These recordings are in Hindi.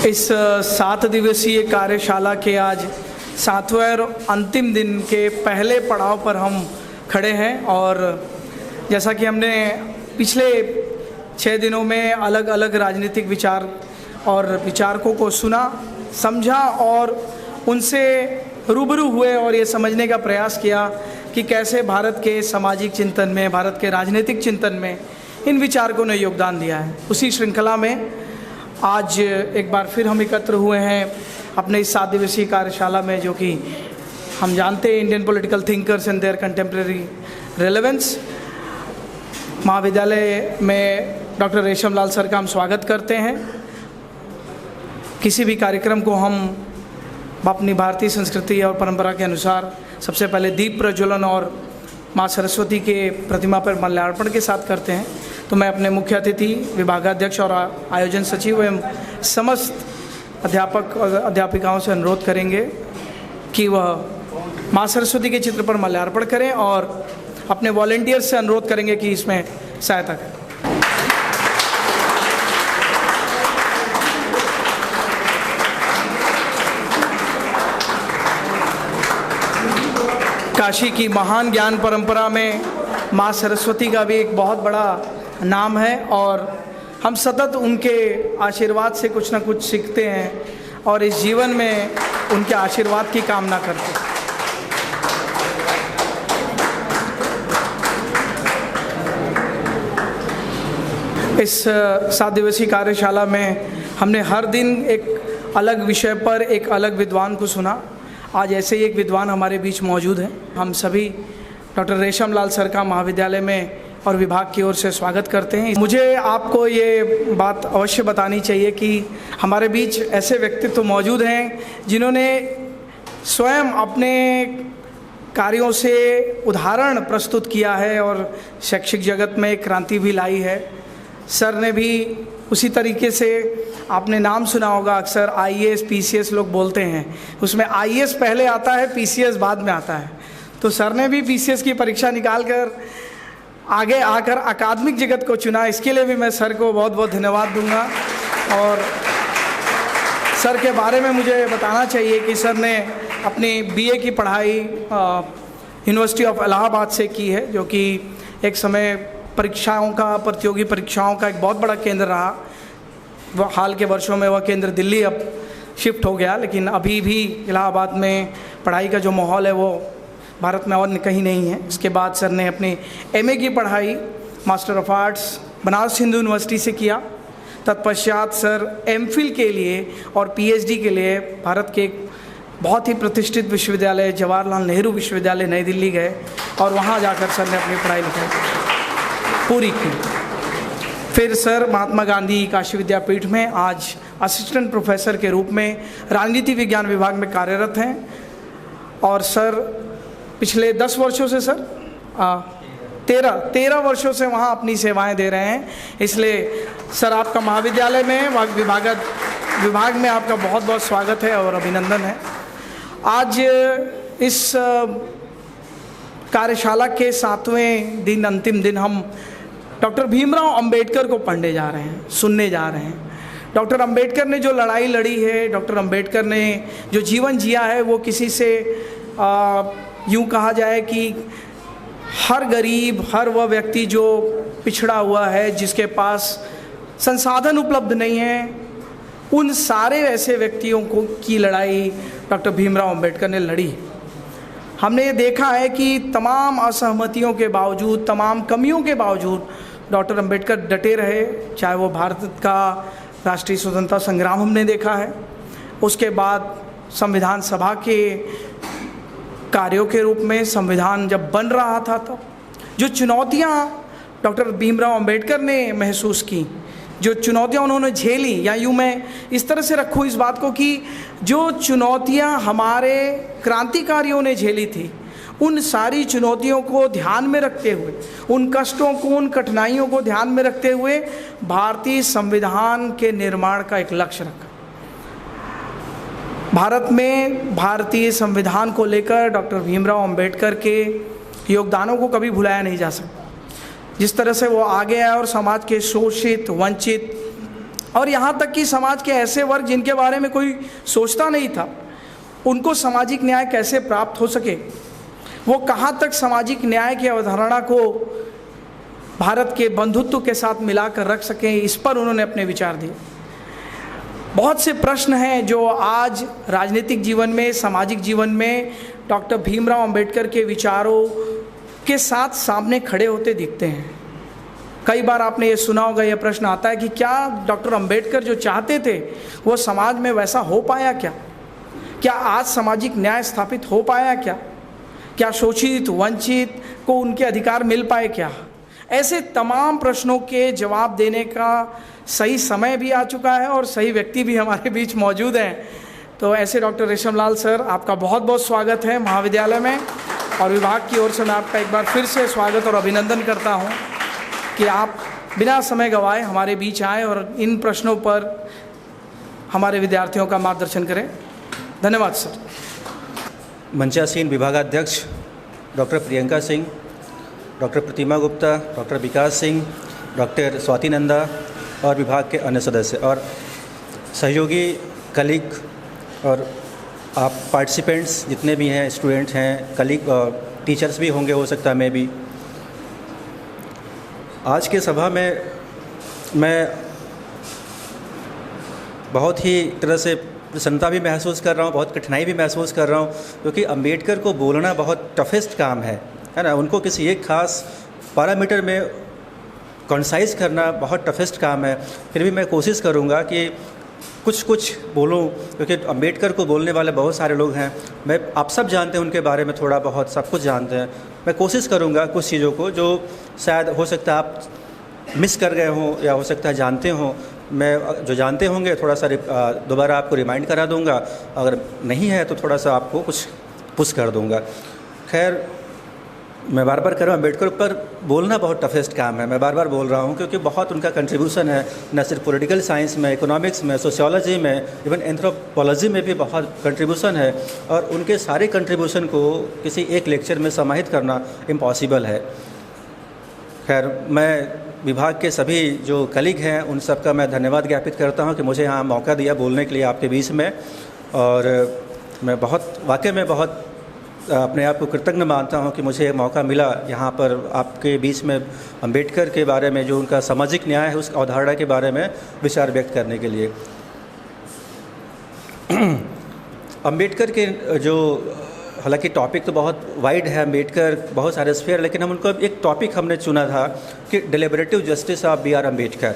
इस 7 दिवसीय कार्यशाला के आज 7वें और अंतिम दिन के पहले पड़ाव पर हम खड़े हैं। और जैसा कि हमने पिछले 6 दिनों में अलग अलग राजनीतिक विचार और विचारकों को सुना, समझा और उनसे रूबरू हुए और ये समझने का प्रयास किया कि कैसे भारत के सामाजिक चिंतन में, भारत के राजनीतिक चिंतन में इन विचारकों ने योगदान दिया है। उसी श्रृंखला में आज एक बार फिर हम एकत्र हुए हैं अपने इस 7 दिवसीय कार्यशाला में, जो कि हम जानते हैं Indian political thinkers and their contemporary relevance. महाविद्यालय में डॉक्टर रेशम लाल सर का हम स्वागत करते हैं। किसी भी कार्यक्रम को हम अपनी भारतीय संस्कृति और परंपरा के अनुसार सबसे पहले दीप प्रज्वलन और माँ सरस्वती के प्रतिमा पर माल्यार्पण के साथ करते हैं। तो मैं अपने मुख्य अतिथि, विभागाध्यक्ष और आयोजन सचिव एवं समस्त अध्यापक और अध्यापिकाओं से अनुरोध करेंगे कि वह माँ सरस्वती के चित्र पर माल्यार्पण करें और अपने वॉलंटियर्स से अनुरोध करेंगे कि इसमें सहायता करें। काशी की महान ज्ञान परंपरा में माँ सरस्वती का भी एक बहुत बड़ा नाम है और हम सतत उनके आशीर्वाद से कुछ ना कुछ सीखते हैं और इस जीवन में उनके आशीर्वाद की कामना करते हैं। इस 7 दिवसीय कार्यशाला में हमने हर दिन एक अलग विषय पर एक अलग विद्वान को सुना। आज ऐसे ही एक विद्वान हमारे बीच मौजूद हैं। हम सभी डॉक्टर रेशम लाल सर का महाविद्यालय में और विभाग की ओर से स्वागत करते हैं। मुझे आपको ये बात अवश्य बतानी चाहिए कि हमारे बीच ऐसे व्यक्तित्व मौजूद हैं जिन्होंने स्वयं अपने कार्यों से उदाहरण प्रस्तुत किया है और शैक्षिक जगत में एक क्रांति भी लाई है। सर ने भी उसी तरीके से, आपने नाम सुना होगा अक्सर IAS PCS लोग बोलते हैं, उसमें IAS पहले आता है, PCS बाद में आता है। तो सर ने भी PCS की परीक्षा निकाल कर आगे आकर अकादमिक जगत को चुना। इसके लिए भी मैं सर को बहुत बहुत धन्यवाद दूंगा। और सर के बारे में मुझे बताना चाहिए कि सर ने अपनी BA की पढ़ाई यूनिवर्सिटी ऑफ इलाहाबाद से की है, जो कि एक समय परीक्षाओं का, प्रतियोगी परीक्षाओं का एक बहुत बड़ा केंद्र रहा। वह हाल के वर्षों में वह केंद्र दिल्ली अब शिफ्ट हो गया, लेकिन अभी भी इलाहाबाद में पढ़ाई का जो माहौल है वो भारत में और कहीं नहीं है। इसके बाद सर ने अपनी MA की पढ़ाई master of arts Banaras Hindu university से किया। तत्पश्चात सर MPhil के लिए और PhD के लिए भारत के एक बहुत ही प्रतिष्ठित विश्वविद्यालय जवाहरलाल नेहरू विश्वविद्यालय नई दिल्ली गए और वहाँ जाकर सर ने अपनी पढ़ाई लिखाई पूरी की। फिर सर महात्मा गांधी काशी विद्यापीठ में आज असिस्टेंट प्रोफेसर के रूप में राजनीति विज्ञान विभाग में कार्यरत हैं। और सर पिछले 10 वर्षों से सर 13 वर्षों से वहाँ अपनी सेवाएं दे रहे हैं। इसलिए सर आपका महाविद्यालय में विभाग में आपका बहुत बहुत स्वागत है और अभिनंदन है। आज इस कार्यशाला के 7वें दिन, अंतिम दिन, हम डॉक्टर भीमराव अंबेडकर को पढ़ने जा रहे हैं, सुनने जा रहे हैं। डॉक्टर अंबेडकर ने जो लड़ाई लड़ी है, डॉक्टर अंबेडकर ने जो जीवन जिया है, वो किसी से यूँ कहा जाए कि हर गरीब, हर वह व्यक्ति जो पिछड़ा हुआ है, जिसके पास संसाधन उपलब्ध नहीं है, उन सारे ऐसे व्यक्तियों को की लड़ाई डॉक्टर भीमराव अंबेडकर ने लड़ी। हमने ये देखा है कि तमाम असहमतियों के बावजूद, तमाम कमियों के बावजूद डॉक्टर अंबेडकर डटे रहे। चाहे वो भारत का राष्ट्रीय स्वतंत्रता संग्राम हमने देखा है, उसके बाद संविधान सभा के कार्यों के रूप में संविधान जब बन रहा था, तब जो चुनौतियां डॉक्टर भीमराव अंबेडकर ने महसूस की, जो चुनौतियां उन्होंने झेली, या यूँ मैं इस तरह से रखूँ इस बात को कि जो चुनौतियां हमारे क्रांतिकारियों ने झेली थी, उन सारी चुनौतियों को ध्यान में रखते हुए, उन कष्टों को, उन कठिनाइयों को ध्यान में रखते हुए भारतीय संविधान के निर्माण का एक लक्ष्य रखा। भारत में भारतीय संविधान को लेकर डॉक्टर भीमराव अंबेडकर के योगदानों को कभी भुलाया नहीं जा सकता। जिस तरह से वो आगे आए और समाज के शोषित, वंचित, और यहाँ तक कि समाज के ऐसे वर्ग जिनके बारे में कोई सोचता नहीं था, उनको सामाजिक न्याय कैसे प्राप्त हो सके, वो कहाँ तक सामाजिक न्याय की अवधारणा को भारत के बंधुत्व के साथ मिलाकर रख सकें, इस पर उन्होंने अपने विचार दिए। बहुत से प्रश्न हैं जो आज राजनीतिक जीवन में, सामाजिक जीवन में डॉक्टर भीमराव अंबेडकर के विचारों के साथ सामने खड़े होते दिखते हैं। कई बार आपने ये सुना होगा, ये प्रश्न आता है कि क्या डॉक्टर अंबेडकर जो चाहते थे वो समाज में वैसा हो पाया क्या? क्या आज सामाजिक न्याय स्थापित हो पाया क्या? क्या शोषित वंचित को उनके अधिकार मिल पाए क्या? ऐसे तमाम प्रश्नों के जवाब देने का सही समय भी आ चुका है और सही व्यक्ति भी हमारे बीच मौजूद हैं। तो ऐसे डॉक्टर रेशमलाल सर, आपका बहुत बहुत स्वागत है महाविद्यालय में, और विभाग की ओर से मैं आपका एक बार फिर से स्वागत और अभिनंदन करता हूं कि आप बिना समय गंवाए हमारे बीच आए और इन प्रश्नों पर हमारे विद्यार्थियों का मार्गदर्शन करें। धन्यवाद सर। मंचासीन विभागाध्यक्ष डॉक्टर प्रियंका सिंह, डॉक्टर प्रतिमा गुप्ता, डॉक्टर विकास सिंह, डॉक्टर स्वाति नंदा और विभाग के अन्य सदस्य और सहयोगी कलीग और आप पार्टिसिपेंट्स जितने भी हैं, स्टूडेंट्स हैं, कलीग टीचर्स भी होंगे, हो सकता है मैं भी। आज के सभा में मैं बहुत ही तरह से प्रसन्नता भी महसूस कर रहा हूँ, बहुत कठिनाई भी महसूस कर रहा हूँ, क्योंकि अंबेडकर को बोलना बहुत टफेस्ट काम है ना। उनको किसी एक खास पैरामीटर में कंसाइज करना बहुत टफेस्ट काम है। फिर भी मैं कोशिश करूँगा कि कुछ बोलूँ, क्योंकि अंबेडकर को बोलने वाले बहुत सारे लोग हैं। मैं आप सब जानते हैं उनके बारे में, थोड़ा बहुत सब कुछ जानते हैं। मैं कोशिश करूँगा कुछ चीज़ों को जो शायद हो सकता है आप मिस कर गए हों या हो सकता है जानते हों। मैं जो जानते होंगे थोड़ा सा दोबारा आपको रिमाइंड करा दूँगा, अगर नहीं है तो थोड़ा सा आपको कुछ पुश कर दूँगा। खैर, मैं बार बार कह रहा हूँ, अम्बेडकर पर बोलना बहुत टफेस्ट काम है। मैं बार बार बोल रहा हूँ क्योंकि बहुत उनका कंट्रीब्यूशन है, न सिर्फ पॉलिटिकल साइंस में, इकोनॉमिक्स में, सोशियोलॉजी में, इवन एंथ्रोपोलॉजी में भी बहुत कंट्रीब्यूशन है, और उनके सारे कंट्रीब्यूशन को किसी एक लेक्चर में समाहित करना इम्पॉसिबल है। खैर, मैं विभाग के सभी जो कलीग हैं उन सब का मैं धन्यवाद ज्ञापित करता हूँ कि मुझे यहाँ मौका दिया बोलने के लिए आपके बीच में, और मैं वाकई में बहुत अपने आप को कृतज्ञ मानता हूं कि मुझे मौका मिला यहाँ पर आपके बीच में अंबेडकर के बारे में, जो उनका सामाजिक न्याय है उस अवधारणा के बारे में विचार व्यक्त करने के लिए। अंबेडकर के जो, हालांकि टॉपिक तो बहुत वाइड है, अंबेडकर बहुत सारे स्फीयर, लेकिन हम उनको एक टॉपिक हमने चुना था कि deliberative justice of B R Ambedkar.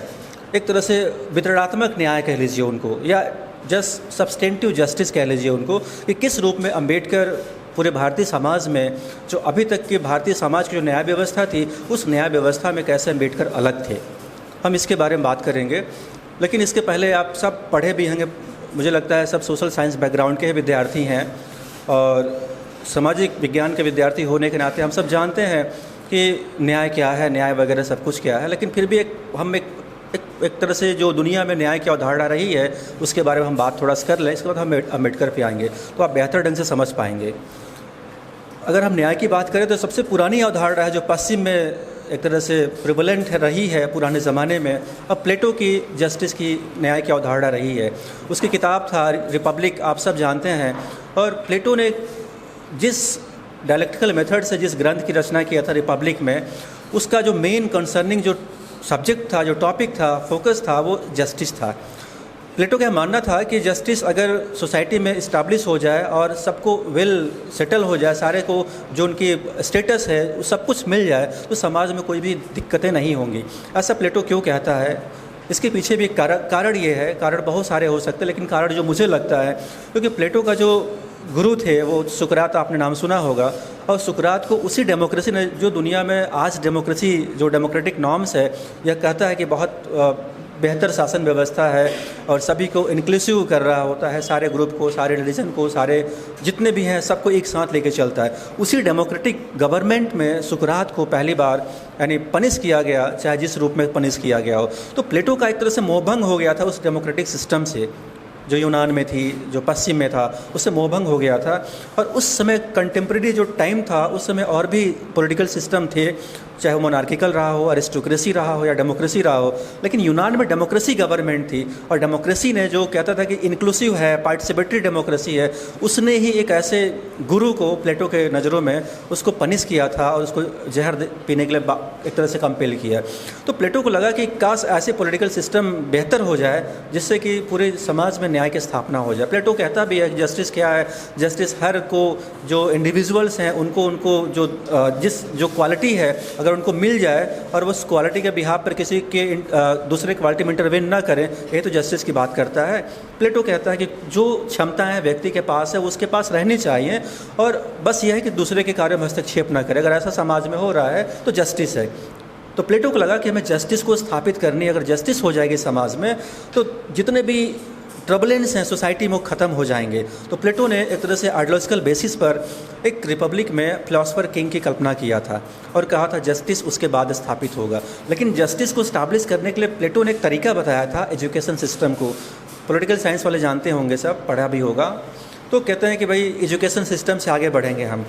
एक तरह से वितरणात्मक न्याय कह लीजिए उनको, या जस्ट सब्सटेंटिव जस्टिस कह लीजिए उनको, कि किस रूप में अंबेडकर पूरे भारतीय समाज में, जो अभी तक की भारतीय समाज की जो न्याय व्यवस्था थी, उस न्याय व्यवस्था में कैसे अम्बेडकर अलग थे। हम इसके बारे में बात करेंगे, लेकिन इसके पहले आप सब पढ़े भी होंगे, मुझे लगता है सब सोशल साइंस बैकग्राउंड के विद्यार्थी हैं, और सामाजिक विज्ञान के विद्यार्थी होने के नाते हम सब जानते हैं कि न्याय क्या है, न्याय वगैरह सब कुछ क्या है। लेकिन फिर भी एक तरह से जो दुनिया में न्याय की अवधारणा रही है उसके बारे में हम बात थोड़ा सा कर लें, इसके बाद हम अम्बेडकर पे आएंगे तो आप बेहतर ढंग से समझ पाएंगे। अगर हम न्याय की बात करें तो सबसे पुरानी अवधारणा है जो पश्चिम में एक तरह से प्रिवलेंट रही है पुराने ज़माने में, अब प्लेटो की जस्टिस की न्याय की अवधारणा रही है। उसकी किताब था रिपब्लिक, आप सब जानते हैं, और प्लेटो ने जिस डायलेक्टिकल मेथड से जिस ग्रंथ की रचना किया था रिपब्लिक में, उसका जो मेन कंसर्निंग जो सब्जेक्ट था, जो टॉपिक था, फोकस था, वो जस्टिस था। प्लेटो का मानना था कि जस्टिस अगर सोसाइटी में इस्टेब्लिश हो जाए और सबको वेल सेटल हो जाए, सारे को जो उनकी स्टेटस है वो सब कुछ मिल जाए, तो समाज में कोई भी दिक्कतें नहीं होंगी। ऐसा प्लेटो क्यों कहता है? इसके पीछे भी कारण ये है, कारण बहुत सारे हो सकते हैं, लेकिन कारण जो मुझे लगता है, क्योंकि प्लेटो का जो गुरु थे वो सुकरात, आपने नाम सुना होगा, और सुकरात को उसी डेमोक्रेसी ने, जो दुनिया में आज डेमोक्रेसी, जो डेमोक्रेटिक नॉर्म्स है, यह कहता है कि बहुत बेहतर शासन व्यवस्था है और सभी को इंक्लूसिव कर रहा होता है, सारे ग्रुप को, सारे रिलीजन को, सारे जितने भी हैं सबको एक साथ लेके चलता है। उसी डेमोक्रेटिक गवर्नमेंट में सुकरात को पहली बार यानी पनिश किया गया, चाहे जिस रूप में पनिश किया गया हो। तो प्लेटो का एक तरह से मोहभंग हो गया था उस डेमोक्रेटिक सिस्टम से, जो यूनान में थी, जो पश्चिम में था, उससे मोहभंग हो गया था। और उस समय कंटेम्प्रेरी जो टाइम था, उस समय और भी पॉलिटिकल सिस्टम थे, चाहे वो मोनार्किकल रहा हो, अरिस्टोक्रेसी रहा हो या डेमोक्रेसी रहा हो, लेकिन यूनान में डेमोक्रेसी गवर्नमेंट थी। और डेमोक्रेसी ने जो कहता था कि इंक्लूसिव है, पार्टिसिपेटरी डेमोक्रेसी है, उसने ही एक ऐसे गुरु को प्लेटो के नज़रों में उसको पनिश किया था और उसको जहर पीने के लिए एक तरह से कंपेल किया। तो प्लेटो को लगा कि काश ऐसे पॉलिटिकल सिस्टम बेहतर हो जाए जिससे कि पूरे समाज में न्याय की स्थापना हो जाए। प्लेटो कहता भी है कि जस्टिस क्या है, जस्टिस हर को जो इंडिविजुअल्स हैं उनको जो जो क्वालिटी है अगर उनको मिल जाए और उस क्वालिटी के बिहाफ पर किसी के दूसरे क्वालिटी में इंटरवेन ना करें, ये तो जस्टिस की बात करता है। प्लेटो कहता है कि जो क्षमताएं व्यक्ति के पास है वो उसके पास रहनी चाहिए और बस यह है कि दूसरे के कार्य में हस्तक्षेप ना करे। अगर ऐसा समाज में हो रहा है तो जस्टिस है। तो प्लेटो को लगा कि हमें जस्टिस को स्थापित करनी है। अगर जस्टिस हो जाएगी समाज में तो जितने भी ट्रबलेंस हैं सोसाइटी में ख़त्म हो जाएंगे। तो प्लेटो ने एक तरह से आइडियोलॉजिकल बेसिस पर एक रिपब्लिक में फिलोसोफर किंग की कल्पना किया था और कहा था जस्टिस उसके बाद स्थापित होगा। लेकिन जस्टिस को स्टैब्लिश करने के लिए प्लेटो ने एक तरीका बताया था एजुकेशन सिस्टम को। पॉलिटिकल साइंस वाले जानते होंगे, सब पढ़ा भी होगा। तो कहते हैं कि भाई एजुकेशन सिस्टम से आगे बढ़ेंगे हम।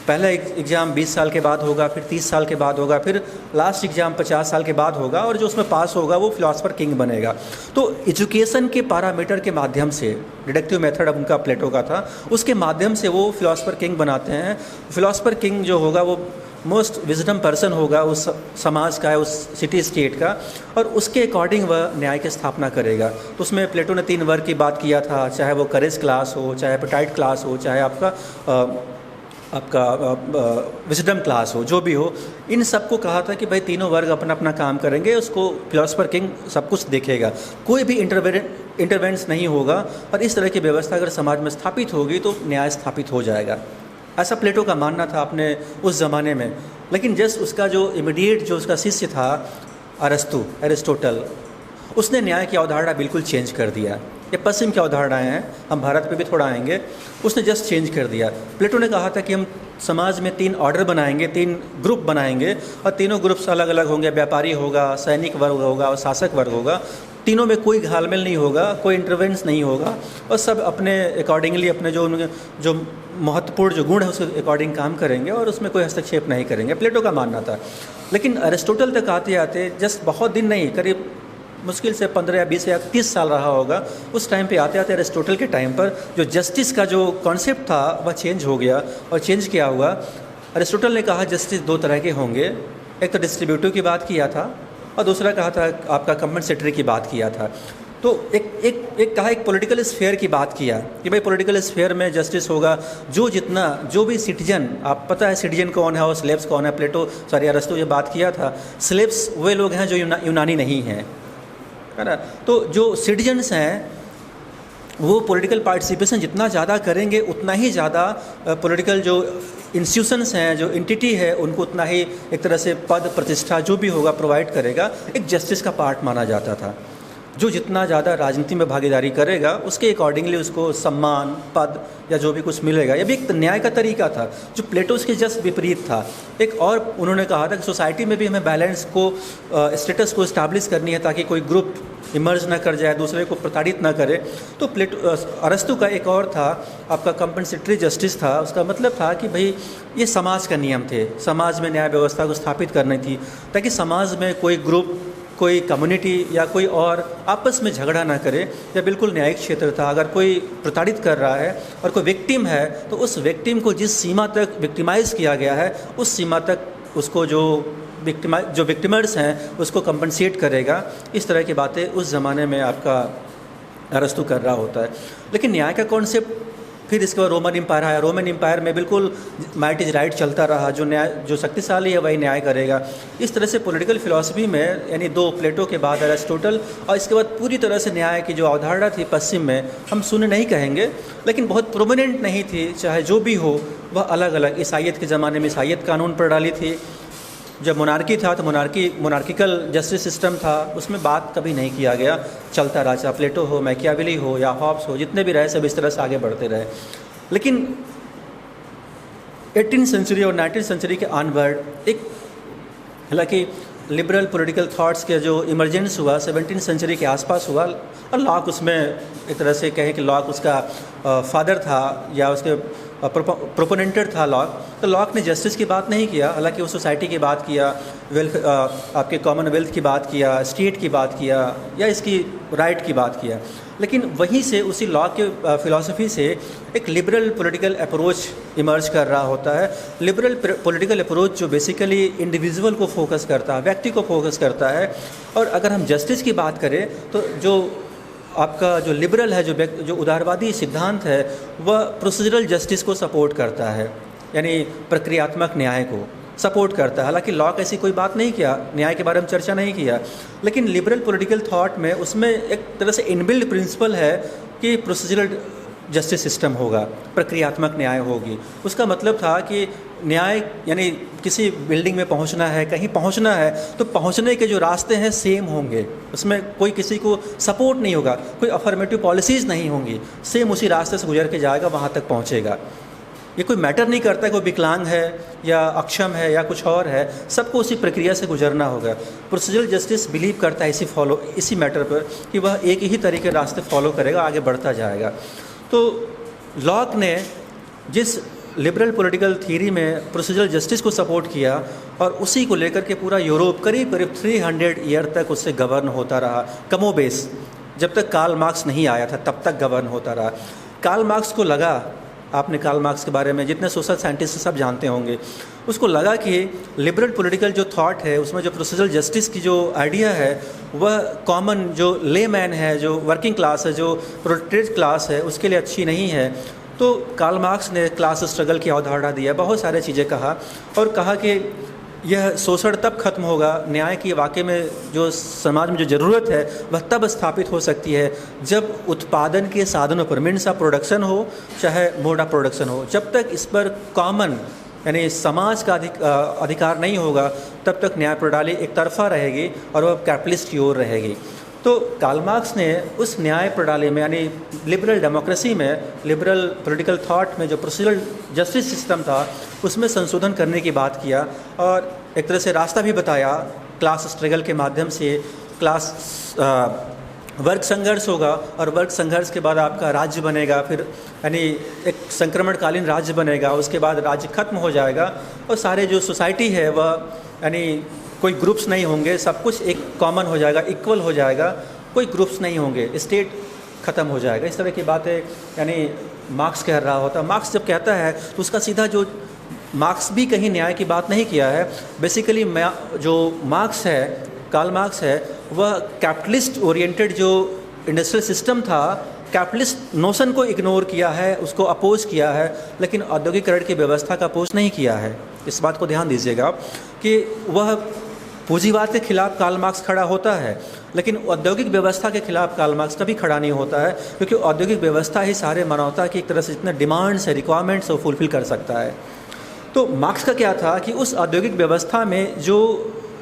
पहला एग्ज़ाम 20 साल के बाद होगा, फिर 30 साल के बाद होगा, फिर लास्ट एग्ज़ाम 50 साल के बाद होगा और जो उसमें पास होगा वो फिलोसोफर किंग बनेगा। तो एजुकेशन के पैरामीटर के माध्यम से, डिडक्टिव मेथड उनका प्लेटो का था, उसके माध्यम से वो फिलोसोफर किंग बनाते हैं। फिलोसोफर किंग जो होगा वो मोस्ट विजडम पर्सन होगा उस समाज का, उस सिटी स्टेट का, और उसके अकॉर्डिंग वह न्याय की स्थापना करेगा। तो उसमें प्लेटो ने 3 वर्ग की बात किया था, चाहे वो करेज क्लास हो, चाहे एपेटाइट क्लास हो, चाहे आपका विजडम क्लास हो, जो भी हो, इन सबको कहा था कि भाई तीनों वर्ग अपना अपना काम करेंगे, उसको फिलोसोफर किंग सब कुछ देखेगा, कोई भी इंटरवेंस नहीं होगा और इस तरह की व्यवस्था अगर समाज में स्थापित होगी तो न्याय स्थापित हो जाएगा। ऐसा प्लेटो का मानना था अपने उस ज़माने में। लेकिन जस्ट उसका जो इमीडिएट जो उसका शिष्य था एरिस्टोटल, उसने न्याय की अवधारणा बिल्कुल चेंज कर दिया। ये पश्चिम की अवधारणाएं हैं, हम भारत पे भी थोड़ा आएंगे। उसने जस्ट चेंज कर दिया। प्लेटो ने कहा था कि हम समाज में 3 ऑर्डर बनाएंगे, 3 ग्रुप बनाएंगे और तीनों ग्रुप्स अलग अलग होंगे। व्यापारी होगा, सैनिक वर्ग होगा और शासक वर्ग होगा। तीनों में कोई घालमेल नहीं होगा, कोई इंटरवेंस नहीं होगा और सब अपने अकॉर्डिंगली अपने जो महत्वपूर्ण जो गुण है उसके अकॉर्डिंग काम करेंगे और उसमें कोई हस्तक्षेप नहीं करेंगे। प्लेटो का मानना था। लेकिन अरिस्टोटल तक आते आते जस्ट बहुत दिन नहीं, करीब मुश्किल से 15 या 20 या 30 साल रहा होगा। उस टाइम पे आते आते अरिस्टोटल के टाइम पर जो जस्टिस का जो कॉन्सेप्ट था वह चेंज हो गया। और चेंज क्या हुआ, अरिस्टोटल ने कहा जस्टिस 2 तरह के होंगे। एक तो डिस्ट्रीब्यूटिव की बात किया था और दूसरा कहा था आपका कंपनसेटरी की बात किया था। तो एक कहा एक पॉलिटिकल स्फेयर की बात किया कि भाई पॉलिटिकल स्फेयर में जस्टिस होगा, जो भी सिटीजन, आप पता है सिटीजन कौन है और स्लेव्स कौन है। अरिस्टो ये बात किया था, स्लेव्स वे लोग हैं जो यूनानी नहीं हैं, है ना। तो जो सिटीजन्स हैं वो पॉलिटिकल पार्टिसिपेशन जितना ज़्यादा करेंगे उतना ही ज़्यादा पॉलिटिकल जो इंस्टीट्यूशंस हैं, जो एंटिटी है, उनको उतना ही एक तरह से पद प्रतिष्ठा जो भी होगा प्रोवाइड करेगा। एक जस्टिस का पार्ट माना जाता था। जो जितना ज़्यादा राजनीति में भागीदारी करेगा उसके अकॉर्डिंगली उसको सम्मान, पद या जो भी कुछ मिलेगा। यह भी एक न्याय का तरीका था जो प्लेटो के जस्ट विपरीत था। एक और उन्होंने कहा था कि सोसाइटी में भी हमें बैलेंस को, स्टेटस को इस्टेब्लिश करनी है ताकि कोई ग्रुप इमर्ज ना कर जाए, दूसरे को प्रताड़ित ना करे। तो अरस्तु का एक और था आपका कंपनसेटरी जस्टिस था। उसका मतलब था कि भाई ये समाज का नियम थे, समाज में न्याय व्यवस्था को स्थापित करनी थी ताकि समाज में कोई ग्रुप, कोई कम्युनिटी या कोई और आपस में झगड़ा ना करे। या बिल्कुल न्यायिक क्षेत्र था। अगर कोई प्रताड़ित कर रहा है और कोई विक्टिम है तो उस विक्टिम को जिस सीमा तक विक्टिमाइज़ किया गया है उस सीमा तक उसको जो विक्टिमर्स हैं उसको कंपनसेट करेगा। इस तरह की बातें उस ज़माने में आपका अरस्तु कर रहा होता है। लेकिन न्याय का कॉन्सेप्ट फिर इसके बाद रोमन एम्पायर आया। रोमन एम्पायर में बिल्कुल माइट इज राइट चलता रहा, जो शक्तिशाली है वही न्याय करेगा। इस तरह से पॉलिटिकल फिलॉसफी में यानी 2 प्लेटो के बाद अरिस्टोटल और इसके बाद पूरी तरह से न्याय की जो अवधारणा थी पश्चिम में, हम शून्य नहीं कहेंगे लेकिन बहुत प्रोमिनेंट नहीं थी। चाहे जो भी हो वह अलग अलग, ईसाइयत के ज़माने में ईसाइयत कानून प्रणाली थी। जब मोनार्की था तो मोनार्किकल जस्टिस सिस्टम था, उसमें बात कभी नहीं किया गया, चलता रहा। चाहे प्लेटो हो, मैकियावेली हो या हॉब्स हो, जितने भी रहे सब इस तरह से आगे बढ़ते रहे। लेकिन 18वीं सेंचुरी और 19वीं सेंचुरी के ऑनवर्ड एक हालांकि लिबरल पॉलिटिकल थॉट्स के जो इमरजेंस हुआ 17वीं सेंचुरी के आसपास हुआ और लॉक उसमें एक तरह से कहें कि लॉक उसका फादर था या उसके प्रोपोनेंटेड था लॉक, तो लॉक ने जस्टिस की बात नहीं किया, हालांकि वो सोसाइटी की बात किया, आपके कॉमनवेल्थ की बात किया, स्टेट की बात किया, या इसकी राइट की बात किया। लेकिन वहीं से उसी लॉ के फ़िलासफ़ी से एक लिबरल पॉलिटिकल अप्रोच इमर्ज कर रहा होता है। लिबरल पॉलिटिकल अप्रोच जो बेसिकली इंडिविजुअल को फोकस करता है, व्यक्ति को फोकस करता है। और अगर हम जस्टिस की बात करें तो जो आपका जो लिबरल है, जो उदारवादी सिद्धांत है, वह प्रोसीजरल जस्टिस को सपोर्ट करता है, यानी प्रक्रियात्मक न्याय को सपोर्ट करता है। हालांकि लॉ का ऐसी कोई बात नहीं किया, न्याय के बारे में चर्चा नहीं किया, लेकिन लिबरल पॉलिटिकल थॉट में उसमें एक तरह से इनबिल्ड प्रिंसिपल है कि प्रोसीजरल जस्टिस सिस्टम होगा, प्रक्रियात्मक न्याय होगी। उसका मतलब था कि न्याय यानी किसी बिल्डिंग में पहुंचना है, कहीं पहुंचना है, तो पहुंचने के जो रास्ते हैं सेम होंगे, उसमें कोई किसी को सपोर्ट नहीं होगा, कोई अफर्मेटिव पॉलिसीज़ नहीं होंगी, सेम उसी रास्ते से गुजर के जाएगा, वहाँ तक पहुँचेगा। ये कोई मैटर नहीं करता कोई विकलांग है या अक्षम है या कुछ और है, सबको उसी प्रक्रिया से गुजरना होगा। प्रोसीजरल जस्टिस बिलीव करता है इसी मैटर पर कि वह एक ही तरीके रास्ते फॉलो करेगा, आगे बढ़ता जाएगा। तो लॉक ने जिस लिबरल पॉलिटिकल थ्योरी में प्रोसीजरल जस्टिस को सपोर्ट किया और उसी को लेकर के पूरा यूरोप करीब 300 ईयर तक उससे गवर्न होता रहा, कमोबेश। जब तक कार्ल मार्क्स नहीं आया था तब तक गवर्न होता रहा। कार्ल मार्क्स को लगा, आपने कार्ल मार्क्स के बारे में जितने सोशल साइंटिस्ट सब जानते होंगे, उसको लगा कि लिबरल पॉलिटिकल जो थॉट है उसमें जो प्रोसीजरल जस्टिस की जो आइडिया है वह कॉमन जो लेमैन है, जो वर्किंग क्लास है, जो प्रोलेटेरिएट क्लास है, उसके लिए अच्छी नहीं है। तो कार्ल मार्क्स ने क्लास स्ट्रगल की अवधारणा दिया, बहुत सारे चीज़ें कहा और कहा कि यह शोषण तब खत्म होगा, न्याय की वाकई में जो समाज में जो ज़रूरत है वह तब स्थापित हो सकती है जब उत्पादन के साधनों पर, मीन्स ऑफ प्रोडक्शन हो चाहे मोड ऑफ प्रोडक्शन हो, जब तक इस पर कॉमन यानी समाज का अधिकार नहीं होगा तब तक न्याय प्रणाली एक तरफा रहेगी और वह कैपिटलिस्ट की ओर रहेगी। तो कार्ल मार्क्स ने उस न्याय प्रणाली में यानी लिबरल डेमोक्रेसी में, लिबरल पॉलिटिकल थॉट में जो प्रोसीजरल जस्टिस सिस्टम था उसमें संशोधन करने की बात किया और एक तरह से रास्ता भी बताया क्लास स्ट्रगल के माध्यम से। क्लास वर्ग संघर्ष होगा और वर्ग संघर्ष के बाद आपका राज्य बनेगा, फिर यानी एक संक्रमणकालीन राज्य बनेगा, उसके बाद राज्य खत्म हो जाएगा और सारे जो सोसाइटी है वह यानी कोई ग्रुप्स नहीं होंगे, सब कुछ एक कॉमन हो जाएगा, इक्वल हो जाएगा, कोई ग्रुप्स नहीं होंगे, स्टेट ख़त्म हो जाएगा। इस तरह की बातें यानी मार्क्स कह रहा होता। मार्क्स जब कहता है तो उसका सीधा जो मार्क्स भी कहीं न्याय की बात नहीं किया है। बेसिकली जो मार्क्स है, कार्ल मार्क्स है, वह कैपिटलिस्ट ओरिएंटेड जो इंडस्ट्रियल सिस्टम था, कैपिटलिस्ट नोशन को इग्नोर किया है, उसको अपोज किया है, लेकिन औद्योगिकरण की व्यवस्था का अपोज नहीं किया है। इस बात को ध्यान दीजिएगा कि वह पूंजीवाद के खिलाफ कार्ल मार्क्स खड़ा होता है, लेकिन औद्योगिक व्यवस्था के खिलाफ कार्ल मार्क्स कभी खड़ा नहीं होता है, क्योंकि औद्योगिक व्यवस्था ही सारे मानवता की एक तरह से जितने डिमांड्स है, रिक्वायरमेंट्स वो फुलफिल कर सकता है। तो मार्क्स का क्या था कि उस औद्योगिक व्यवस्था में जो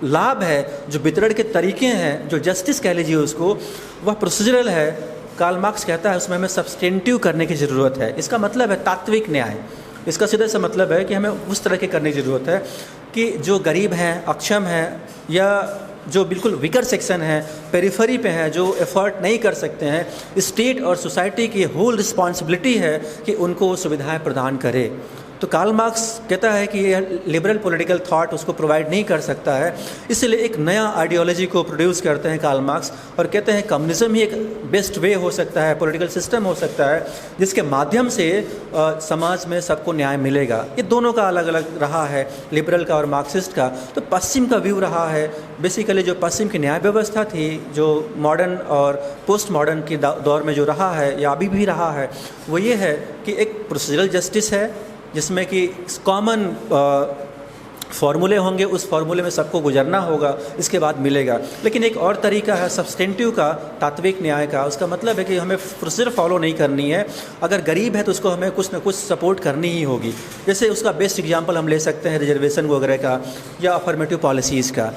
लाभ है, जो वितरण के तरीके हैं, जो जस्टिस कह लीजिए उसको, वह प्रोसीजरल है। कार्ल मार्क्स कहता है उसमें हमें सब्सटेंटिव करने की ज़रूरत है। इसका मतलब है तात्विक न्याय। इसका सीधा सा मतलब है कि हमें उस तरह के करने की ज़रूरत है कि जो गरीब हैं, अक्षम हैं, या जो बिल्कुल वीकर सेक्शन है, पेरिफेरी पे हैं, जो एफर्ट नहीं कर सकते हैं, स्टेट और सोसाइटी की होल रिस्पॉन्सिबिलिटी है कि उनको सुविधाएं प्रदान करे। तो कार्ल मार्क्स कहता है कि यह लिबरल पॉलिटिकल थॉट उसको प्रोवाइड नहीं कर सकता है, इसलिए एक नया आइडियोलॉजी को प्रोड्यूस करते हैं कार्ल मार्क्स और कहते हैं कम्युनिज्म ही एक बेस्ट वे हो सकता है, पॉलिटिकल सिस्टम हो सकता है जिसके माध्यम से समाज में सबको न्याय मिलेगा। ये दोनों का अलग अलग रहा है, लिबरल का और मार्क्सिस्ट का। तो पश्चिम का व्यू रहा है, बेसिकली जो पश्चिम की न्याय व्यवस्था थी, जो मॉडर्न और पोस्ट मॉडर्न के दौर में जो रहा है या अभी भी रहा है, वो ये है कि एक प्रोसीजरल जस्टिस है जिसमें कि कॉमन फार्मूले होंगे, उस फार्मूले में सबको गुजरना होगा, इसके बाद मिलेगा। लेकिन एक और तरीका है सब्सटेंटिव का, तात्विक न्याय का। उसका मतलब है कि हमें प्रोसीजर फॉलो नहीं करनी है, अगर गरीब है तो उसको हमें कुछ ना कुछ सपोर्ट करनी ही होगी। जैसे उसका बेस्ट एग्जांपल हम ले सकते हैं रिजर्वेशन वगैरह का या अफर्मेटिव पॉलिसीज़ का,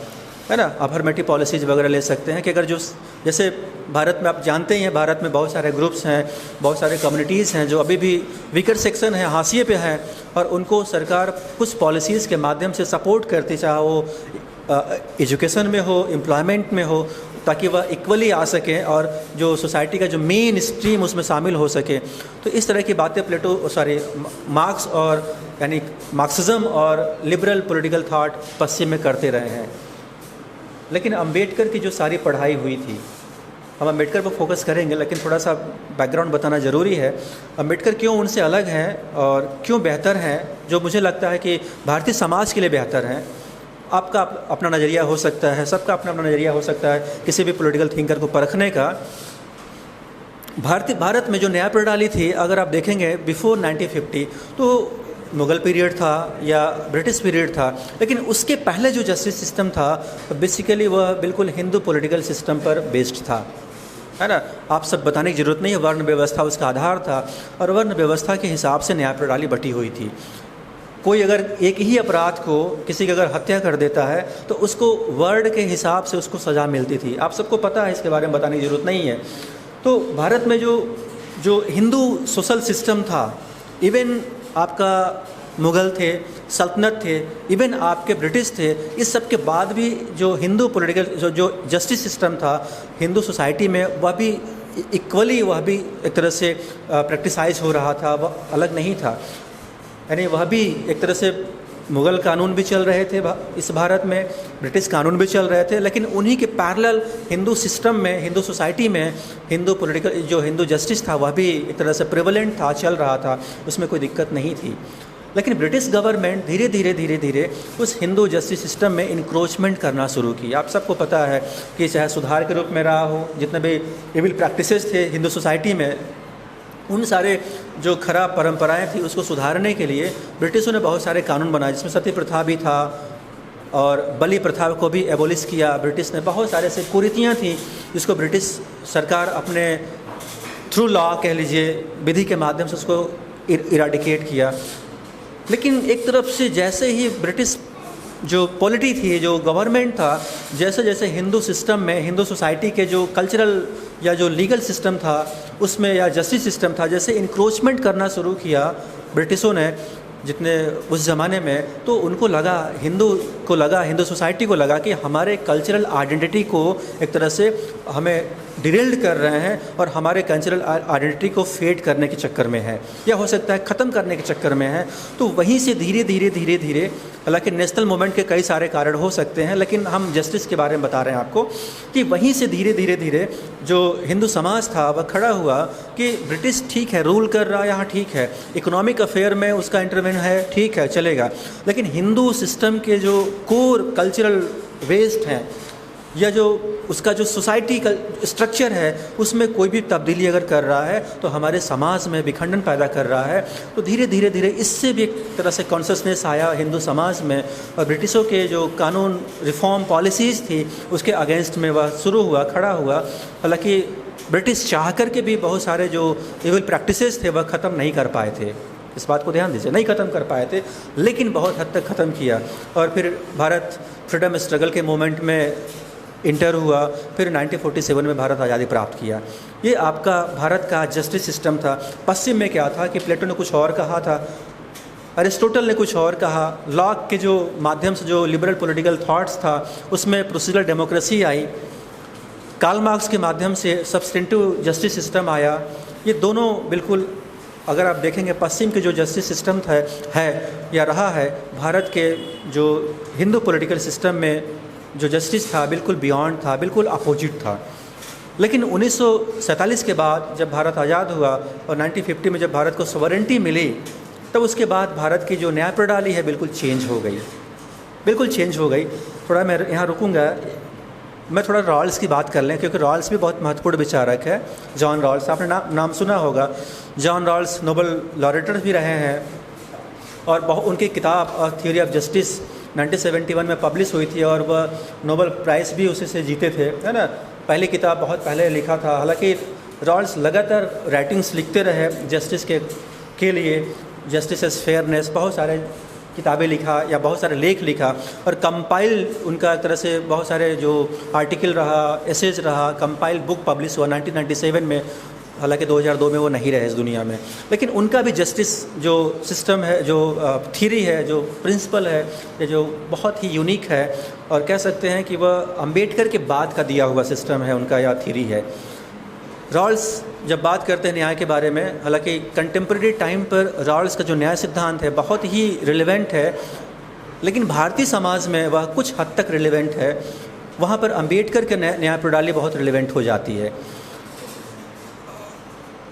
है ना। अफर्मेटिव पॉलिसीज़ वगैरह ले सकते हैं कि अगर जो जैसे भारत में आप जानते ही हैं, भारत में बहुत सारे ग्रुप्स हैं, बहुत सारे कम्युनिटीज़ हैं जो अभी भी वीकर सेक्शन है, हाशिए पे हैं, और उनको सरकार कुछ पॉलिसीज़ के माध्यम से सपोर्ट करती, चाहे वो एजुकेशन में हो, एम्प्लॉयमेंट में हो, ताकि वह इक्वली आ सकें और जो सोसाइटी का जो मेन स्ट्रीम उसमें शामिल हो सके। तो इस तरह की बातें मार्क्स और यानी मार्क्सिज्म और लिबरल पॉलिटिकल थॉट पश्चिम में करते रहे हैं। लेकिन अम्बेडकर की जो सारी पढ़ाई हुई थी, हम अम्बेडकर पर फोकस करेंगे, लेकिन थोड़ा सा बैकग्राउंड बताना ज़रूरी है। अम्बेडकर क्यों उनसे अलग हैं और क्यों बेहतर हैं, जो मुझे लगता है कि भारतीय समाज के लिए बेहतर हैं। आपका अपना नज़रिया हो सकता है, सबका अपना अपना नज़रिया हो सकता है किसी भी पॉलिटिकल थिंकर को परखने का। भारत में जो न्याय प्रणाली थी, अगर आप देखेंगे बिफोर 1950 तो मुग़ल पीरियड था या ब्रिटिश पीरियड था, लेकिन उसके पहले जो जस्टिस सिस्टम था बेसिकली वह बिल्कुल हिंदू पॉलिटिकल सिस्टम पर बेस्ड था, है ना। आप सब बताने की ज़रूरत नहीं है, वर्ण व्यवस्था उसका आधार था और वर्ण व्यवस्था के हिसाब से न्याय प्रणाली बटी हुई थी। कोई अगर एक ही अपराध को किसी की अगर हत्या कर देता है तो उसको वर्ण के हिसाब से उसको सज़ा मिलती थी। आप सबको पता है, इसके बारे में बताने की ज़रूरत नहीं है। तो भारत में जो हिंदू सोशल सिस्टम था, इवन आपका मुग़ल थे, सल्तनत थे, इवन आपके ब्रिटिश थे, इस सब के बाद भी जो हिंदू पॉलिटिकल जो जस्टिस सिस्टम था हिंदू सोसाइटी में, वह भी इक्वली, वह भी एक तरह से प्रैक्टिसाइज हो रहा था, वह अलग नहीं था। यानी वह भी एक तरह से मुग़ल कानून भी चल रहे थे इस भारत में, ब्रिटिश कानून भी चल रहे थे, लेकिन उन्हीं के पैरेलल हिंदू सिस्टम में, हिंदू सोसाइटी में हिंदू पॉलिटिकल जो हिंदू जस्टिस था वह भी एक तरह से प्रिवेलेंट था, चल रहा था, उसमें कोई दिक्कत नहीं थी। लेकिन ब्रिटिश गवर्नमेंट धीरे धीरे उस हिंदू जस्टिस सिस्टम में इंक्रोचमेंट करना शुरू की। आप सबको पता है कि चाहे सुधार के रूप में रहा हो, जितने भी इविल प्रैक्टिसेस थे हिंदू सोसाइटी में, उन सारे जो खराब परंपराएं थी उसको सुधारने के लिए ब्रिटिशों ने बहुत सारे कानून बनाए, जिसमें सती प्रथा भी था और बलि प्रथा को भी एबोलिश किया ब्रिटिश ने। बहुत सारे ऐसे कुरीतियाँ थी जिसको ब्रिटिश सरकार अपने थ्रू लॉ कह लीजिए, विधि के माध्यम से उसको इराडिकेट किया। लेकिन एक तरफ से जैसे ही ब्रिटिश जो पॉलिटी थी, जो गवर्नमेंट था, जैसे जैसे हिंदू सिस्टम में, हिंदू सोसाइटी के जो कल्चरल या जो लीगल सिस्टम था उसमें, या जस्टिस सिस्टम था, जैसे इंक्रोचमेंट करना शुरू किया ब्रिटिशों ने जितने उस ज़माने में, तो उनको लगा, हिंदू सोसाइटी को लगा कि हमारे कल्चरल आइडेंटिटी को एक तरह से हमें डिरेल्ड कर रहे हैं और हमारे कल्चरल आइडेंटिटी को फेड करने के चक्कर में है, या हो सकता है ख़त्म करने के चक्कर में है। तो वहीं से धीरे धीरे, हालांकि नेशनल मूवमेंट के कई सारे कारण हो सकते हैं, लेकिन हम जस्टिस के बारे में बता रहे हैं आपको, कि वहीं से धीरे धीरे जो हिंदू समाज था वह खड़ा हुआ कि ब्रिटिश ठीक है, रूल कर रहा है यहाँ, ठीक है, इकोनॉमिक अफेयर में उसका इंटरवेंशन है, ठीक है, चलेगा, लेकिन हिंदू सिस्टम के जो कोर कल्चरल वेस्ट हैं या जो उसका जो सोसाइटी का स्ट्रक्चर है उसमें कोई भी तब्दीली अगर कर रहा है तो हमारे समाज में विखंडन पैदा कर रहा है। तो धीरे धीरे इससे भी एक तरह से कॉन्शसनेस आया हिंदू समाज में, और ब्रिटिशों के जो कानून रिफॉर्म पॉलिसीज़ थी उसके अगेंस्ट में वह शुरू हुआ, खड़ा हुआ। हालांकि ब्रिटिश चाह कर के भी बहुत सारे जो इविल प्रैक्टिसेस थे वह ख़त्म नहीं कर पाए थे, इस बात को ध्यान दीजिए, नहीं ख़त्म कर पाए थे, लेकिन बहुत हद तक ख़त्म किया। और फिर भारत फ्रीडम स्ट्रगल के मोमेंट में इंटर हुआ, फिर 1947 में भारत आज़ादी प्राप्त किया। ये आपका भारत का जस्टिस सिस्टम था। पश्चिम में क्या था कि प्लेटो ने कुछ और कहा था, अरिस्टोटल ने कुछ और कहा, लॉक के जो माध्यम से जो लिबरल पॉलिटिकल थॉट्स था उसमें प्रोसीजरल डेमोक्रेसी आई, कार्ल मार्क्स के माध्यम से सब्सटेंटिव जस्टिस सिस्टम आया। ये दोनों बिल्कुल, अगर आप देखेंगे पश्चिम के जो जस्टिस सिस्टम है या रहा है, भारत के जो हिंदू पॉलिटिकल सिस्टम में जो जस्टिस था बिल्कुल बियॉन्ड था, बिल्कुल अपोजिट था। लेकिन 1947 के बाद जब भारत आज़ाद हुआ और 1950 में जब भारत को सॉवरेनिटी मिली, तब उसके बाद भारत की जो न्याय प्रणाली है बिल्कुल चेंज हो गई, बिल्कुल चेंज हो गई। थोड़ा मैं यहाँ रुकूंगा, मैं थोड़ा रॉल्स की बात कर लें, क्योंकि रॉल्स भी बहुत महत्वपूर्ण विचारक है। जॉन रॉल्स, आपने नाम सुना होगा। जॉन रॉल्स नोबेल लॉरेटर भी रहे हैं और उनकी किताब थ्योरी ऑफ जस्टिस 1971 में पब्लिश हुई थी और वह नोबेल प्राइज़ भी उसी से जीते थे, है ना। पहली किताब बहुत पहले लिखा था। हालांकि रॉल्स लगातार राइटिंग्स लिखते रहे जस्टिस के लिए, जस्टिस एज फेयरनेस, बहुत सारे किताबें लिखा या बहुत सारे लेख लिखा, और कंपाइल उनका तरह से बहुत सारे जो आर्टिकल रहा, एसेज रहा, कंपाइल बुक पब्लिश हुआ 1997 में। हालांकि 2002 में वो नहीं रहे इस दुनिया में, लेकिन उनका भी जस्टिस जो सिस्टम है, जो थ्योरी है, जो प्रिंसिपल है, ये जो बहुत ही यूनिक है, और कह सकते हैं कि वह अंबेडकर के बाद का दिया हुआ सिस्टम है उनका, या थ्योरी है। रॉल्स जब बात करते हैं न्याय के बारे में, हालांकि कंटेम्प्रेरी टाइम पर रॉल्स का जो न्याय सिद्धांत है बहुत ही रिलेवेंट है, लेकिन भारतीय समाज में वह कुछ हद तक रिलेवेंट है। वहाँ पर अंबेडकर के न्याय प्रणाली बहुत रिलेवेंट हो जाती है।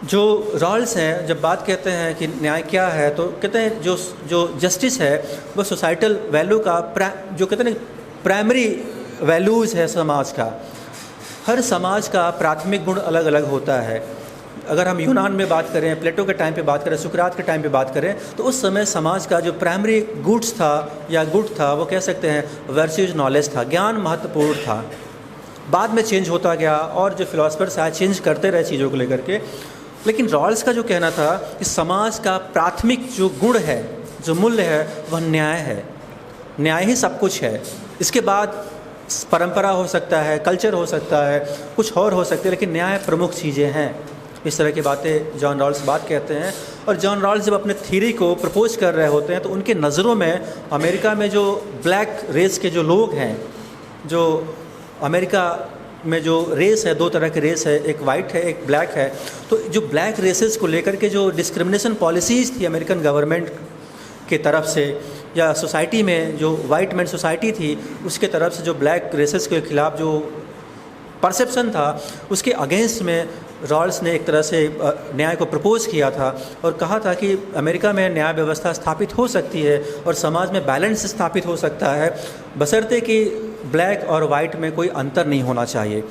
जो रॉल्स हैं जब बात कहते हैं कि न्याय क्या है, तो कहते हैं जो जस्टिस है वह सोसाइटल वैल्यू का जो कहते हैं प्राइमरी वैल्यूज़ है समाज का। हर समाज का प्राथमिक गुण अलग अलग होता है। अगर हम यूनान में बात करें, प्लेटो के टाइम पे बात करें, सुकरात के टाइम पे बात करें, तो उस समय समाज का जो प्राइमरी गुड्स था या गुड था वो कह सकते हैं वर्च्यूज नॉलेज था, ज्ञान महत्वपूर्ण था। बाद में चेंज होता गया और जो फिलोसफर्स आए चेंज करते रहे चीज़ों को लेकर के, लेकिन रॉल्स का जो कहना था कि समाज का प्राथमिक जो गुण है, जो मूल्य है, वह न्याय है। न्याय ही सब कुछ है। इसके बाद परंपरा हो सकता है, कल्चर हो सकता है, कुछ और हो सकते हैं, लेकिन न्याय प्रमुख चीज़ें हैं। इस तरह की बातें जॉन रॉल्स बात कहते हैं। और जॉन रॉल्स जब अपने थ्योरी को प्रपोज कर रहे होते हैं तो उनके नज़रों में अमेरिका में जो ब्लैक रेस के जो लोग हैं, जो अमेरिका में जो रेस है, दो तरह की रेस है, एक वाइट है, एक ब्लैक है, तो जो ब्लैक रेसेस को लेकर के जो डिस्क्रिमिनेशन पॉलिसीज़ थी अमेरिकन गवर्नमेंट के तरफ से, या सोसाइटी में जो वाइट मैन सोसाइटी थी उसके तरफ से जो ब्लैक रेसेस के खिलाफ जो परसेप्शन था, उसके अगेंस्ट में रॉल्स ने एक तरह से न्याय को प्रपोज किया था और कहा था कि अमेरिका में न्याय व्यवस्था स्थापित हो सकती है और समाज में बैलेंस स्थापित हो सकता है, बशर्ते कि ब्लैक और वाइट में कोई अंतर नहीं होना चाहिए।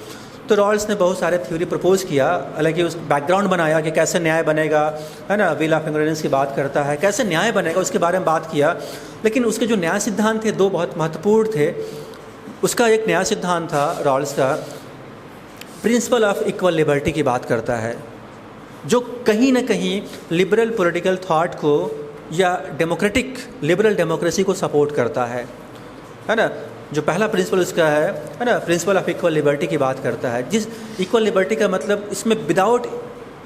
तो रॉल्स ने बहुत सारे थ्योरी प्रपोज किया, हालांकि उस बैकग्राउंड बनाया कि कैसे न्याय बनेगा, है ना, विल ऑफ इंग्रेडिएंट्स की बात करता है, कैसे न्याय बनेगा उसके बारे में बात किया। लेकिन उसके जो न्याय सिद्धांत थे दो बहुत महत्वपूर्ण थे। उसका एक न्याय सिद्धांत था रॉल्स का, प्रिंसिपल ऑफ इक्वल लिबर्टी की बात करता है, जो कहीं ना कहीं लिबरल पॉलिटिकल थॉट को या डेमोक्रेटिक लिबरल डेमोक्रेसी को सपोर्ट करता है ना। जो पहला प्रिंसिपल उसका है ना, प्रिंसिपल ऑफ इक्वल लिबर्टी की बात करता है, जिस इक्वल लिबर्टी का मतलब इसमें विदाउट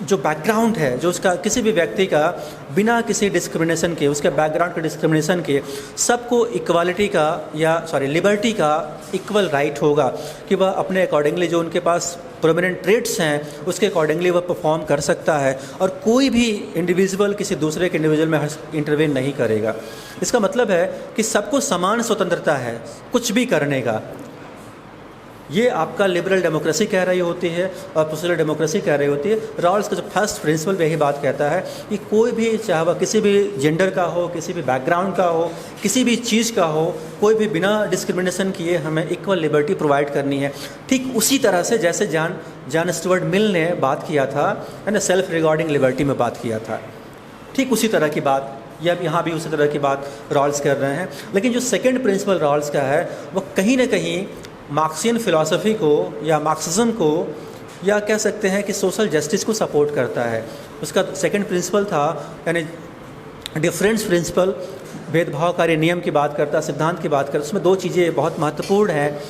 जो बैकग्राउंड है, जो उसका किसी भी व्यक्ति का बिना किसी डिस्क्रिमिनेशन के, उसके बैकग्राउंड के डिस्क्रिमिनेशन के, सबको इक्वालिटी का या लिबर्टी का इक्वल राइट होगा कि वह अपने अकॉर्डिंगली जो उनके पास प्रोमिनेंट ट्रेट्स हैं उसके अकॉर्डिंगली वह परफॉर्म कर सकता है और कोई भी इंडिविजुअल किसी दूसरे के इंडिविजुअल में इंटरवेन नहीं करेगा। इसका मतलब है कि सबको समान स्वतंत्रता है कुछ भी करने का। ये आपका लिबरल डेमोक्रेसी कह रही होती है और पोस्टल डेमोक्रेसी कह रही होती है। रॉल्स का जो फर्स्ट प्रिंसिपल यही बात कहता है कि कोई भी, चाहे वह किसी भी जेंडर का हो, किसी भी बैकग्राउंड का हो, किसी भी चीज़ का हो, कोई भी बिना डिस्क्रिमिनेशन किए हमें इक्वल लिबर्टी प्रोवाइड करनी है। ठीक उसी तरह से जैसे जॉन स्टुअर्ट मिल ने बात किया था, है ना, सेल्फ रिगार्डिंग लिबर्टी में बात किया था, ठीक उसी तरह की बात यहाँ भी उसी तरह की बात रॉल्स कर रहे हैं। लेकिन जो सेकेंड प्रिंसिपल रॉल्स का है वो कहीं ना कहीं मार्क्सियन फ़िलासफ़ी को या मार्क्सिज्म को या कह सकते हैं कि सोशल जस्टिस को सपोर्ट करता है। उसका सेकंड प्रिंसिपल था यानी डिफरेंस प्रिंसिपल, भेदभावकारी नियम की बात करता, सिद्धांत की बात करता। उसमें दो चीज़ें बहुत महत्वपूर्ण हैं।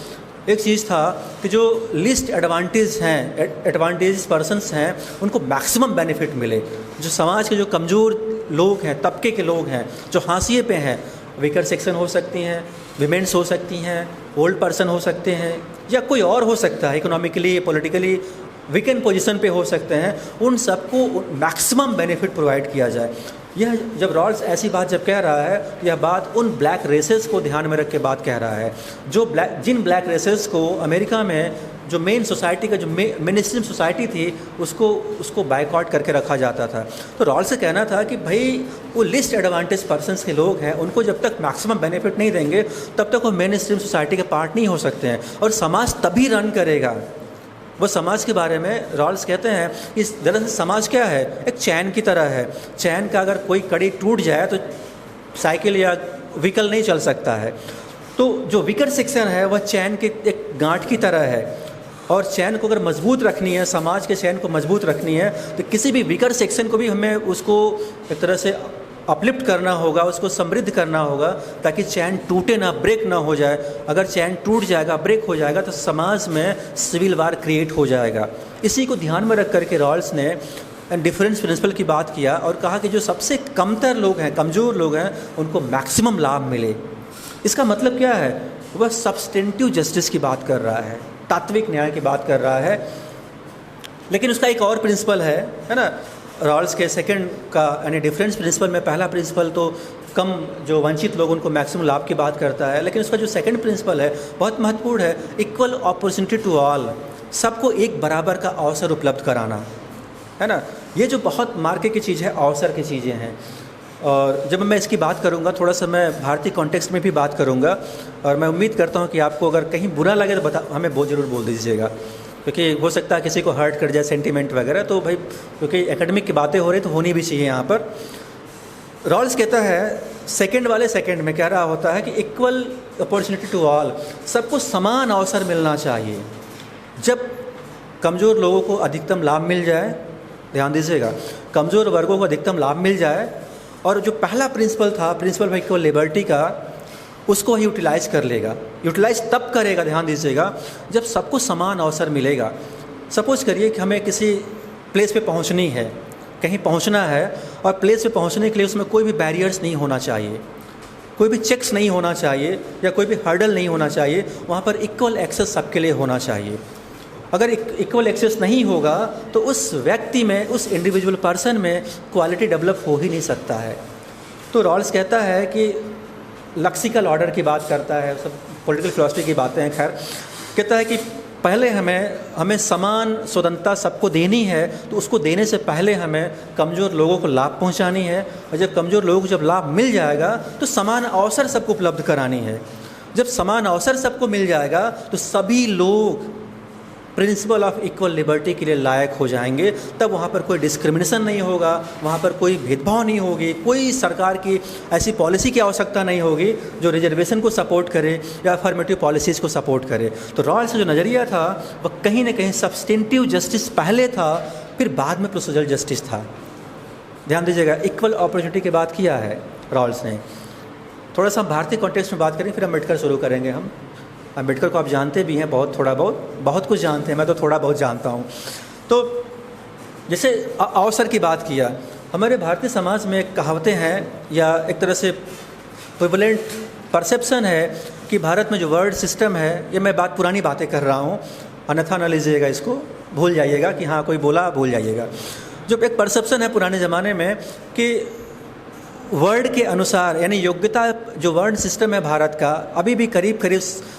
एक चीज़ था कि जो लिस्ट एडवांटेज पर्सन्स हैं उनको मैक्सिमम बेनिफिट मिले। जो समाज के जो कमज़ोर लोग हैं, तबके के लोग हैं, जो हाशिए पे हैं, वीकर सेक्शन हो सकती हैं, विमेंस हो सकती हैं, ओल्ड पर्सन हो सकते हैं, या कोई और हो सकता है, इकोनॉमिकली पॉलिटिकली वीकेंड पोजीशन पे हो सकते हैं, उन सबको मैक्सिमम बेनिफिट प्रोवाइड किया जाए। यह जब रॉल्स ऐसी बात जब कह रहा है, यह बात उन ब्लैक रेसेस को ध्यान में रख के बात कह रहा है, जिन ब्लैक रेसेस को अमेरिका में जो मेन सोसाइटी का जो मेन स्ट्रीम सोसाइटी थी उसको बायकॉट करके रखा जाता था। तो रॉल्स से कहना था कि भाई वो लिस्ट एडवांटेज पर्सन्स के लोग हैं, उनको जब तक मैक्सिमम बेनिफिट नहीं देंगे तब तक वो मेन स्ट्रीम सोसाइटी के पार्ट नहीं हो सकते हैं और समाज तभी रन करेगा। वो समाज के बारे में रॉल्स कहते हैं इस दरअसल समाज क्या है, एक चैन की तरह है। चैन का अगर कोई कड़ी टूट जाए तो साइकिल या व्हीकल नहीं चल सकता है। तो जो वीकर सेक्शन है वह चैन के एक गांठ की तरह है और चैन को अगर मजबूत रखनी है, समाज के चैन को मजबूत रखनी है, तो किसी भी वीकर सेक्शन को भी हमें उसको एक तरह से अपलिफ्ट करना होगा, उसको समृद्ध करना होगा ताकि चैन टूटे ना, ब्रेक ना हो जाए। अगर चैन टूट जाएगा, ब्रेक हो जाएगा तो समाज में सिविल वार क्रिएट हो जाएगा। इसी को ध्यान में रख करके रॉल्स ने डिफरेंस प्रिंसिपल की बात किया और कहा कि जो सबसे कमतर लोग हैं, कमज़ोर लोग हैं, उनको मैक्सिमम लाभ मिले। इसका मतलब क्या है वह सब्सटेंटिव जस्टिस की बात कर रहा है, तात्विक न्याय की बात कर रहा है। लेकिन उसका एक और प्रिंसिपल है ना, रॉल्स के सेकंड का यानी डिफरेंस प्रिंसिपल में पहला प्रिंसिपल तो कम जो वंचित लोग उनको मैक्सिमम लाभ की बात करता है, लेकिन उसका जो सेकंड प्रिंसिपल है बहुत महत्वपूर्ण है, इक्वल अपॉर्चुनिटी टू ऑल, सबको एक बराबर का अवसर उपलब्ध कराना, है ना। ये जो बहुत मार्के की चीज़ है, अवसर की चीज़ें हैं। और जब मैं इसकी बात करूंगा थोड़ा सा मैं भारतीय कॉन्टेक्स्ट में भी बात करूंगा, और मैं उम्मीद करता हूं कि आपको अगर कहीं बुरा लगे तो हमें बहुत ज़रूर बोल दीजिएगा, क्योंकि हो सकता है किसी को हर्ट कर जाए सेंटिमेंट वगैरह, तो भाई क्योंकि एकेडमिक की बातें हो रही तो होनी भी चाहिए यहाँ पर। रॉल्स कहता है सेकंड वाले सेकंड में कह रहा होता है कि इक्वल अपॉर्चुनिटी टू ऑल, सबको समान अवसर मिलना चाहिए। जब कमज़ोर लोगों को अधिकतम लाभ मिल जाए, ध्यान दीजिएगा, कमज़ोर वर्गों को अधिकतम लाभ मिल जाए, और जो पहला प्रिंसिपल था, प्रिंसिपल भाई इक्वल लिबर्टी का, उसको यूटिलाइज कर लेगा। यूटिलाइज तब करेगा, ध्यान दीजिएगा, जब सबको समान अवसर मिलेगा। सपोज करिए कि हमें किसी प्लेस पे पहुंचनी है, कहीं पहुंचना है, और प्लेस पे पहुंचने के लिए उसमें कोई भी बैरियर्स नहीं होना चाहिए, कोई भी चेक्स नहीं होना चाहिए, या कोई भी हर्डल नहीं होना चाहिए। वहाँ पर इक्वल एक्सेस सबके लिए होना चाहिए। अगर इक्वल एक्सेस नहीं होगा तो उस व्यक्ति में, उस इंडिविजुअल पर्सन में क्वालिटी डेवलप हो ही नहीं सकता है। तो रॉल्स कहता है कि लक्सिकल ऑर्डर की बात करता है, सब पॉलिटिकल फिलॉसफी की बातें हैं, खैर कहता है कि पहले हमें समान स्वतंत्रता सबको देनी है, तो उसको देने से पहले हमें कमज़ोर लोगों को लाभ पहुंचानी है, और जब कमज़ोर लोगों को जब लाभ मिल जाएगा तो समान अवसर सबको उपलब्ध करानी है। जब समान अवसर सबको मिल जाएगा तो सभी लोग प्रिंसिपल ऑफ इक्वल लिबर्टी के लिए लायक हो जाएंगे। तब वहाँ पर कोई डिस्क्रिमिनेशन नहीं होगा, वहाँ पर कोई भेदभाव नहीं होगी, कोई सरकार की ऐसी पॉलिसी की आवश्यकता नहीं होगी जो रिजर्वेशन को सपोर्ट करे या अफर्मेटिव पॉलिसीज़ को सपोर्ट करे। तो रॉल्स का जो नज़रिया था वह कहीं ना कहीं सब्सटेंटिव जस्टिस पहले था, फिर बाद में प्रोसीजरल जस्टिस था। ध्यान दीजिएगा, इक्वल अपॉर्चुनिटी की बात किया है रॉल्स ने। थोड़ा सा भारतीय कॉन्टेक्स्ट में बात करें, फिर अम्बेडकर शुरू करेंगे हम। अम्बेडकर को आप जानते भी हैं, बहुत कुछ जानते हैं, मैं तो थोड़ा बहुत जानता हूँ। तो जैसे अवसर की बात किया, हमारे भारतीय समाज में एक कहावतें हैं, या एक तरह से प्रिवलेंट परसेप्शन है कि भारत में जो वर्ड सिस्टम है, ये मैं पुरानी बातें कर रहा हूँ, अन्यथा न लीजिएगा, इसको भूल जाइएगा कि हाँ कोई बोला, भूल जाइएगा। जो एक परसेप्शन है पुराने ज़माने में कि वर्ड के अनुसार, यानी योग्यता, जो वर्ण सिस्टम है भारत का, अभी भी करीब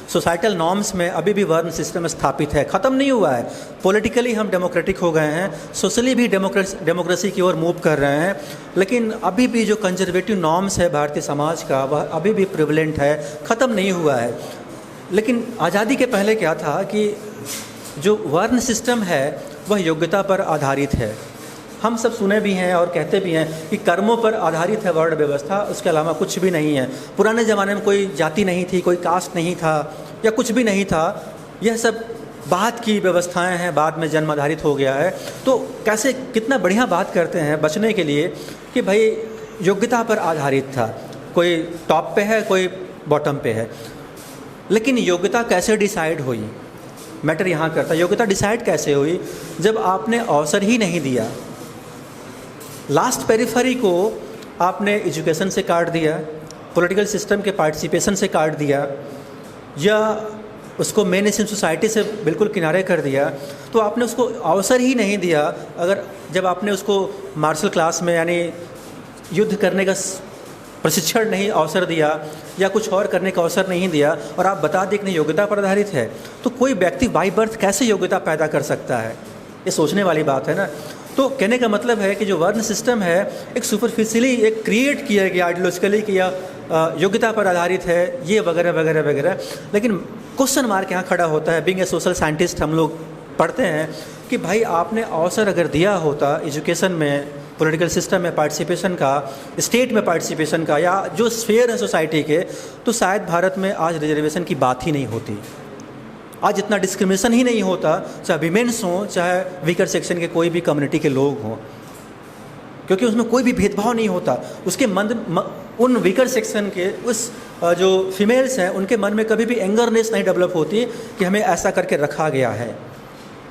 सोसाइटल नॉर्म्स में अभी भी वर्ण सिस्टम स्थापित है, ख़त्म नहीं हुआ है। पॉलिटिकली हम डेमोक्रेटिक हो गए हैं, सोशली भी डेमोक्रेसी की ओर मूव कर रहे हैं, लेकिन अभी भी जो कंजर्वेटिव नॉर्म्स है भारतीय समाज का, वह अभी भी प्रिवलेंट है, ख़त्म नहीं हुआ है। लेकिन आज़ादी के पहले क्या था कि जो वर्ण सिस्टम है वह योग्यता पर आधारित है। हम सब सुने भी हैं और कहते भी हैं कि कर्मों पर आधारित है वर्ण व्यवस्था, उसके अलावा कुछ भी नहीं है। पुराने ज़माने में कोई जाति नहीं थी, कोई कास्ट नहीं था, या कुछ भी नहीं था। यह सब बाद की व्यवस्थाएं हैं, बाद में जन्म आधारित हो गया है। तो कैसे, कितना बढ़िया बात करते हैं बचने के लिए कि भाई योग्यता पर आधारित था, कोई टॉप पे है, कोई बॉटम पे है। लेकिन योग्यता कैसे डिसाइड हुई, मैटर यहाँ करता है। योग्यता डिसाइड कैसे हुई, जब आपने अवसर ही नहीं दिया। लास्ट पेरिफेरी को आपने एजुकेशन से काट दिया, पॉलिटिकल सिस्टम के पार्टिसिपेशन से काट दिया, या उसको मेन स्ट्रीम सोसाइटी से बिल्कुल किनारे कर दिया, तो आपने उसको अवसर ही नहीं दिया। अगर जब आपने उसको मार्शल क्लास में, यानी युद्ध करने का प्रशिक्षण नहीं अवसर दिया, या कुछ और करने का अवसर नहीं दिया, और आप बता दें कि योग्यता पर आधारित है, तो कोई व्यक्ति बाई बर्थ कैसे योग्यता पैदा कर सकता है? ये सोचने वाली बात है ना। तो कहने का मतलब है कि जो वर्ण सिस्टम है एक सुपरफिशियली एक क्रिएट किया गया आइडियोलॉजिकली कि यह योग्यता पर आधारित है, ये वगैरह वगैरह वगैरह। लेकिन क्वेश्चन मार्क यहाँ खड़ा होता है। बीइंग ए सोशल साइंटिस्ट हम लोग पढ़ते हैं कि भाई आपने अवसर अगर दिया होता एजुकेशन में, पॉलिटिकल सिस्टम में पार्टिसिपेशन का, स्टेट में पार्टिसिपेशन का, या जो स्फेयर है सोसाइटी के, तो शायद भारत में आज रिजर्वेशन की बात ही नहीं होती, आज इतना डिस्क्रिमिनेशन ही नहीं होता, चाहे विमेंस हों, चाहे वीकर सेक्शन के कोई भी कम्युनिटी के लोग हों, क्योंकि उसमें कोई भी भेदभाव नहीं होता। उसके उन वीकर सेक्शन के उस जो फीमेल्स हैं उनके मन में कभी भी एंगरनेस नहीं डेवलप होती कि हमें ऐसा करके रखा गया है।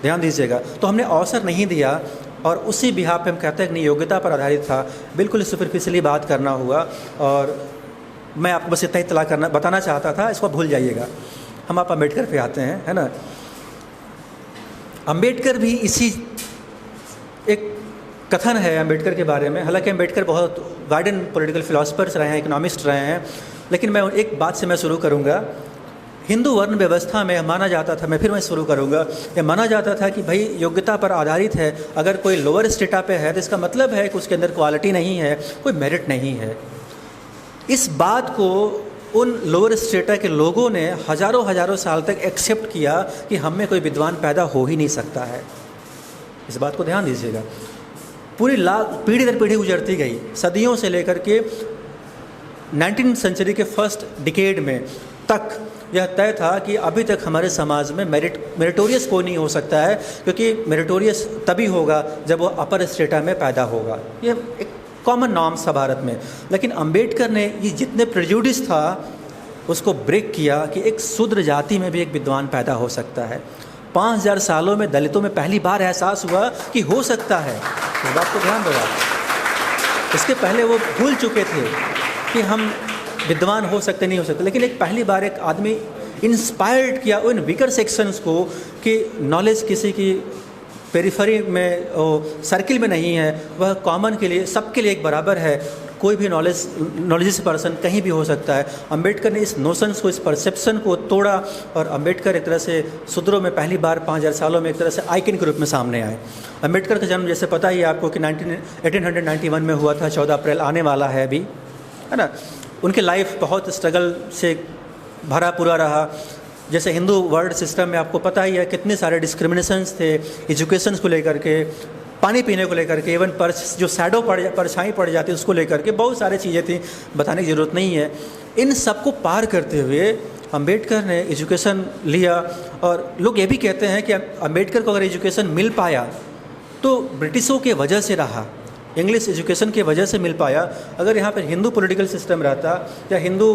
ध्यान दीजिएगा, तो हमने अवसर नहीं दिया, और उसी बिहाफ पे हम कहते हैं कि नहीं, योग्यता पर आधारित था। बिल्कुल सुपरफिशियली बात करना हुआ। और मैं आपको बस इतना ही बताना चाहता था, इसको भूल जाइएगा। हम आप अम्बेडकर पे आते हैं, है ना। अम्बेडकर भी इसी एक कथन है अम्बेडकर के बारे में। हालांकि अम्बेडकर बहुत वाइड एंड पॉलिटिकल फिलोसफर्स रहे हैं, इकोनॉमिस्ट रहे हैं, लेकिन मैं एक बात से मैं शुरू करूंगा। हिंदू वर्ण व्यवस्था में माना जाता था, मैं शुरू करूंगा, ये माना जाता था कि भाई योग्यता पर आधारित है। अगर कोई लोअर स्टेटा पे है तो इसका मतलब है कि उसके अंदर क्वालिटी नहीं है, कोई मेरिट नहीं है। इस बात को उन लोअर स्टेटा के लोगों ने हजारों साल तक एक्सेप्ट किया कि हम में कोई विद्वान पैदा हो ही नहीं सकता है। इस बात को ध्यान दीजिएगा। पूरी पीढ़ी दर पीढ़ी गुजरती गई, सदियों से लेकर के 19वीं सेंचुरी के फर्स्ट डिकेड में तक यह तय था कि अभी तक हमारे समाज में मेरिटोरियस कोई नहीं हो सकता है, क्योंकि मेरिटोरियस तभी होगा जब वो अपर स्टेटा में पैदा होगा। ये एक कॉमन नॉर्म्स था भारत में। लेकिन अंबेडकर ने ये जितने प्रेजुडिस था उसको ब्रेक किया कि एक शूद्र जाति में भी एक विद्वान पैदा हो सकता है। 5000 सालों में दलितों में पहली बार एहसास हुआ कि हो सकता है। इस बात को ध्यान देगा। इसके पहले वो भूल चुके थे कि हम विद्वान हो सकते नहीं हो सकते, लेकिन एक पहली बार एक आदमी इंस्पायर्ड किया उन वीकर सेक्शंस को कि नॉलेज किसी की पेरिफेरी में सर्किल में नहीं है, वह कॉमन के लिए सबके लिए एक बराबर है। कोई भी नॉलेजियस पर्सन कहीं भी हो सकता है। अंबेडकर ने इस नोशंस को, इस परसेप्शन को तोड़ा और अंबेडकर एक तरह से शूद्रों में पहली बार 5000 सालों में एक तरह से आइकन के रूप में सामने आए। अंबेडकर का जन्म जैसे पता ही है आपको कि 1891 में हुआ था। 14 अप्रैल आने वाला है अभी, है ना। उनकी लाइफ बहुत स्ट्रगल से भरा पूरा रहा। जैसे हिंदू वर्ल्ड सिस्टम में आपको पता ही है कितने सारे डिस्क्रिमिनेशंस थे, एजुकेशन को लेकर के, पानी पीने को लेकर के, इवन जो शैडो परछाई पड़ जाती है उसको लेकर के, बहुत सारी चीज़ें थी, बताने की ज़रूरत नहीं है। इन सब को पार करते हुए अंबेडकर ने एजुकेशन लिया। और लोग ये भी कहते हैं कि अंबेडकर को अगर एजुकेशन मिल पाया तो ब्रिटिशों के वजह से रहा, इंग्लिश एजुकेशन की वजह से मिल पाया। अगर यहाँ पर हिंदू पॉलिटिकल सिस्टम रहता या हिंदू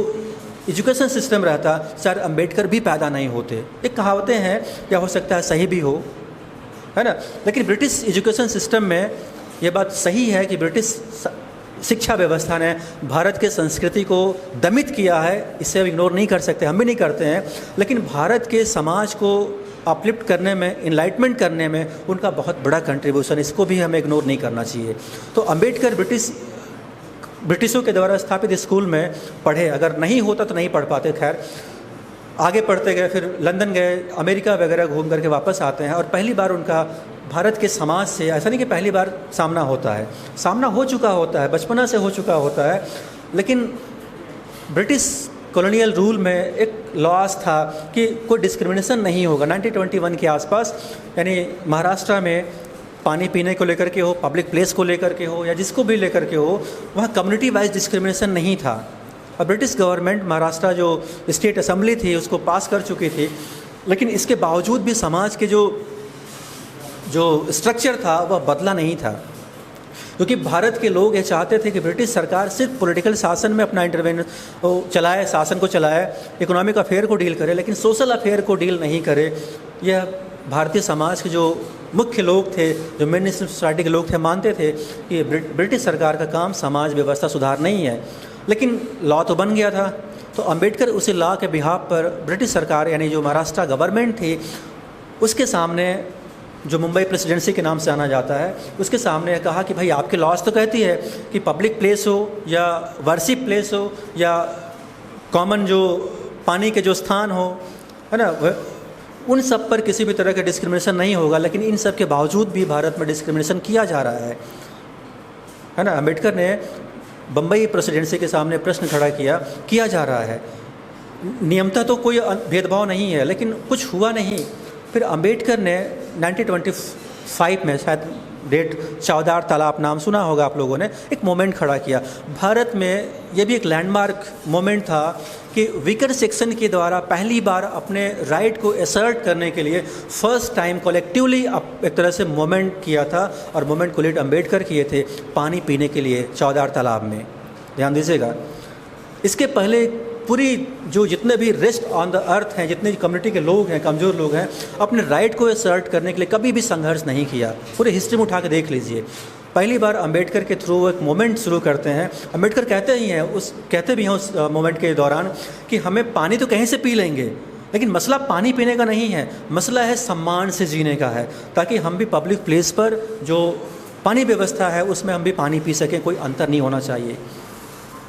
एजुकेशन सिस्टम रहता, शायद अंबेडकर भी पैदा नहीं होते। एक कहावतें हैं, या हो सकता है सही भी हो, है ना। लेकिन ब्रिटिश एजुकेशन सिस्टम में ये बात सही है कि ब्रिटिश शिक्षा व्यवस्था ने भारत के संस्कृति को दमित किया है। इसे हम इग्नोर नहीं कर सकते, हम भी नहीं करते हैं। लेकिन भारत के समाज को अपलिफ्ट करने में, इनलाइटमेंट करने में उनका बहुत बड़ा कंट्रीब्यूशन, इसको भी हमें इग्नोर नहीं करना चाहिए। तो अंबेडकर ब्रिटिशों के द्वारा स्थापित स्कूल में पढ़े। अगर नहीं होता तो नहीं पढ़ पाते, खैर आगे पढ़ते गए, फिर लंदन गए, अमेरिका वगैरह घूम करके वापस आते हैं। और पहली बार उनका भारत के समाज से, ऐसा नहीं कि पहली बार सामना होता है, सामना हो चुका होता है, बचपना से हो चुका होता है। लेकिन ब्रिटिश कॉलोनियल रूल में एक लॉस था कि कोई डिस्क्रिमिनेशन नहीं होगा। 1921 के आसपास, यानी महाराष्ट्र में पानी पीने को लेकर के हो, पब्लिक प्लेस को लेकर के हो, या जिसको भी लेकर के हो, वहाँ कम्युनिटी वाइज डिस्क्रिमिनेशन नहीं था। और ब्रिटिश गवर्नमेंट महाराष्ट्र जो स्टेट असेंबली थी उसको पास कर चुकी थी। लेकिन इसके बावजूद भी समाज के जो स्ट्रक्चर था वह बदला नहीं था, क्योंकि भारत के लोग ये चाहते थे कि ब्रिटिश सरकार सिर्फ पॉलिटिकल शासन में अपना इंटरवेंशन चलाए, शासन को चलाए, इकोनॉमिक अफेयर को डील करे, लेकिन सोशल अफेयर को डील नहीं करे। यह भारतीय समाज के जो मुख्य लोग थे, जो मेन स्ट्रीम सोसाइटी के लोग थे, मानते थे कि ब्रिटिश सरकार का काम समाज व्यवस्था सुधार नहीं है। लेकिन लॉ तो बन गया था। तो अंबेडकर उसी लॉ के बिहाफ पर ब्रिटिश सरकार, यानी जो महाराष्ट्र गवर्नमेंट थी, उसके सामने, जो मुंबई प्रेसिडेंसी के नाम से जाना जाता है, उसके सामने कहा कि भाई आपके लॉज तो कहती है कि पब्लिक प्लेस हो या वर्शिप प्लेस हो या कॉमन जो पानी के जो स्थान हो, है ना, उन सब पर किसी भी तरह का डिस्क्रिमिनेशन नहीं होगा। लेकिन इन सब के बावजूद भी भारत में डिस्क्रिमिनेशन किया जा रहा है ना। अंबेडकर ने बम्बई प्रेसिडेंसी के सामने प्रश्न खड़ा किया जा रहा है। नियमतः तो कोई भेदभाव नहीं है, लेकिन कुछ हुआ नहीं। फिर अंबेडकर ने 1925 में, शायद डेट चौदार तालाब नाम सुना होगा आप लोगों ने, एक मोमेंट खड़ा किया भारत में। ये भी एक लैंडमार्क मोमेंट था कि वीकर सेक्शन के द्वारा पहली बार अपने राइट को असर्ट करने के लिए फर्स्ट टाइम कलेक्टिवली एक तरह से मूवमेंट किया था। और मूवमेंट को लीड अंबेडकर किए थे पानी पीने के लिए चौदार तालाब में। ध्यान दीजिएगा, इसके पहले पूरी जो जितने भी रेस्ट ऑन द अर्थ हैं, जितने कम्युनिटी के लोग हैं, कमज़ोर लोग हैं, अपने राइट को असर्ट करने के लिए कभी भी संघर्ष नहीं किया। पूरे हिस्ट्री में उठा के देख लीजिए। पहली बार अंबेडकर के थ्रू एक मोमेंट शुरू करते हैं। अंबेडकर कहते भी हैं उस मोमेंट के दौरान कि हमें पानी तो कहीं से पी लेंगे, लेकिन मसला पानी पीने का नहीं है, मसला है सम्मान से जीने का है, ताकि हम भी पब्लिक प्लेस पर जो पानी व्यवस्था है उसमें हम भी पानी पी सकें, कोई अंतर नहीं होना चाहिए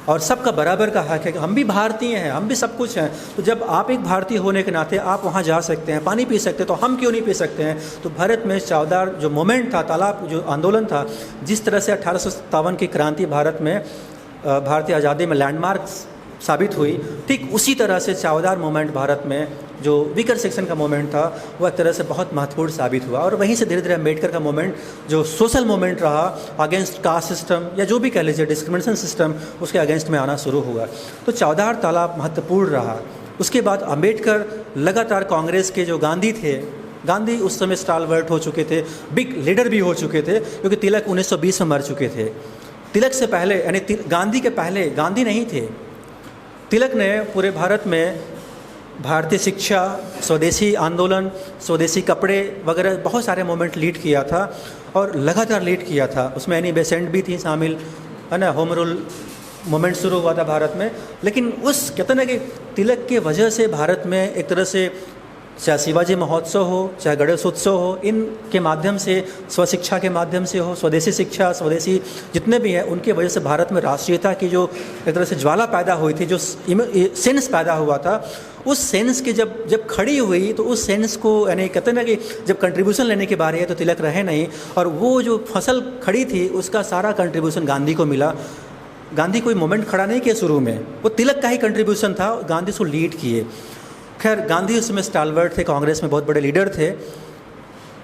और सबका बराबर का हक है कि हम भी भारतीय हैं, हम भी सब कुछ हैं। तो जब आप एक भारतीय होने के नाते आप वहाँ जा सकते हैं, पानी पी सकते हैं, तो हम क्यों नहीं पी सकते हैं। तो भारत में चावदार जो मोमेंट था, तालाब जो आंदोलन था, जिस तरह से 1857 की क्रांति भारत में भारतीय आज़ादी में लैंडमार्क साबित हुई, ठीक उसी तरह से चावदार मोमेंट भारत में जो वीकर सेक्शन का मोमेंट था वो एक तरह से बहुत महत्वपूर्ण साबित हुआ। और वहीं से धीरे धीरे अम्बेडकर का मोमेंट जो सोशल मोमेंट रहा, अगेंस्ट कास्ट सिस्टम या जो भी कह लीजिए डिस्क्रिमिनेशन सिस्टम, उसके अगेंस्ट में आना शुरू हुआ। तो चावदार तालाब महत्वपूर्ण रहा। उसके बाद अम्बेडकर लगातार कांग्रेस के जो गांधी थे, गांधी उस समय स्टालवर्ट हो चुके थे, बिग लीडर भी हो चुके थे, क्योंकि तिलक 1920 में मर चुके थे। तिलक से पहले यानी गांधी के पहले गांधी नहीं थे। तिलक ने पूरे भारत में भारतीय शिक्षा, स्वदेशी आंदोलन, स्वदेशी कपड़े वगैरह बहुत सारे मूवमेंट लीड किया था और लगातार लीड किया था। उसमें एनी बेसेंट भी थी शामिल, है ना, होम रूल मूवमेंट शुरू हुआ था भारत में। लेकिन उस कहते ना कि तिलक के वजह से भारत में एक तरह से चाहे शिवाजी महोत्सव हो, चाहे गणेश उत्सव हो, इनके माध्यम से, स्वशिक्षा के माध्यम से हो, स्वदेशी शिक्षा, स्वदेशी जितने भी हैं, उनके वजह से भारत में राष्ट्रीयता की जो एक तरह से ज्वाला पैदा हुई थी, जो सेंस पैदा हुआ था, उस सेंस की जब खड़ी हुई तो उस सेंस को यानी कहते हैं ना कि जब कंट्रीब्यूशन लेने की बारी है तो तिलक रहे नहीं, और वो जो फसल खड़ी थी उसका सारा कंट्रीब्यूशन गांधी को मिला। गांधी कोई मोमेंट खड़ा नहीं किया शुरू में, वो तिलक का ही कंट्रीब्यूशन था, गांधी उसको लीड किए। खैर गांधी उसमें स्टालवर्ट थे, कांग्रेस में बहुत बड़े लीडर थे।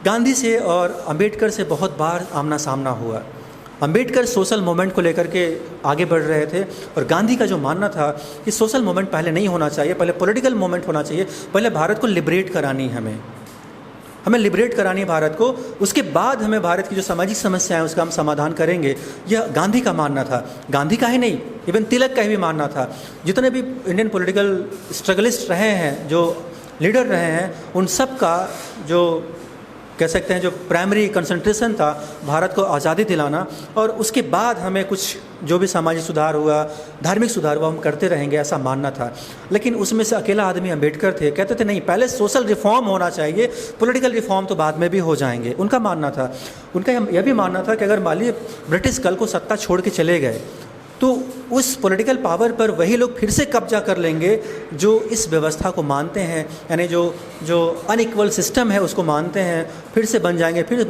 गांधी से और अंबेडकर से बहुत बार आमना सामना हुआ। अंबेडकर सोशल मूवमेंट को लेकर के आगे बढ़ रहे थे और गांधी का जो मानना था कि सोशल मूवमेंट पहले नहीं होना चाहिए, पहले पॉलिटिकल मूवमेंट होना चाहिए, पहले भारत को लिबरेट करानी है, हमें लिबरेट करानी है भारत को, उसके बाद हमें भारत की जो सामाजिक समस्याएं हैं उसका हम समाधान करेंगे। यह गांधी का मानना था। गांधी का ही नहीं, इवन तिलक का भी मानना था। जितने भी इंडियन पॉलिटिकल स्ट्रगलिस्ट रहे हैं, जो लीडर रहे हैं, उन सब का जो कह सकते हैं जो प्राइमरी कंसंट्रेशन था भारत को आज़ादी दिलाना, और उसके बाद हमें कुछ जो भी सामाजिक सुधार हुआ, धार्मिक सुधार हुआ, हम करते रहेंगे, ऐसा मानना था। लेकिन उसमें से अकेला आदमी अंबेडकर थे, कहते थे नहीं, पहले सोशल रिफॉर्म होना चाहिए, पॉलिटिकल रिफॉर्म तो बाद में भी हो जाएंगे, उनका मानना था। उनका यह भी मानना था कि अगर मान लीजिए ब्रिटिश कल को सत्ता छोड़ के चले गए तो उस पॉलिटिकल पावर पर वही लोग फिर से कब्जा कर लेंगे जो इस व्यवस्था को मानते हैं, यानी जो अनइक्वल सिस्टम है उसको मानते हैं, फिर से बन जाएंगे, फिर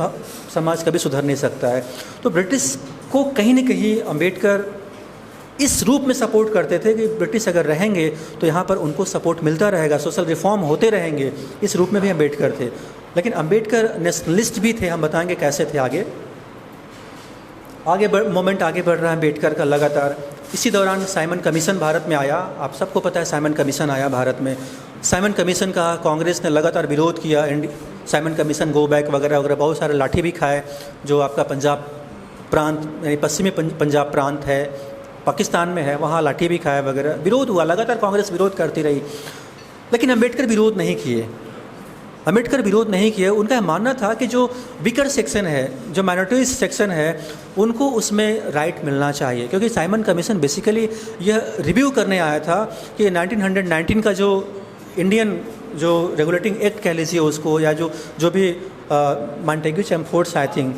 समाज कभी सुधर नहीं सकता है। तो ब्रिटिश को कहीं न कहीं अंबेडकर इस रूप में सपोर्ट करते थे कि ब्रिटिश अगर रहेंगे तो यहाँ पर उनको सपोर्ट मिलता रहेगा, सोशल रिफॉर्म होते रहेंगे, इस रूप में भी अंबेडकर थे। लेकिन अंबेडकर नेशनलिस्ट भी थे, हम बताएंगे कैसे थे मोमेंट आगे बढ़ रहा है अंबेडकर का लगातार। इसी दौरान साइमन कमीशन भारत में आया। आप सबको पता है साइमन कमीशन आया भारत में। साइमन कमीशन का कांग्रेस ने लगातार विरोध किया। साइमन कमीशन गो बैक वगैरह वगैरह, बहुत सारे लाठी भी खाए। जो आपका पंजाब प्रांत यानी पश्चिमी पंजाब प्रांत है, पाकिस्तान में है, वहाँ लाठी भी खाया वगैरह, विरोध हुआ, लगातार कांग्रेस विरोध करती रही। लेकिन अंबेडकर विरोध नहीं किए। अंबेडकर विरोध नहीं किए। उनका मानना था कि जो वीकर सेक्शन है, जो माइनॉरिटीज सेक्शन है, उनको उसमें राइट मिलना चाहिए, क्योंकि साइमन कमीशन बेसिकली यह रिव्यू करने आया था कि 1919 का जो इंडियन जो रेगुलेटिंग एक्ट कह लीजिए उसको, या जो भी मॉन्टेग्यू चैमफोर्ड्स आई थिंक,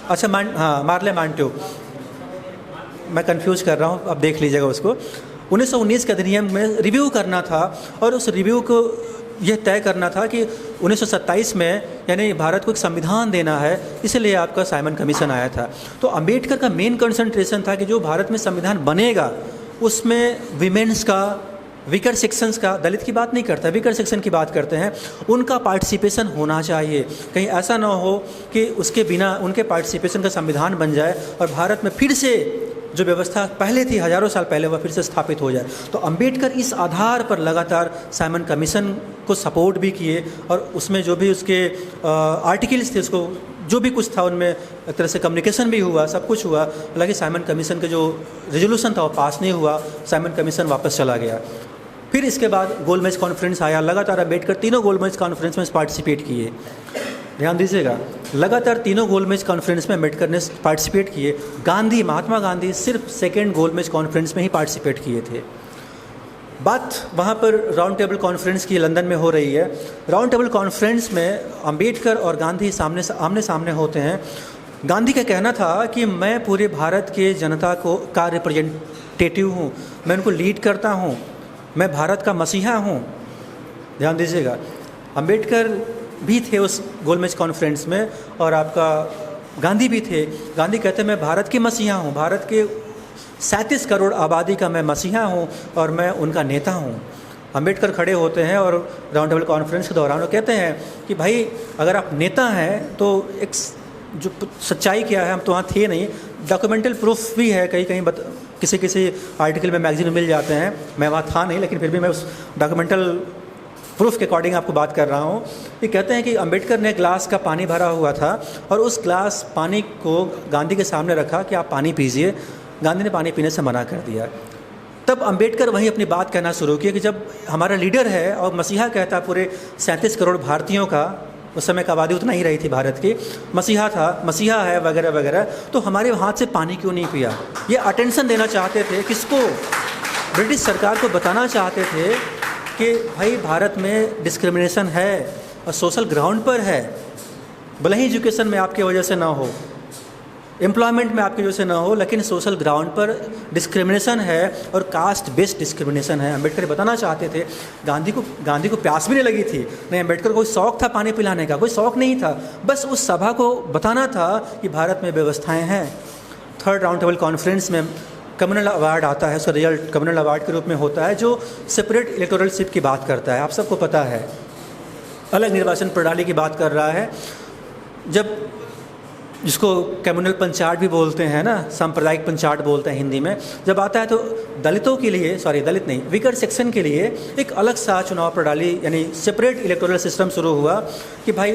अच्छा मार्ले मॉन्टेग्यू, मैं कंफ्यूज कर रहा हूँ, अब देख लीजिएगा उसको। 1919 के अधिनियम में रिव्यू करना था और उस रिव्यू को यह तय करना था कि 1927 में यानी भारत को एक संविधान देना है, इसलिए आपका साइमन कमीशन आया था। तो अंबेडकर का मेन कंसंट्रेशन था कि जो भारत में संविधान बनेगा उसमें विमेंस का, वीकर सेक्शंस का, दलित की बात नहीं करता, वीकर सेक्शन की बात करते हैं, उनका पार्टिसिपेशन होना चाहिए। कहीं ऐसा ना हो कि उसके बिना उनके पार्टिसिपेशन का संविधान बन जाए और भारत में फिर से जो व्यवस्था पहले थी हज़ारों साल पहले वह फिर से स्थापित हो जाए। तो अंबेडकर इस आधार पर लगातार साइमन कमीशन को सपोर्ट भी किए और उसमें जो भी उसके आर्टिकल्स थे, उसको जो भी कुछ था उनमें एक तरह से कम्युनिकेशन भी हुआ, सब कुछ हुआ। हालांकि साइमन कमीशन का जो रेजोल्यूशन था वो पास नहीं हुआ, साइमन कमीशन वापस चला गया। फिर इसके बाद गोलमेज कॉन्फ्रेंस आया। लगातार अंबेडकर तीनों गोलमेज कॉन्फ्रेंस में पार्टिसिपेट किए। ध्यान दीजिएगा, लगातार तीनों गोलमेज कॉन्फ्रेंस में अम्बेडकर ने पार्टिसिपेट किए। गांधी, महात्मा गांधी सिर्फ सेकेंड गोलमेज कॉन्फ्रेंस में ही पार्टिसिपेट किए थे। बात वहाँ पर राउंड टेबल कॉन्फ्रेंस की लंदन में हो रही है। राउंड टेबल कॉन्फ्रेंस में अम्बेडकर और गांधी आमने सामने होते हैं। गांधी का कहना था कि मैं पूरे भारत के जनता का रिप्रेजेंटेटिव हूँ, मैं उनको लीड करता हूँ, मैं भारत का मसीहा हूँ। ध्यान दीजिएगा, अम्बेडकर भी थे उस गोलमेज कॉन्फ्रेंस में और आपका गांधी भी थे। गांधी कहते हैं मैं भारत के मसीहा हूँ, भारत के 37 करोड़ आबादी का मैं मसीहा हूँ और मैं उनका नेता हूँ। अम्बेडकर खड़े होते हैं और राउंड टेबल कॉन्फ्रेंस के दौरान वो कहते हैं कि भाई अगर आप नेता हैं तो एक जो सच्चाई क्या है, हम तो वहाँ थे नहीं, डॉक्यूमेंटल प्रूफ भी है, कहीं किसी आर्टिकल में मैगजीन में मिल जाते हैं। मैं वहाँ था नहीं, लेकिन फिर भी मैं उस डॉक्यूमेंटल प्रूफ के अकॉर्डिंग आपको बात कर रहा हूँ। ये कहते हैं कि अम्बेडकर ने ग्लास का पानी भरा हुआ था और उस ग्लास पानी को गांधी के सामने रखा कि आप पानी पीजिए। गांधी ने पानी पीने से मना कर दिया। तब अम्बेडकर वहीं अपनी बात कहना शुरू किया कि जब हमारा लीडर है और मसीहा कहता पूरे 37 करोड़ भारतीयों का, उस समय का आबादी उतना ही रही थी भारत की, मसीहा है वगैरह वगैरह, तो हमारे हाथ से पानी क्यों नहीं पिया। ये अटेंशन देना चाहते थे किसको? ब्रिटिश सरकार को बताना चाहते थे कि भाई भारत में डिस्क्रिमिनेशन है और सोशल ग्राउंड पर है। भले ही एजुकेशन में आपकी वजह से ना हो, एम्प्लॉयमेंट में आपकी वजह से ना हो, लेकिन सोशल ग्राउंड पर डिस्क्रिमिनेशन है और कास्ट बेस्ड डिस्क्रिमिनेशन है। अम्बेडकर बताना चाहते थे। गांधी को प्यास भी नहीं लगी थी, नहीं अम्बेडकर को कोई शौक़ था पानी पिलाने का, कोई शौक़ नहीं था, बस उस सभा को बताना था कि भारत में व्यवस्थाएँ हैं। थर्ड राउंड टेबल कॉन्फ्रेंस में कम्युनल अवार्ड आता है, उसका रिजल्ट कम्युनल अवार्ड के रूप में होता है, जो सेपरेट इलेक्टोरलशिप की बात करता है। आप सबको पता है, अलग निर्वाचन प्रणाली की बात कर रहा है। जब जिसको कम्युनल पंचायत भी बोलते हैं ना, सांप्रदायिक पंचायत बोलते हैं हिंदी में, जब आता है तो दलितों के लिए, दलित नहीं, वीकर सेक्शन के लिए एक अलग सा चुनाव प्रणाली यानी सेपरेट इलेक्टोरल सिस्टम शुरू हुआ कि भाई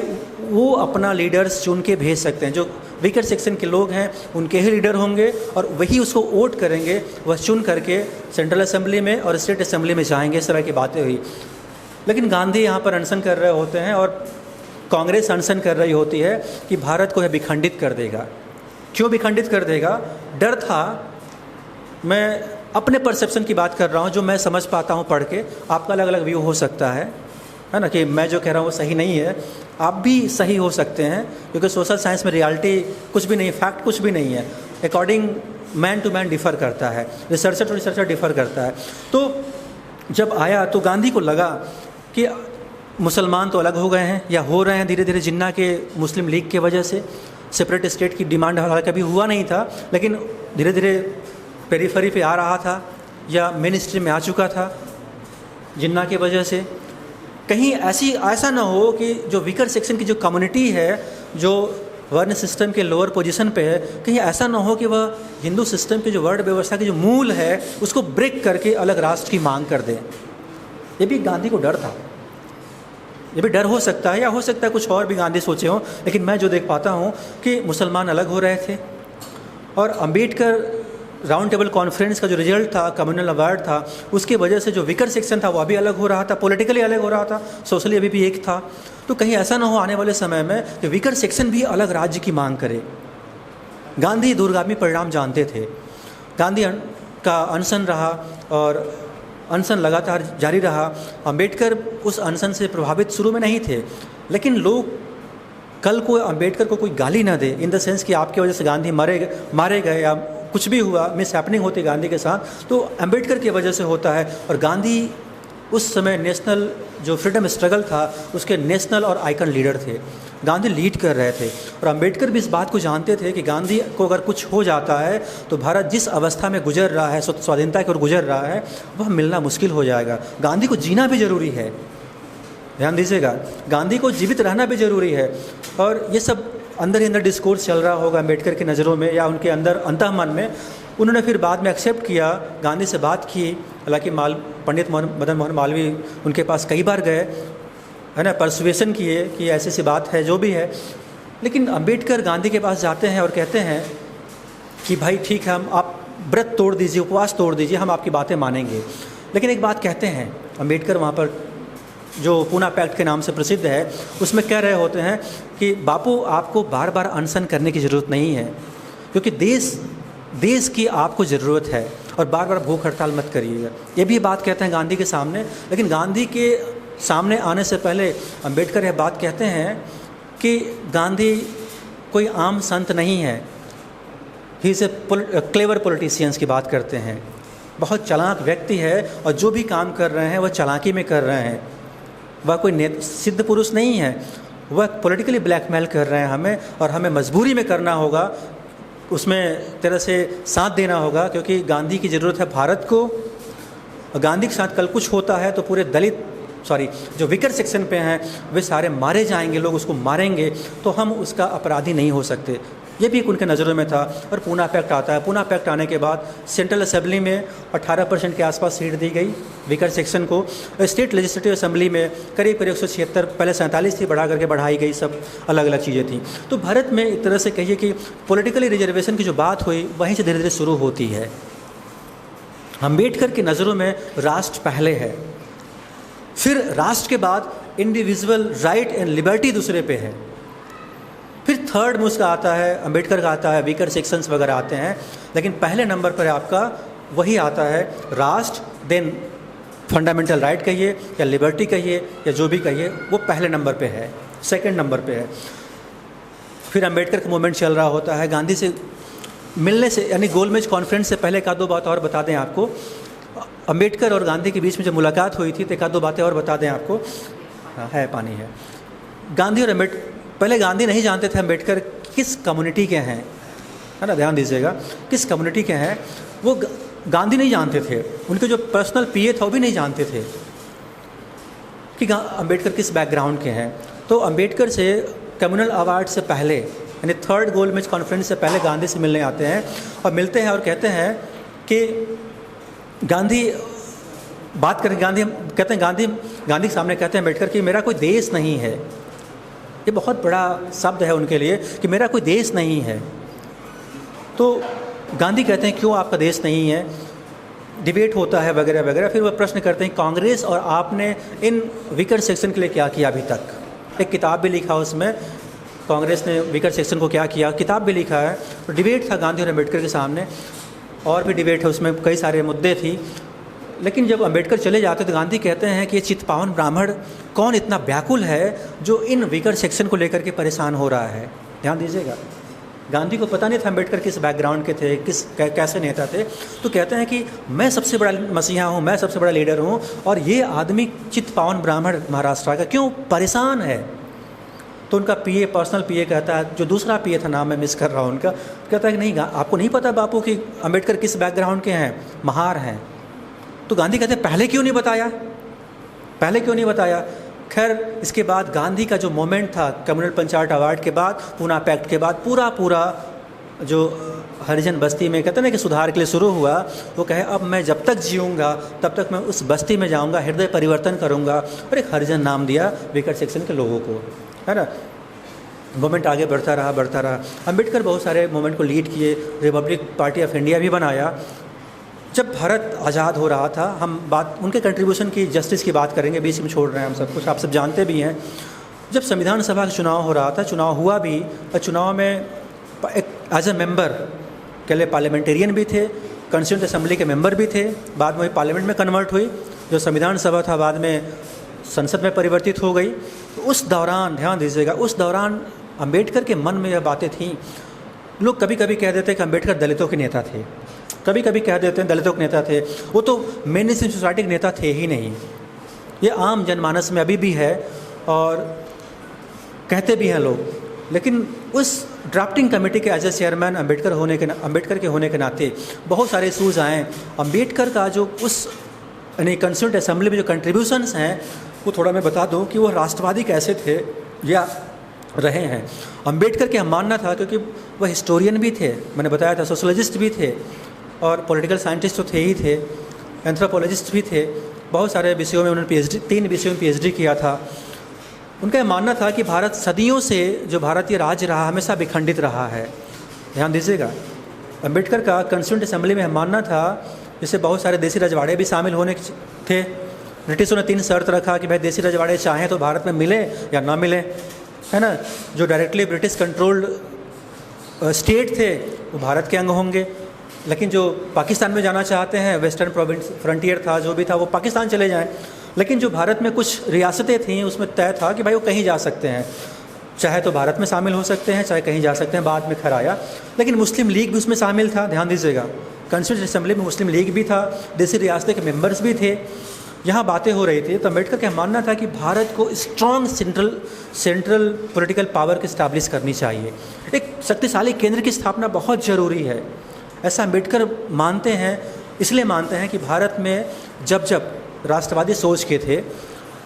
वो अपना लीडर्स चुन के भेज सकते हैं। जो वीकर सेक्शन के लोग हैं उनके ही लीडर होंगे और वही उसको वोट करेंगे, वह चुन करके सेंट्रल असेंबली में और स्टेट असेंबली में जाएंगे। इस तरह की बातें हुई। लेकिन गांधी यहाँ पर अनशन कर रहे होते हैं और कांग्रेस अनशन कर रही होती है कि भारत को यह विखंडित कर देगा। क्यों विखंडित कर देगा? डर था। मैं अपने परसेप्शन की बात कर रहा हूँ, जो मैं समझ पाता हूँ पढ़ के। आपका अलग अलग व्यू हो सकता है ना, कि मैं जो कह रहा हूँ वो सही नहीं है, आप भी सही हो सकते हैं, क्योंकि सोशल साइंस में रियलिटी कुछ भी नहीं, फैक्ट कुछ भी नहीं है। According man to man differ करता है, रिसर्चर टू रिसर्चर डिफ़र करता है। तो जब आया तो गांधी को लगा कि मुसलमान तो अलग हो गए हैं या हो रहे हैं धीरे धीरे, जिन्ना के मुस्लिम लीग की वजह से। सेपरेट स्टेट की डिमांड हालांकि कभी हुआ नहीं था, लेकिन धीरे धीरे पेरीफेरी पे आ रहा था या मेन स्ट्रीम में आ चुका था जिन्ना की वजह से। कहीं ऐसा ना हो कि जो वीकर सेक्शन की जो कम्युनिटी है, जो वर्ण सिस्टम के लोअर पोजीशन पे है, कहीं ऐसा ना हो कि वह हिंदू सिस्टम की जो वर्ण व्यवस्था की जो मूल है उसको ब्रेक करके अलग राष्ट्र की मांग कर दे। ये भी गांधी को डर था। ये भी डर हो सकता है या हो सकता है कुछ और भी गांधी सोचे हों, लेकिन मैं जो देख पाता हूँ कि मुसलमान अलग हो रहे थे और अम्बेडकर राउंड टेबल कॉन्फ्रेंस का जो रिजल्ट था, कम्युनल अवार्ड था, उसकी वजह से जो वीकर सेक्शन था वो अभी अलग हो रहा था, पॉलिटिकली अलग हो रहा था, सोशली अभी भी एक था। तो कहीं ऐसा ना हो आने वाले समय में कि वीकर सेक्शन भी अलग राज्य की मांग करे। गांधी दूरगामी परिणाम जानते थे। गांधी का अनशन रहा और अनशन लगातार जारी रहा। अम्बेडकर उस अनशन से प्रभावित शुरू में नहीं थे, लेकिन लोग कल को अम्बेडकर को कोई गाली ना दे, इन द सेंस कि आपकी वजह से गांधी मारे गए या कुछ भी हुआ, मिस हैपनिंग होती गांधी के साथ, तो अम्बेडकर की वजह से होता है। और गांधी उस समय नेशनल जो फ्रीडम स्ट्रगल था उसके नेशनल और आइकन लीडर थे। गांधी लीड कर रहे थे और अम्बेडकर भी इस बात को जानते थे कि गांधी को अगर कुछ हो जाता है तो भारत जिस अवस्था में गुजर रहा है, स्वाधीनता की ओर गुजर रहा है, वह मिलना मुश्किल हो जाएगा। गांधी को जीना भी ज़रूरी है, ध्यान दीजिएगा, गांधी को जीवित रहना भी ज़रूरी है। और ये सब अंदर ही अंदर डिस्कोर्स चल रहा होगा अम्बेडकर की नज़रों में या उनके अंदर अंतःमन में। उन्होंने फिर बाद में एक्सेप्ट किया, गांधी से बात की। हालांकि पंडित मदन मोहन मालवीय उनके पास कई बार गए, है ना, परसुएशन किए कि ऐसी सी बात है, जो भी है। लेकिन अम्बेडकर गांधी के पास जाते हैं और कहते हैं कि भाई ठीक है, आप व्रत तोड़ दीजिए, उपवास तोड़ दीजिए, हम आपकी बातें मानेंगे। लेकिन एक बात कहते हैं अम्बेडकर वहाँ पर जो पूना पैक्ट के नाम से प्रसिद्ध है, उसमें कह रहे होते हैं कि बापू आपको बार बार अनशन करने की ज़रूरत नहीं है, क्योंकि देश की आपको ज़रूरत है, और बार बार भूख हड़ताल मत करिएगा। ये भी बात कहते हैं गांधी के सामने। लेकिन गांधी के सामने आने से पहले अंबेडकर यह बात कहते हैं कि गांधी कोई आम संत नहीं है, he is a clever politicians की बात करते हैं। बहुत चालाक व्यक्ति है, और जो भी काम कर रहे हैं वह चालाकी में कर रहे हैं। वह कोई सिद्ध पुरुष नहीं है, वह पॉलिटिकली ब्लैकमेल कर रहे हैं हमें, और हमें मजबूरी में करना होगा, उसमें तरह से साथ देना होगा, क्योंकि गांधी की ज़रूरत है भारत को। गांधी के साथ कल कुछ होता है तो पूरे जो विकर सेक्शन पे हैं वे सारे मारे जाएंगे, लोग उसको मारेंगे, तो हम उसका अपराधी नहीं हो सकते। ये भी उनके नज़रों में था। और पूना पैक्ट आता है। पूना पैक्ट आने के बाद सेंट्रल असेंबली में 18% के आसपास सीट दी गई विकर सेक्शन को। स्टेट लेजिस्लेटिव असेंबली में करीब 176, पहले 47 थी, बढ़ा करके बढ़ाई गई, सब अलग अलग चीज़ें थी। तो भारत में एक तरह से कहिए कि पॉलिटिकली रिजर्वेशन की जो बात हुई वहीं से धीरे धीरे शुरू होती है। अम्बेडकर की नज़रों में राष्ट्र पहले है, फिर राष्ट्र के बाद इंडिविजुअल राइट एंड लिबर्टी दूसरे पे है, फिर थर्ड में उसका आता है, अम्बेडकर का आता है, वीकर सेक्शंस वगैरह आते हैं। लेकिन पहले नंबर पर आपका वही आता है राष्ट्र, देन फंडामेंटल राइट कहिए या लिबर्टी कहिए या जो भी कहिए, वो पहले नंबर पे है, सेकंड नंबर पे है। फिर अम्बेडकर का मूवमेंट चल रहा होता है। गांधी से मिलने से, यानी गोलमेज कॉन्फ्रेंस से पहले एक आध दो बात और बता दें आपको। अम्बेडकर और गांधी के बीच में जब मुलाकात हुई थी तो एक आध दो बातें और बता दें आपको। हाँ, है, पानी है। गांधी और पहले गांधी नहीं जानते थे अम्बेडकर किस कम्युनिटी के हैं, है ना, ध्यान दीजिएगा, किस कम्युनिटी के हैं वो गांधी नहीं जानते थे। उनके जो पर्सनल पीए था वो भी नहीं जानते थे कि अम्बेडकर किस बैकग्राउंड के हैं। तो अम्बेडकर से कम्युनल अवार्ड से पहले, यानी थर्ड गोलमेज कॉन्फ्रेंस से पहले गांधी से मिलने आते हैं, और मिलते हैं और कहते हैं कि गांधी बात करें, गांधी कहते हैं, गांधी के सामने कहते हैं अम्बेडकर कि मेरा कोई देश नहीं है। ये बहुत बड़ा शब्द है उनके लिए कि मेरा कोई देश नहीं है। तो गांधी कहते हैं क्यों आपका देश नहीं है, डिबेट होता है वगैरह वगैरह। फिर वह प्रश्न करते हैं कांग्रेस और आपने इन विकर सेक्शन के लिए क्या किया अभी तक। एक किताब भी लिखा उसमें, कांग्रेस ने विकर सेक्शन को क्या किया, किताब भी लिखा है। तो डिबेट था गांधी और अम्बेडकर के सामने, और भी डिबेट है उसमें, कई सारे मुद्दे थी। लेकिन जब अम्बेडकर चले जाते तो गांधी कहते हैं कि ये चित्पावन ब्राह्मण कौन इतना व्याकुल है जो इन विकर सेक्शन को लेकर के परेशान हो रहा है। ध्यान दीजिएगा, गांधी को पता नहीं था अम्बेडकर किस बैकग्राउंड के थे, कैसे नेता थे। तो कहते हैं कि मैं सबसे बड़ा मसीहा हूँ, मैं सबसे बड़ा लीडर हूँ, और ये आदमी चित्पावन ब्राह्मण महाराष्ट्र का क्यों परेशान है। तो उनका पीए, पर्सनल पीए कहता है, जो दूसरा पीए था, नाम मैं मिस कर रहा हूँ उनका, कहता है कि नहीं, आपको नहीं पता बापू कि अम्बेडकर किस बैकग्राउंड के हैं, महार हैं। तो गांधी कहते हैं पहले क्यों नहीं बताया, पहले क्यों नहीं बताया। खैर, इसके बाद गांधी का जो मोमेंट था कम्युनल पंचायत अवार्ड के बाद, पूना पैक्ट के बाद, पूरा जो हरिजन बस्ती में कहते हैं ना कि सुधार के लिए शुरू हुआ, वो कहे अब मैं जब तक जीऊँगा तब तक मैं उस बस्ती में जाऊँगा, हृदय परिवर्तन करूँगा, और एक हरिजन नाम दिया विकर सेक्शन के लोगों को, है ना। मूवमेंट आगे बढ़ता रहा। अम्बेडकर बहुत सारे मूवमेंट को लीड किए, रिपब्लिक पार्टी ऑफ इंडिया भी बनाया। जब भारत आज़ाद हो रहा था, हम बात उनके कंट्रीब्यूशन की, जस्टिस की बात करेंगे, बीच में छोड़ रहे हैं हम सब कुछ, आप सब जानते भी हैं। जब संविधान सभा का चुनाव हो रहा था, चुनाव हुआ भी, और चुनाव में एक एज ए मेंबर के लिए पार्लियामेंटेरियन भी थे, कॉन्स्टिट्यूंट असेंबली के मेंबर भी थे, बाद में पार्लियामेंट में कन्वर्ट हुई। जो संविधान सभा था बाद में संसद में परिवर्तित हो गई। तो उस दौरान, ध्यान दीजिएगा, उस दौरान अम्बेडकर के मन में यह बातें थीं। लोग कभी कभी कह देते हैं कि अम्बेडकर दलितों के नेता थे, कभी कभी कह देते हैं दलितों के नेता थे, वो तो मेन स्ट्रीम सोसाइटी के नेता थे ही नहीं। ये आम जनमानस में अभी भी है और कहते भी हैं लोग। लेकिन उस ड्राफ्टिंग कमेटी के एज ए चेयरमैन अम्बेडकर के होने के नाते बहुत सारे इशूज़ आए। अम्बेडकर का जो उस यानी कॉन्स्टिट्यूंट असेंबली में जो कंट्रीब्यूशंस हैं, वो थोड़ा मैं बता दूं कि वो राष्ट्रवादी कैसे थे या रहे हैं। अम्बेडकर का मानना था, क्योंकि वह हिस्टोरियन भी थे, मैंने बताया था, सोशोलॉजिस्ट भी थे, और पॉलिटिकल साइंटिस्ट तो थे ही थे, एंथ्रोपोलॉजिस्ट भी थे। बहुत सारे विषयों में उन्होंने पीएचडी, 3 विषयों में पीएचडी किया था। उनका यह मानना था कि भारत सदियों से जो भारतीय राज्य रहा, हमेशा विखंडित रहा है। ध्यान दीजिएगा, अम्बेडकर का कॉन्स्टिट्यूंट असेंबली में मानना था, जिससे बहुत सारे देसी रजवाड़े भी शामिल होने थे, ब्रिटिशों ने 3 शर्त रखा कि भाई देसी रजवाड़े चाहें तो भारत में मिले या ना मिले, है ना। जो डायरेक्टली ब्रिटिश कंट्रोल्ड स्टेट थे वो भारत के अंग होंगे, लेकिन जो पाकिस्तान में जाना चाहते हैं, वेस्टर्न प्रोविंस फ्रंटियर था जो भी था, वो पाकिस्तान चले जाएं। लेकिन जो भारत में कुछ रियासतें थीं उसमें तय था कि भाई वो कहीं जा सकते हैं, चाहे तो भारत में शामिल हो सकते हैं, चाहे कहीं जा सकते हैं। बाद में खरा आया, लेकिन मुस्लिम लीग भी उसमें शामिल था, ध्यान दीजिएगा। कॉन्स्टिट्यूंट असेंबली में मुस्लिम लीग भी था, देसी रियासतें के मेंबर्स भी थे, यहाँ बातें हो रही थी। तो अम्बेडकर का मानना था कि भारत को स्ट्रॉन्ग सेंट्रल पॉलिटिकल पावर की इस्टेब्लिश करनी चाहिए, एक शक्तिशाली केंद्र की स्थापना बहुत ज़रूरी है, ऐसा अम्बेडकर मानते हैं। इसलिए मानते हैं कि भारत में जब जब राष्ट्रवादी सोच के थे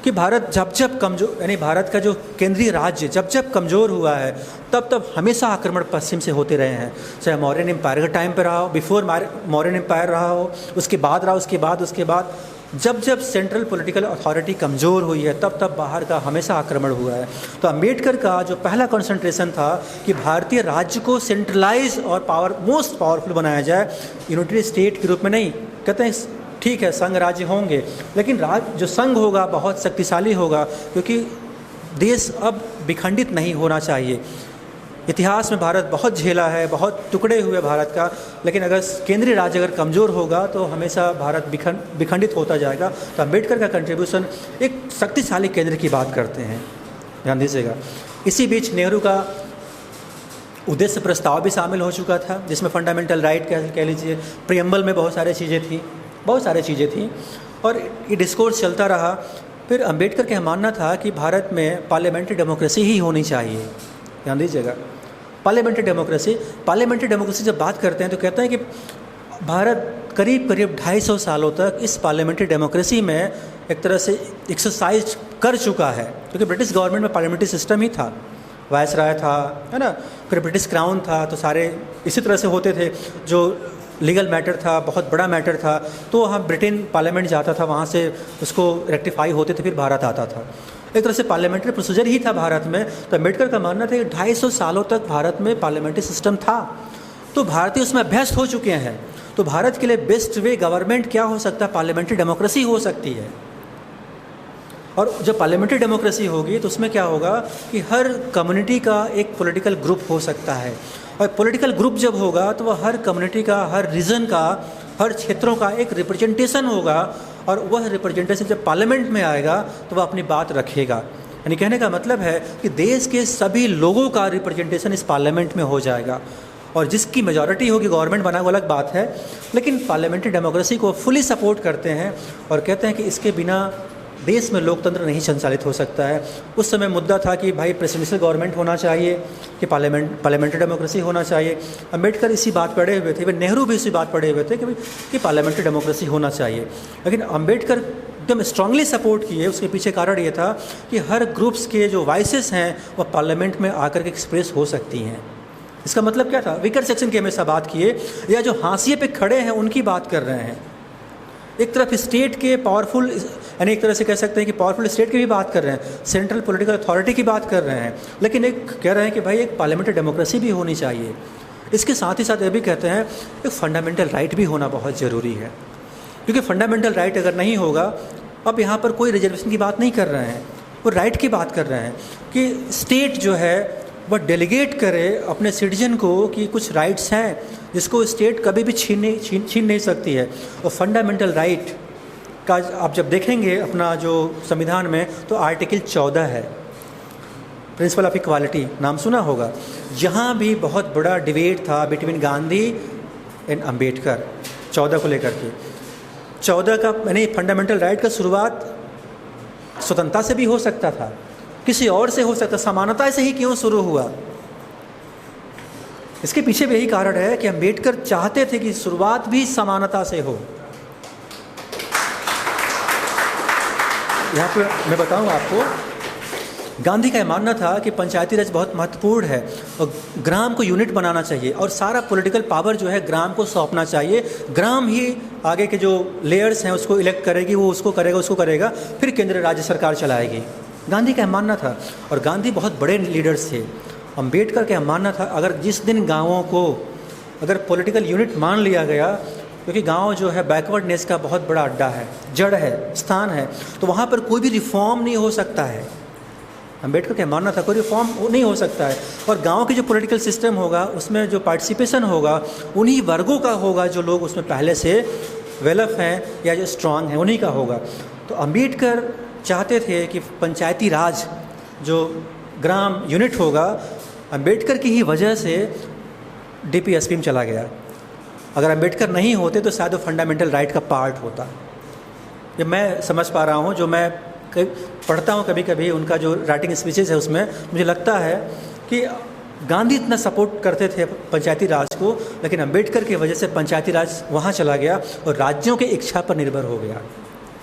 कि भारत जब जब कमज़ोर, यानी भारत का जो केंद्रीय राज्य जब जब कमज़ोर हुआ है तब तब हमेशा आक्रमण पश्चिम से होते रहे हैं, चाहे मौर्यन एम्पायर के टाइम पर रहा हो, बिफोर मौर्यन एम्पायर रहा हो, उसके बाद रहा, उसके बाद जब जब सेंट्रल पॉलिटिकल अथॉरिटी कमज़ोर हुई है तब तब बाहर का हमेशा आक्रमण हुआ है। तो अम्बेडकर का जो पहला कंसंट्रेशन था कि भारतीय राज्य को सेंट्रलाइज और मोस्ट पावरफुल बनाया जाए, यूनिटरी स्टेट के रूप में नहीं। कहते हैं ठीक है संघ राज्य होंगे, लेकिन जो संघ होगा बहुत शक्तिशाली होगा, क्योंकि देश अब विखंडित नहीं होना चाहिए। इतिहास में भारत बहुत झेला है, बहुत टुकड़े हुए भारत का, लेकिन अगर केंद्रीय राज्य अगर कमज़ोर होगा तो हमेशा भारत विखंडित होता जाएगा। तो अम्बेडकर का कंट्रीब्यूशन एक शक्तिशाली केंद्र की बात करते हैं, ध्यान दीजिएगा। इसी बीच नेहरू का उद्देश्य प्रस्ताव भी शामिल हो चुका था, जिसमें फंडामेंटल राइट कह लीजिए, प्रियम्बल में बहुत सारी चीज़ें थी और ये डिस्कोर्स चलता रहा। फिर अम्बेडकर का मानना था कि भारत में पार्लियामेंट्री डेमोक्रेसी ही होनी चाहिए, ध्यान दीजिएगा। पार्लियामेंट्री डेमोक्रेसी जब बात करते हैं तो कहते हैं कि भारत करीब 250 सालों तक इस पार्लियामेंट्री डेमोक्रेसी में एक तरह से एक्सरसाइज कर चुका है, क्योंकि ब्रिटिश गवर्नमेंट में पार्लियामेंट्री सिस्टम ही था, वायसराय था, है ना, फिर ब्रिटिश क्राउन था, तो सारे इसी तरह से होते थे। जो लीगल मैटर था, बहुत बड़ा मैटर था, तो वहाँ ब्रिटेन पार्लियामेंट जाता था, वहाँ से उसको रेक्टिफाई होते थे, फिर भारत आता था। एक तरह से पार्लियामेंट्री प्रोसीजर ही था भारत में। तो अम्बेडकर का मानना था कि 250 सालों तक भारत में पार्लियामेंट्री सिस्टम था, तो भारतीय उसमें अभ्यस्त हो चुके हैं। तो भारत के लिए बेस्ट वे गवर्नमेंट क्या हो सकता है, पार्लियामेंट्री डेमोक्रेसी हो सकती है। और जब पार्लियामेंट्री डेमोक्रेसी होगी तो उसमें क्या होगा कि हर कम्युनिटी का एक पॉलिटिकल ग्रुप हो सकता है, और पॉलिटिकल ग्रुप जब होगा तो वह हर कम्युनिटी का, हर रीजन का, हर क्षेत्रों का एक रिप्रेजेंटेशन होगा, और वह रिप्रेजेंटेशन जब पार्लियामेंट में आएगा तो वह अपनी बात रखेगा। यानी कहने का मतलब है कि देश के सभी लोगों का रिप्रेजेंटेशन इस पार्लियामेंट में हो जाएगा, और जिसकी मेजॉरिटी होगी गवर्नमेंट बना, वो अलग बात है। लेकिन पार्लियामेंट्री डेमोक्रेसी को फुली सपोर्ट करते हैं और कहते हैं कि इसके बिना देश में लोकतंत्र नहीं संचालित हो सकता है। उस समय मुद्दा था कि भाई प्रेसिडेंशियल गवर्नमेंट होना चाहिए कि पार्लियामेंट्री डेमोक्रेसी होना चाहिए। अम्बेडकर इसी बात पढ़े हुए थे, नेहरू भी इसी बात पढ़े हुए थे कि पार्लियामेंट्री डेमोक्रेसी होना चाहिए। लेकिन अम्बेडकर एकदम स्ट्रांगली सपोर्ट किए। उसके पीछे कारण ये था कि हर ग्रुप्स के जो वॉइसेस हैं वह पार्लियामेंट में आकर के एक्सप्रेस हो सकती हैं। इसका मतलब क्या था, वीकर सेक्शन की हमेशा बात किए, या जो हाशिए पे खड़े हैं उनकी बात कर रहे हैं। एक तरफ स्टेट के पावरफुल, यानी एक तरह से कह सकते हैं कि पावरफुल स्टेट की भी बात कर रहे हैं, सेंट्रल पॉलिटिकल अथॉरिटी की बात कर रहे हैं, लेकिन एक कह रहे हैं कि भाई एक पार्लियामेंट्री डेमोक्रेसी भी होनी चाहिए। इसके साथ ही साथ ये भी कहते हैं एक फंडामेंटल राइट भी होना बहुत ज़रूरी है, क्योंकि फंडामेंटल राइट अगर नहीं होगा, अब यहाँ पर कोई रिजर्वेशन की बात नहीं कर रहे हैं, वो राइट की बात कर रहे हैं कि स्टेट जो है वह डेलीगेट करे अपने सिटीजन को कि कुछ राइट्स हैं जिसको स्टेट कभी भी छीन नहीं सकती है। और फंडामेंटल राइट का आप जब देखेंगे अपना जो संविधान में, तो आर्टिकल 14 है, प्रिंसिपल ऑफ इक्वालिटी, नाम सुना होगा। यहाँ भी बहुत बड़ा डिबेट था बिटवीन गांधी एंड अम्बेडकर 14 को लेकर के। 14 का यानी फंडामेंटल राइट का शुरुआत स्वतंत्रता से भी हो सकता था, किसी और से हो सकता, समानता से ही क्यों शुरू हुआ। इसके पीछे भी यही कारण है कि अम्बेडकर चाहते थे कि शुरुआत भी समानता से हो। यहाँ पे मैं बताऊँ आपको, गांधी का मानना था कि पंचायती राज बहुत महत्वपूर्ण है और ग्राम को यूनिट बनाना चाहिए और सारा पॉलिटिकल पावर जो है ग्राम को सौंपना चाहिए। ग्राम ही आगे के जो लेयर्स हैं उसको इलेक्ट करेगी, वो उसको करेगा, फिर केंद्र राज्य सरकार चलाएगी। गांधी का मानना था, और गांधी बहुत बड़े लीडर्स थे। अम्बेडकर का मानना था अगर जिस दिन गाँवों को अगर पॉलिटिकल यूनिट मान लिया गया क्योंकि गांव जो है बैकवर्डनेस का बहुत बड़ा अड्डा है, जड़ है, स्थान है, तो वहाँ पर कोई भी रिफॉर्म नहीं हो सकता है। अम्बेडकर का मानना था कोई रिफॉर्म नहीं हो सकता है, और गांव की जो पॉलिटिकल सिस्टम होगा उसमें जो पार्टिसिपेशन होगा उन्हीं वर्गों का होगा जो लोग उसमें पहले से वेलअप हैं या जो स्ट्रांग हैं उन्हीं का होगा। तो अम्बेडकर चाहते थे कि पंचायती राज जो ग्राम यूनिट होगा, अम्बेडकर की ही वजह से डीपीएसपी में चला गया। अगर अम्बेडकर नहीं होते तो शायद वो फंडामेंटल राइट का पार्ट होता। ये मैं समझ पा रहा हूँ, जो मैं पढ़ता हूँ कभी कभी उनका जो राइटिंग स्पीचेस है उसमें मुझे लगता है कि गांधी इतना सपोर्ट करते थे पंचायती राज को, लेकिन अम्बेडकर की वजह से पंचायती राज वहाँ चला गया और राज्यों की इच्छा पर निर्भर हो गया।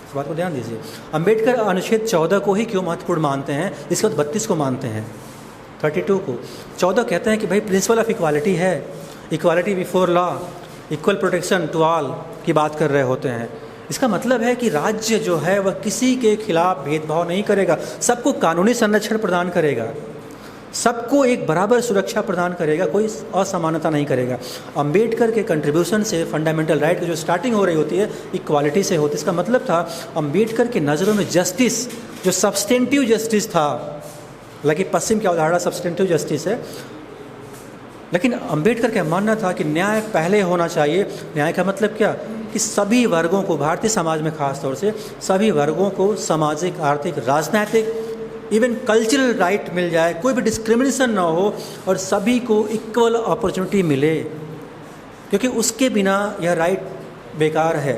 इस बात को ध्यान दीजिए। अम्बेडकर अनुच्छेद 14 को ही क्यों महत्वपूर्ण मानते हैं, इसके बाद 32 को मानते हैं, 32 को। 14 कहते हैं कि भाई प्रिंसिपल ऑफ इक्वालिटी है, equality before law, equal protection to all की बात कर रहे होते हैं। इसका मतलब है कि राज्य जो है वह किसी के खिलाफ भेदभाव नहीं करेगा, सबको कानूनी संरक्षण प्रदान करेगा, सबको एक बराबर सुरक्षा प्रदान करेगा, कोई असमानता नहीं करेगा। अम्बेडकर के कंट्रीब्यूशन से फंडामेंटल राइट की जो स्टार्टिंग हो रही होती है इक्वालिटी से होती है। इसका मतलब था अम्बेडकर की नज़रों में जस्टिस जो सब्सटेंटिव जस्टिस था, हालांकि पश्चिम की अवधारणा सब्सटेंटिव जस्टिस है, लेकिन अम्बेडकर का मानना था कि न्याय पहले होना चाहिए। न्याय का मतलब क्या कि सभी वर्गों को, भारतीय समाज में खास तौर से सभी वर्गों को सामाजिक, आर्थिक, राजनीतिक, इवन कल्चरल राइट मिल जाए, कोई भी डिस्क्रिमिनेशन ना हो और सभी को इक्वल अपॉर्चुनिटी मिले, क्योंकि उसके बिना यह राइट बेकार है,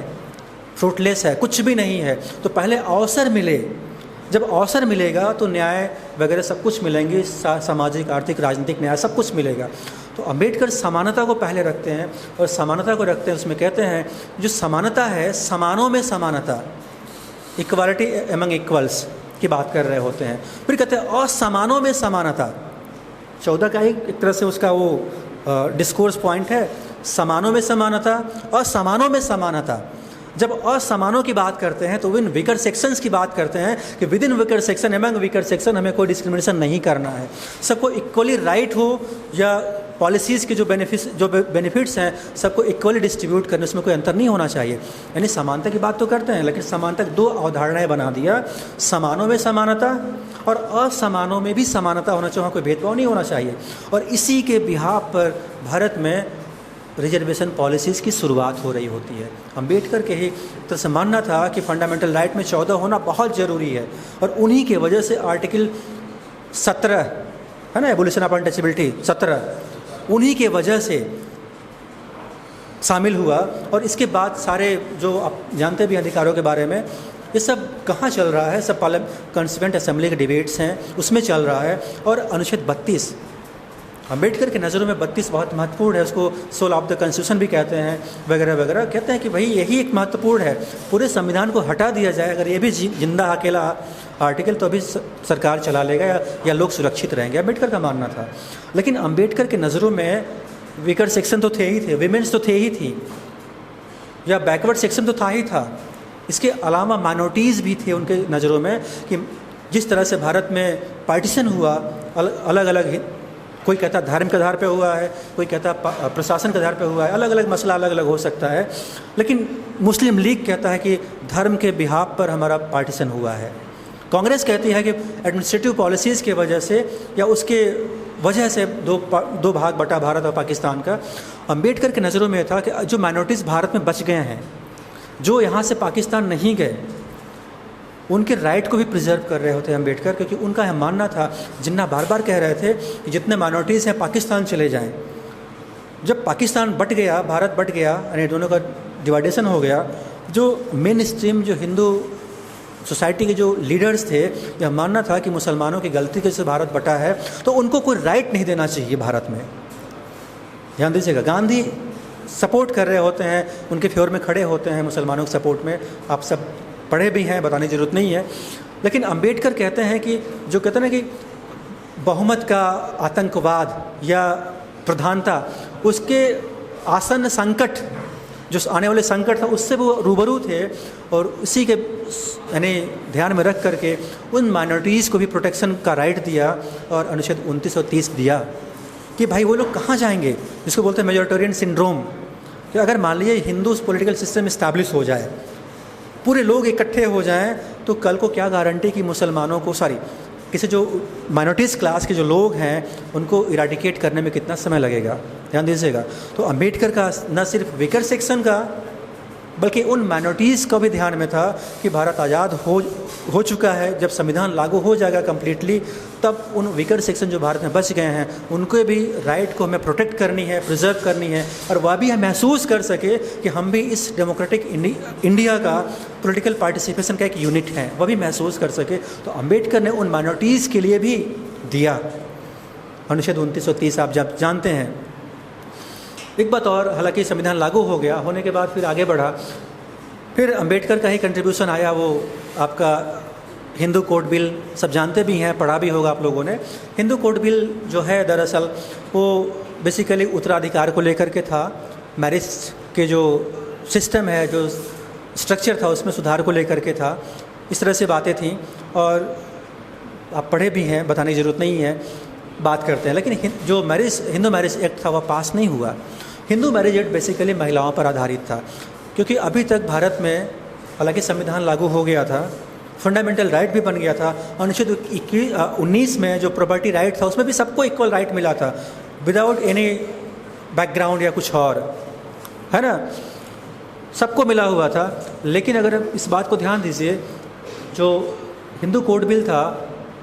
फ्रूटलेस है, कुछ भी नहीं है। तो पहले अवसर मिले, जब अवसर मिलेगा तो न्याय वगैरह सब कुछ मिलेंगे, सामाजिक, आर्थिक, राजनीतिक न्याय सब कुछ मिलेगा। तो अम्बेडकर समानता को पहले रखते हैं, और समानता को रखते हैं उसमें कहते हैं जो समानता है, समानों में समानता, इक्वालिटी एमंग इक्वल्स की बात कर रहे होते हैं। फिर कहते हैं असमानों में समानता। 14 का एक तरह से उसका वो डिस्कोर्स पॉइंट है, समानों में समानता, असमानों में समानता। जब असमानों की बात करते हैं तो विन वीकर सेक्शंस की बात करते हैं कि with in beaker section, among weaker section हमें कोई डिस्क्रिमिनेशन नहीं करना है, सबको इक्वली राइट हो, या पॉलिसीज़ के जो बेनिफिट्स हैं सबको इक्वली डिस्ट्रीब्यूट करने, उसमें कोई अंतर नहीं होना चाहिए। यानी समानता की बात तो करते हैं, लेकिन समानता की 2 अवधारणाएं बना दिया, समानों में समानता और असमानों में भी समानता होना चाहिए, वहाँ कोई भेदभाव नहीं होना चाहिए। और इसी के बिहाफ पर भारत में रिजर्वेशन पॉलिसीज़ की शुरुआत हो रही होती है। अम्बेडकर के ही तरह से मानना था कि फंडामेंटल राइट में 14 होना बहुत ज़रूरी है, और उन्हीं के वजह से आर्टिकल 17 है ना, एबोलिशन ऑफ अनटचेबिलिटी 17, उन्हीं के वजह से शामिल हुआ। और इसके बाद सारे जो आप जानते भी अधिकारों के बारे में, ये सब कहाँ चल रहा है, सब कॉन्स्टिट्यूएंट असेंबली के डिबेट्स हैं उसमें चल रहा है। और अनुच्छेद 32 अम्बेडकर की नज़रों में 32 बहुत महत्वपूर्ण है, उसको सोल ऑफ द कॉन्स्टिट्यूशन भी कहते हैं वगैरह वगैरह। कहते हैं कि भाई यही एक महत्वपूर्ण है, पूरे संविधान को हटा दिया जाए, अगर ये भी जिंदा अकेला आर्टिकल तो अभी सरकार चला लेगा या लोग सुरक्षित रहेंगे, अम्बेडकर का मानना था। लेकिन अम्बेडकर की नज़रों में वीकर सेक्शन तो थे ही थे, विमेंस तो थे ही थी, या बैकवर्ड सेक्शन तो था ही था, इसके अलावा माइनॉरिटीज़ भी थे उनके नज़रों में। कि जिस तरह से भारत में पार्टीशन हुआ, अलग अलग, कोई कहता धर्म के आधार पे हुआ है, कोई कहता प्रशासन के आधार पे हुआ है, अलग अलग मसला अलग अलग हो सकता है, लेकिन मुस्लिम लीग कहता है कि धर्म के बिहाफ पर हमारा पार्टीशन हुआ है। कांग्रेस कहती है कि एडमिनिस्ट्रेटिव पॉलिसीज़ की वजह से या उसके वजह से दो भाग बटा भारत और पाकिस्तान का। अम्बेडकर के नज़रों में था कि जो माइनॉरिटीज़ भारत में बच गए हैं, जो यहाँ से पाकिस्तान नहीं गए, उनके राइट को भी प्रिजर्व कर रहे होते हैं अम्बेडकर, क्योंकि उनका यह मानना था, जिन्ना बार बार कह रहे थे कि जितने माइनॉरिटीज़ हैं पाकिस्तान चले जाएं। जब पाकिस्तान बट गया, भारत बट गया, यानी दोनों का डिवाइडेशन हो गया, जो मेन स्ट्रीम जो हिंदू सोसाइटी के जो लीडर्स थे, यह मानना था कि मुसलमानों की गलती से भारत बटा है, तो उनको कोई राइट नहीं देना चाहिए भारत में। ध्यान दीजिएगा, गांधी सपोर्ट कर रहे होते हैं, उनके फेवर में खड़े होते हैं मुसलमानों के सपोर्ट में, आप सब पढ़े भी हैं, बताने की ज़रूरत नहीं है। लेकिन अम्बेडकर कहते हैं कि जो कहते हैं ना कि बहुमत का आतंकवाद या प्रधानता, उसके आसन्न संकट, जो आने वाले संकट था उससे वो रूबरू थे, और उसी के यानी ध्यान में रख करके उन माइनॉरिटीज़ को भी प्रोटेक्शन का राइट दिया, और अनुच्छेद 29 और 30 दिया कि भाई वो लोग कहाँ जाएंगे, जिसको बोलते हैं मेजॉरिटेरियन सिंड्रोम, कि अगर मान लीजिए हिंदू पॉलिटिकल सिस्टम इस्टेब्लिश हो जाए, पूरे लोग इकट्ठे हो जाएं, तो कल को क्या गारंटी कि मुसलमानों को किसी जो माइनॉरिटीज़ क्लास के जो लोग हैं उनको इराडिकेट करने में कितना समय लगेगा, ध्यान दीजिएगा। तो अंबेडकर का न सिर्फ वीकर सेक्शन का बल्कि उन माइनॉरिटीज़ का भी ध्यान में था कि भारत आज़ाद हो चुका है, जब संविधान लागू हो जाएगा कम्प्लीटली, तब उन वीकर सेक्शन जो भारत में बच गए हैं उनको भी राइट को हमें प्रोटेक्ट करनी है, प्रिजर्व करनी है, और वह भी हम महसूस कर सके कि हम भी इस डेमोक्रेटिक इंडिया का पॉलिटिकल पार्टिसिपेशन का एक यूनिट है, वह भी महसूस कर सके। तो अंबेडकर ने उन माइनॉरिटीज़ के लिए भी दिया। अनुच्छेद 2930 आप जानते हैं। एक बात और, हालांकि संविधान लागू हो गया, होने के बाद फिर आगे बढ़ा, फिर अंबेडकर का ही कंट्रीब्यूशन आया, वो आपका हिंदू कोड बिल, सब जानते भी हैं, पढ़ा भी होगा आप लोगों ने। हिंदू कोड बिल जो है दरअसल वो बेसिकली उत्तराधिकार को लेकर के था, मैरिज के जो सिस्टम है, जो स्ट्रक्चर था उसमें सुधार को लेकर के था, इस तरह से बातें थीं, और आप पढ़े भी हैं, बताने की ज़रूरत नहीं है, बात करते हैं। लेकिन जो हिंदू मैरिज एक्ट था वह पास नहीं हुआ। हिंदू मैरिज एक्ट बेसिकली महिलाओं पर आधारित था, क्योंकि अभी तक भारत में हालांकि संविधान लागू हो गया था, फंडामेंटल राइट भी बन गया था, अनुच्छेद 19 में जो प्रॉपर्टी राइट था उसमें भी सबको इक्वल राइट मिला था, विदाउट एनी बैकग्राउंड या कुछ और, है ना, सबको मिला हुआ था। लेकिन अगर इस बात को ध्यान दीजिए, जो हिंदू कोड बिल था,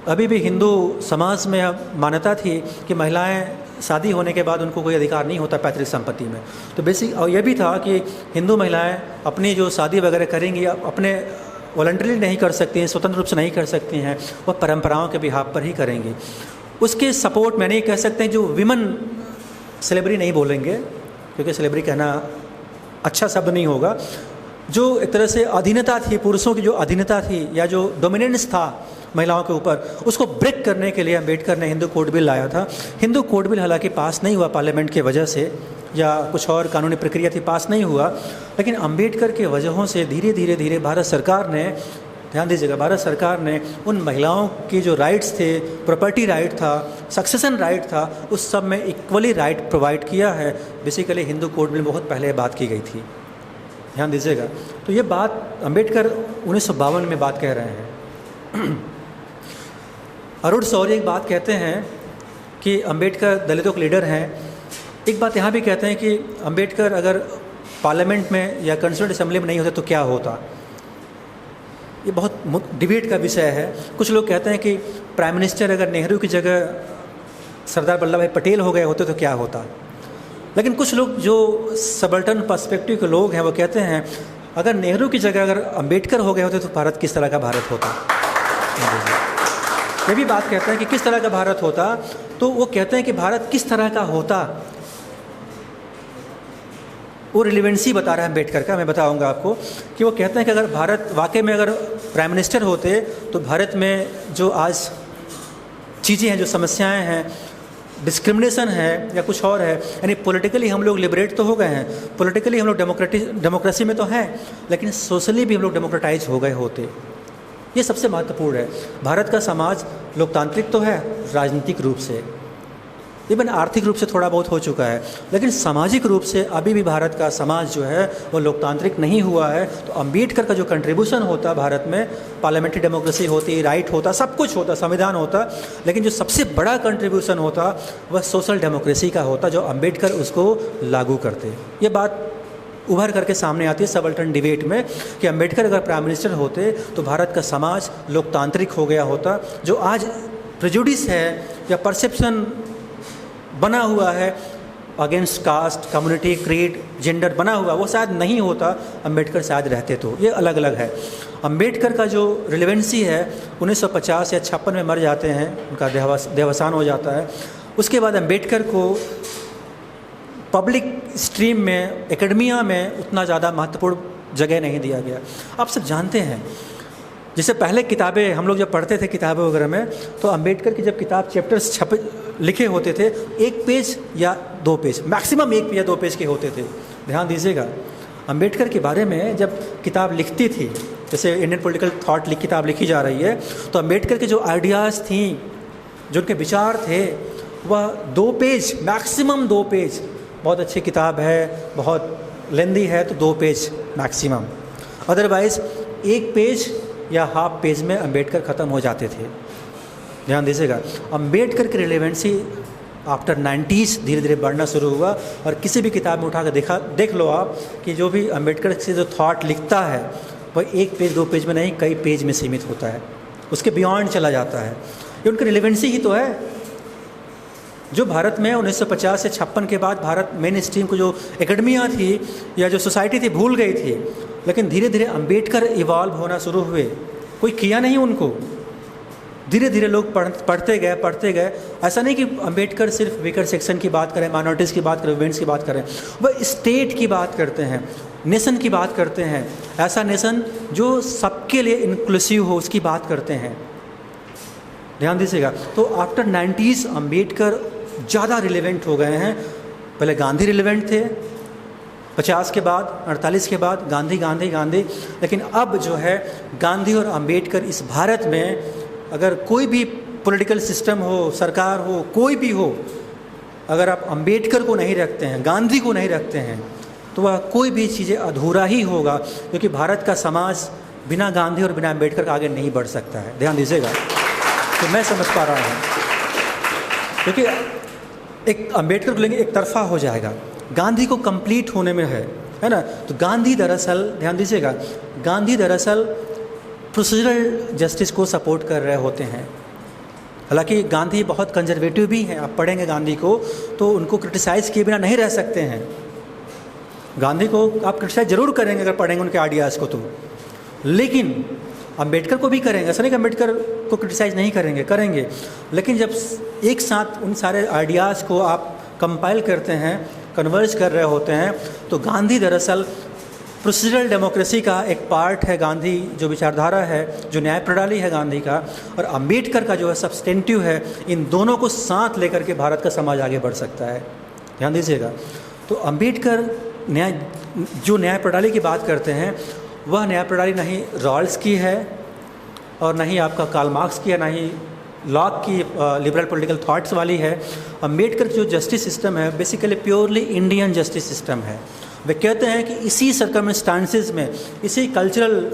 अभी भी हिंदू समाज में मान्यता थी कि महिलाएं शादी होने के बाद उनको कोई अधिकार नहीं होता पैतृक संपत्ति में। तो बेसिक और यह भी था कि हिंदू महिलाएं अपनी जो शादी वगैरह करेंगी अपने वॉलंटरी नहीं कर सकती हैं, स्वतंत्र रूप से नहीं कर सकती हैं, वह परंपराओं के बिहाफ पर ही करेंगी। उसके सपोर्ट में नहीं कह सकते हैं, जो विमन सेलेब्री नहीं बोलेंगे क्योंकि सेलेब्री कहना अच्छा शब्द नहीं होगा, जो एक तरह से अधीनता थी, पुरुषों की जो अधीनता थी या जो डोमिनेंस था महिलाओं के ऊपर, उसको ब्रेक करने के लिए अंबेडकर ने हिंदू कोड बिल लाया था। हिंदू कोड बिल हालांकि पास नहीं हुआ पार्लियामेंट की वजह से, या कुछ और कानूनी प्रक्रिया थी, पास नहीं हुआ, लेकिन अंबेडकर के वजहों से धीरे धीरे भारत सरकार ने, ध्यान दीजिएगा, भारत सरकार ने उन महिलाओं की जो राइट्स थे, प्रॉपर्टी राइट था, सक्सेशन राइट था, उस सब में इक्वली राइट प्रोवाइड किया है। बेसिकली हिंदू कोड बिल में बहुत पहले बात की गई थी, ध्यान दीजिएगा। तो ये बात अंबेडकर 1952 में बात कह रहे हैं। अरुण शौरी एक बात कहते हैं कि अंबेडकर दलितों के लीडर हैं। एक बात यहाँ भी कहते हैं कि अंबेडकर अगर पार्लियामेंट में या कंस्टिट्यूएंट असेंबली में नहीं होते तो क्या होता। ये बहुत डिबेट का विषय है। कुछ लोग कहते हैं कि प्राइम मिनिस्टर अगर नेहरू की जगह सरदार वल्लभ भाई पटेल हो गए होते तो क्या होता। लेकिन कुछ लोग जो सबल्टन पर्सपेक्टिव के लोग हैं वो कहते हैं अगर नेहरू की जगह अगर अंबेडकर हो गए होते तो भारत किस तरह का भारत होता। ये भी बात कहते हैं कि किस तरह का भारत होता, तो वो कहते हैं कि भारत किस तरह का होता, वो रिलेवेंसी बता रहा है अम्बेडकर का। मैं बताऊंगा आपको कि वो कहते हैं कि अगर भारत वाकई में अगर प्राइम मिनिस्टर होते तो भारत में जो आज चीज़ें हैं, जो समस्याएं हैं, डिस्क्रिमिनेशन है या कुछ और है, यानी पॉलिटिकली हम लोग लिबरेट तो हो गए हैं, पॉलिटिकली हम लोग डेमोक्रेसी में तो हैं, लेकिन सोशली भी हम लोग डेमोक्रेटाइज हो गए होते। ये सबसे महत्वपूर्ण है। भारत का समाज लोकतांत्रिक तो है राजनीतिक रूप से, इवन आर्थिक रूप से थोड़ा बहुत हो चुका है, लेकिन सामाजिक रूप से अभी भी भारत का समाज जो है वो लोकतांत्रिक नहीं हुआ है। तो अंबेडकर का जो कंट्रीब्यूशन होता भारत में, पार्लियामेंट्री डेमोक्रेसी होती, राइट होता, सब कुछ होता, संविधान होता, लेकिन जो सबसे बड़ा कंट्रीब्यूशन होता वह सोशल डेमोक्रेसी का होता, जो अंबेडकर उसको लागू करते। ये बात उभर करके सामने आती है सबल्टन डिबेट में कि अंबेडकर अगर प्राइम मिनिस्टर होते तो भारत का समाज लोकतांत्रिक हो गया होता। जो आज प्रेजुडिस है या परसेप्शन बना हुआ है against caste, community, creed, gender बना हुआ, वो शायद नहीं होता, अंबेडकर शायद रहते तो। ये अलग अलग है। अंबेडकर का जो रिलेवेंसी है 1950 या 56 में मर जाते हैं, उनका देहावसान हो जाता है। उसके बाद अंबेडकर को पब्लिक स्ट्रीम में, एकेडमिया में उतना ज़्यादा महत्वपूर्ण जगह नहीं दिया गया। आप सब जानते हैं, जैसे पहले किताबें हम लोग जब पढ़ते थे किताबें वगैरह में, तो अंबेडकर की जब किताब चैप्टर्स लिखे होते थे 1 पेज या 2 पेज, मैक्सिमम 1 या 2 पेज के होते थे। ध्यान दीजिएगा, अंबेडकर के बारे में जब किताब लिखती थी, जैसे इंडियन पॉलिटिकल थॉट किताब लिखी जा रही है, तो अंबेडकर के जो आइडियाज़ थी, जो उनके विचार थे, वह 2 पेज, मैक्सिमम 2 पेज, बहुत अच्छी किताब है, बहुत लेंदी है तो 2 पेज मैक्सिमम, अदरवाइज़ 1 पेज या हाफ पेज में अम्बेडकर ख़त्म हो जाते थे। ध्यान दीजिएगा, अम्बेडकर की रिलेवेंसी आफ्टर 90s धीरे धीरे बढ़ना शुरू हुआ। और किसी भी किताब में उठा कर देख लो आप कि जो भी अम्बेडकर से जो थॉट लिखता है वह 1 पेज 2 पेज में नहीं, कई पेज में सीमित होता है, उसके बियॉन्ड चला जाता है। ये उनकी रिलेवेंसी ही तो है। जो भारत में 1950 से 56 के बाद भारत मेन स्ट्रीम को जो एकेडमियाँ थी या जो सोसाइटी थी भूल गई थी, लेकिन धीरे धीरे अम्बेडकर इवॉल्व होना शुरू हुए। कोई किया नहीं उनको, धीरे धीरे लोग पढ़ते गए। ऐसा नहीं कि अम्बेडकर सिर्फ वीकर सेक्शन की बात करें, माइनॉरिटीज़ की बात करें, वुमेन्स की बात करें, वह स्टेट की बात करते हैं, नेशन की बात करते हैं, ऐसा नेशन जो सबके लिए इंक्लूसिव हो उसकी बात करते हैं। ध्यान दीजिएगा, तो आफ्टर 90s अम्बेडकर ज़्यादा रिलेवेंट हो गए हैं। पहले गांधी रिलेवेंट थे, 50 के बाद, 48 के बाद गांधी, लेकिन अब जो है गांधी और अम्बेडकर इस भारत में, अगर कोई भी पॉलिटिकल सिस्टम हो, सरकार हो, कोई भी हो, अगर आप अम्बेडकर को नहीं रखते हैं, गांधी को नहीं रखते हैं, तो वह कोई भी चीज़ें अधूरा ही होगा, क्योंकि भारत का समाज बिना गांधी और बिना अम्बेडकर का आगे नहीं बढ़ सकता है। ध्यान दीजिएगा, तो मैं समझ पा रहा हूँ, क्योंकि एक अम्बेडकर को लेंगे एक तरफा हो जाएगा, गांधी को कंप्लीट होने में है ना। तो गांधी दरअसल, ध्यान दीजिएगा, गांधी दरअसल प्रोसीजरल जस्टिस को सपोर्ट कर रहे होते हैं। हालांकि गांधी बहुत कंजर्वेटिव भी हैं, आप पढ़ेंगे गांधी को तो उनको क्रिटिसाइज़ किए बिना नहीं रह सकते हैं। गांधी को आप क्रिटिसाइज जरूर करेंगे अगर पढ़ेंगे उनके आइडियाज़ को तो, लेकिन अम्बेडकर को भी करेंगे, ऐसा नहीं कि अम्बेडकर को क्रिटिसाइज़ नहीं करेंगे, लेकिन जब एक साथ उन सारे आइडियाज़ को आप कंपाइल करते हैं, कन्वर्ज कर रहे होते हैं, तो गांधी दरअसल प्रोसीजरल डेमोक्रेसी का एक पार्ट है। गांधी जो विचारधारा है, जो न्याय प्रणाली है गांधी का, और अम्बेडकर का जो है सब्सटेंटिव है, इन दोनों को साथ लेकर के भारत का समाज आगे बढ़ सकता है। ध्यान दीजिएगा, तो अम्बेडकर जो न्याय प्रणाली की बात करते हैं, वह न्याय प्रणाली नहीं रॉल्स की है और नहीं आपका कार्ल मार्क्स की है, ना ही लॉक की लिबरल पॉलिटिकल थॉट्स वाली है। अम्बेडकर जो जस्टिस सिस्टम है basically purely Indian justice system है। वे कहते हैं कि इसी सर्कमस्टांसेस में, इसी कल्चरल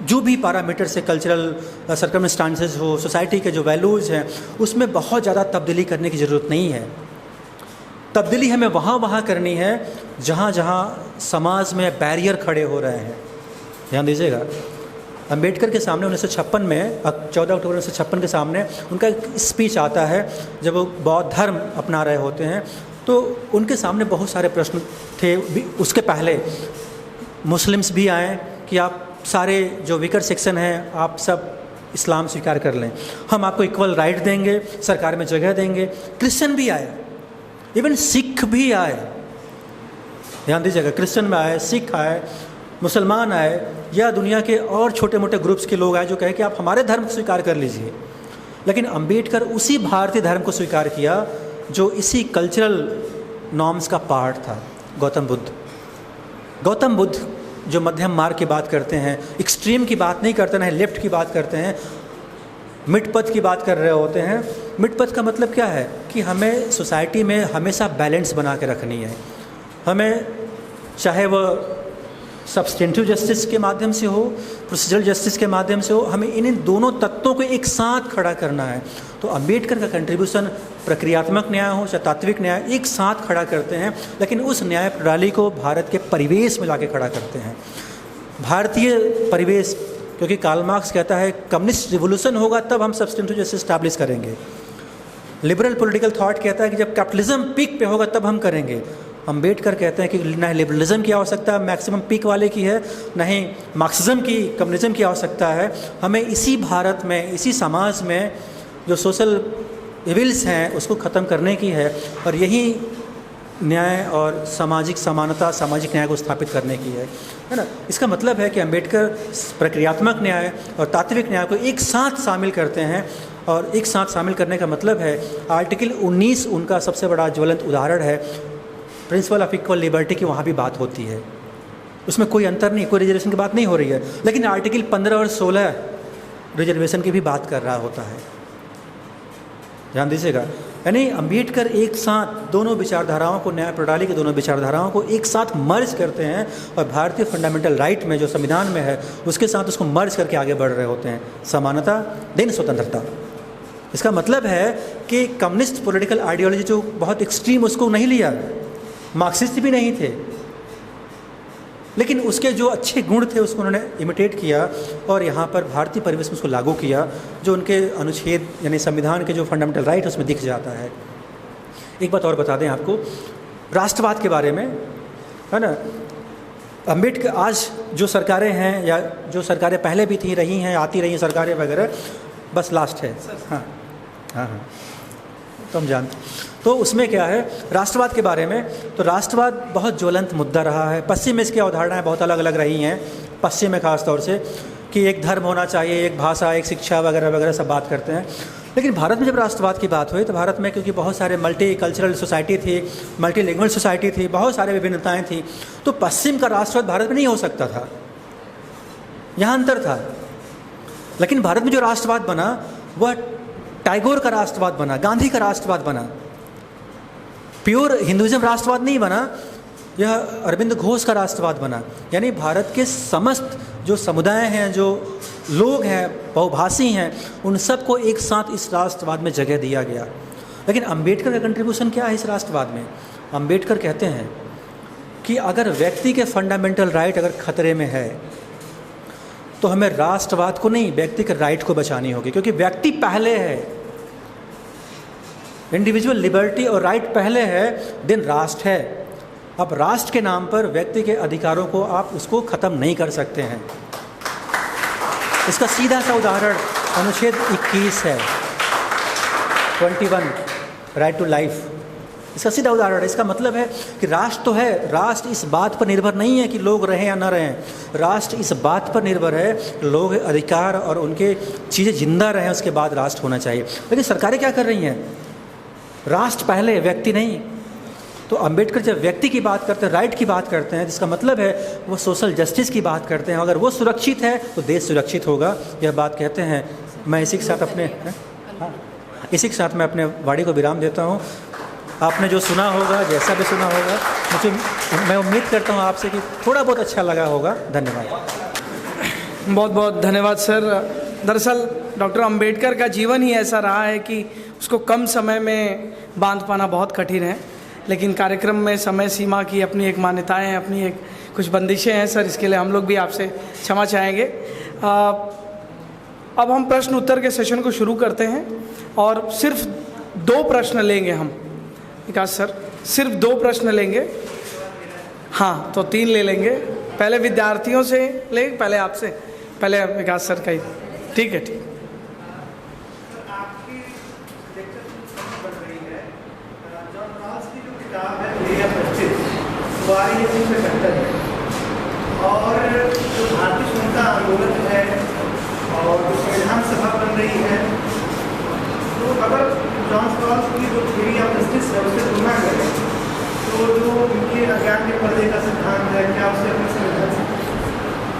जो भी पैरामीटर से कल्चरल सर्कमस्टांसेस हो, सोसाइटी के जो वैल्यूज़ हैं, उसमें बहुत ज़्यादा तब्दीली करने की ज़रूरत नहीं है। तब्दीली हमें वहाँ करनी है जहाँ समाज में बैरियर खड़े हो रहे हैं। ध्यान दीजिएगा, अम्बेडकर के सामने 1956 में 14 अक्टूबर 1956 के सामने उनका एक स्पीच आता है जब वो बौद्ध धर्म अपना रहे होते हैं, तो उनके सामने बहुत सारे प्रश्न थे। उसके पहले मुस्लिम्स भी आए कि आप सारे जो वीकर सेक्शन हैं आप सब इस्लाम स्वीकार कर लें, हम आपको इक्वल राइट देंगे, सरकार में जगह देंगे। क्रिश्चियन भी आए, इवन सिख भी आए। ध्यान दीजिएगा, क्रिश्चियन में आए, सिख आए, मुसलमान आए, या दुनिया के और छोटे मोटे ग्रुप्स के लोग आए जो कहे कि आप हमारे धर्म को स्वीकार कर लीजिए। लेकिन अम्बेडकर उसी भारतीय धर्म को स्वीकार किया जो इसी कल्चरल नॉर्म्स का पार्ट था। गौतम बुद्ध जो मध्यम मार्ग की बात करते हैं, एक्सट्रीम की बात नहीं करते, ना लेफ्ट की बात करते हैं, मिड पथ की बात कर रहे होते हैं। मिड पथ का मतलब क्या है कि हमें सोसाइटी में हमेशा बैलेंस बना के रखनी है। हमें चाहे वह सब्सटेंटिव जस्टिस के माध्यम से हो, प्रोसीजरल जस्टिस के माध्यम से हो, हमें इन दोनों तत्वों को एक साथ खड़ा करना है। तो अम्बेडकर का कंट्रीब्यूशन प्रक्रियात्मक न्याय हो चाहे तात्विक न्याय, एक साथ खड़ा करते हैं, लेकिन उस न्याय प्रणाली को भारत के परिवेश में लाके खड़ा करते हैं। भारतीय परिवेश, क्योंकि कार्ल मार्क्स कहता है कम्युनिस्ट रिवोल्यूशन होगा तब हम सब्सटेंटिव जस्टिस स्टैब्लिश करेंगे। लिबरल पॉलिटिकल थॉट कहता है कि जब कैपिटलिज्म पीक पे होगा तब हम करेंगे। अम्बेडकर कहते हैं कि न लिबरलिज्म की आवश्यकता मैक्सिमम पीक वाले की है, न ही मार्क्सिज्म की, कम्युनिज्म की आवश्यकता है। हमें इसी भारत में, इसी समाज में जो सोशल इविल्स हैं उसको ख़त्म करने की है, और यही न्याय और सामाजिक समानता, सामाजिक न्याय को स्थापित करने की है ना। इसका मतलब है कि अम्बेडकर प्रक्रियात्मक न्याय और तात्विक न्याय को एक साथ शामिल करते हैं, और एक साथ शामिल करने का मतलब है आर्टिकल 19 उनका सबसे बड़ा ज्वलंत उदाहरण है। प्रिंसिपल ऑफ इक्वल लिबर्टी की वहाँ भी बात होती है, उसमें कोई अंतर नहीं, कोई रिजर्वेशन की बात नहीं हो रही है, लेकिन आर्टिकल 15 और 16 रिजर्वेशन की भी बात कर रहा होता है। ध्यान दीजिएगा, यानी अम्बेडकर एक साथ दोनों विचारधाराओं को, न्याय प्रणाली की दोनों विचारधाराओं को एक साथ मर्ज करते हैं और भारतीय फंडामेंटल राइट में जो संविधान में है उसके साथ उसको मर्ज करके आगे बढ़ रहे होते हैं। समानता देन स्वतंत्रता। इसका मतलब है कि कम्युनिस्ट पॉलिटिकल आइडियोलॉजी जो बहुत एक्सट्रीम, उसको नहीं लिया, मार्क्सिस्ट भी नहीं थे, लेकिन उसके जो अच्छे गुण थे उसको उन्होंने इमिटेट किया और यहाँ पर भारतीय परिवेश में उसको लागू किया, जो उनके अनुच्छेद यानी संविधान के जो फंडामेंटल राइट उसमें दिख जाता है। एक बात और बता दें आपको राष्ट्रवाद के बारे में, है ना। अम्बेडकर, आज जो सरकारें हैं या जो सरकारें पहले भी थी, रही हैं, आती रही हैं सरकारें वगैरह, बस लास्ट है, हाँ हाँ हाँ, तो हम जानते। तो उसमें क्या है राष्ट्रवाद के बारे में, तो राष्ट्रवाद बहुत ज्वलंत मुद्दा रहा है। पश्चिम में इसकी अवधारणाएं बहुत अलग अलग रही हैं, पश्चिम में खास तौर से कि एक धर्म होना चाहिए, एक भाषा, एक शिक्षा वगैरह वगैरह सब बात करते हैं। लेकिन भारत में जब राष्ट्रवाद की बात हुई तो भारत में क्योंकि बहुत सारे मल्टी कल्चरल सोसाइटी थी, मल्टी लैंग्वेज सोसाइटी थी, बहुत सारे विभिन्नताएँ थी, तो पश्चिम का राष्ट्रवाद भारत में नहीं हो सकता था, यहाँ अंतर था। लेकिन भारत में जो राष्ट्रवाद बना वह टैगोर का राष्ट्रवाद बना, गांधी का राष्ट्रवाद बना, प्योर हिंदुइज्म राष्ट्रवाद नहीं बना, यह अरविंद घोष का राष्ट्रवाद बना। यानी भारत के समस्त जो समुदाय हैं, जो लोग हैं, बहुभाषी हैं, उन सबको एक साथ इस राष्ट्रवाद में जगह दिया गया। लेकिन अंबेडकर का कंट्रीब्यूशन क्या है इस राष्ट्रवाद में? अंबेडकर कहते हैं कि अगर व्यक्ति के फंडामेंटल राइट अगर खतरे में है तो हमें राष्ट्रवाद को नहीं, व्यक्ति के राइट को बचानी होगी, क्योंकि व्यक्ति पहले है, इंडिविजुअल लिबर्टी और राइट पहले है, देन राष्ट्र है। अब राष्ट्र के नाम पर व्यक्ति के अधिकारों को आप उसको ख़त्म नहीं कर सकते हैं। इसका सीधा सा उदाहरण अनुच्छेद 21 है, 21, राइट टू लाइफ। इसका सीधा उदाहरण है। इसका मतलब है कि राष्ट्र तो है, राष्ट्र इस बात पर निर्भर नहीं है कि लोग रहें या ना रहें, राष्ट्र इस बात पर निर्भर है कि लोग अधिकार और उनके चीज़ें जिंदा रहें, उसके बाद राष्ट्र होना चाहिए। लेकिन सरकारें क्या कर रही हैं? राष्ट्र पहले, व्यक्ति नहीं। तो अंबेडकर जब व्यक्ति की बात करते हैं, राइट की बात करते हैं, जिसका मतलब है वो सोशल जस्टिस की बात करते हैं। अगर वो सुरक्षित है तो देश सुरक्षित होगा, यह बात कहते हैं। मैं इसी के साथ मैं अपने वाणी को विराम देता हूँ। आपने जो सुना होगा, जैसा भी सुना होगा, मैं उम्मीद करता हूँ आपसे कि थोड़ा बहुत अच्छा लगा होगा। धन्यवाद। बहुत बहुत धन्यवाद सर। दरअसल डॉक्टर अंबेडकर का जीवन ही ऐसा रहा है कि उसको कम समय में बांध पाना बहुत कठिन है, लेकिन कार्यक्रम में समय सीमा की अपनी एक मान्यताएं हैं, अपनी एक कुछ बंदिशें हैं सर, इसके लिए हम लोग भी आपसे क्षमा चाहेंगे। अब हम प्रश्न उत्तर के सेशन को शुरू करते हैं और सिर्फ 2 प्रश्न लेंगे हम। विकास सर सिर्फ 2 प्रश्न लेंगे, हाँ तो 3 ले लेंगे। पहले विद्यार्थियों से लेंगे, पहले आपसे, पहले विकास सर का ही। ठीक है, ठीक। और जो भारतीय स्वतंत्रता आंदोलन है और जो संविधान सभा बन रही है, तो अगर जॉन रॉल्स की जो थ्योरी ऑफ जस्टिस है उससे तुलना करें तो जो उनके अज्ञान के पर्दे का सिद्धांत है, क्या उसे अपने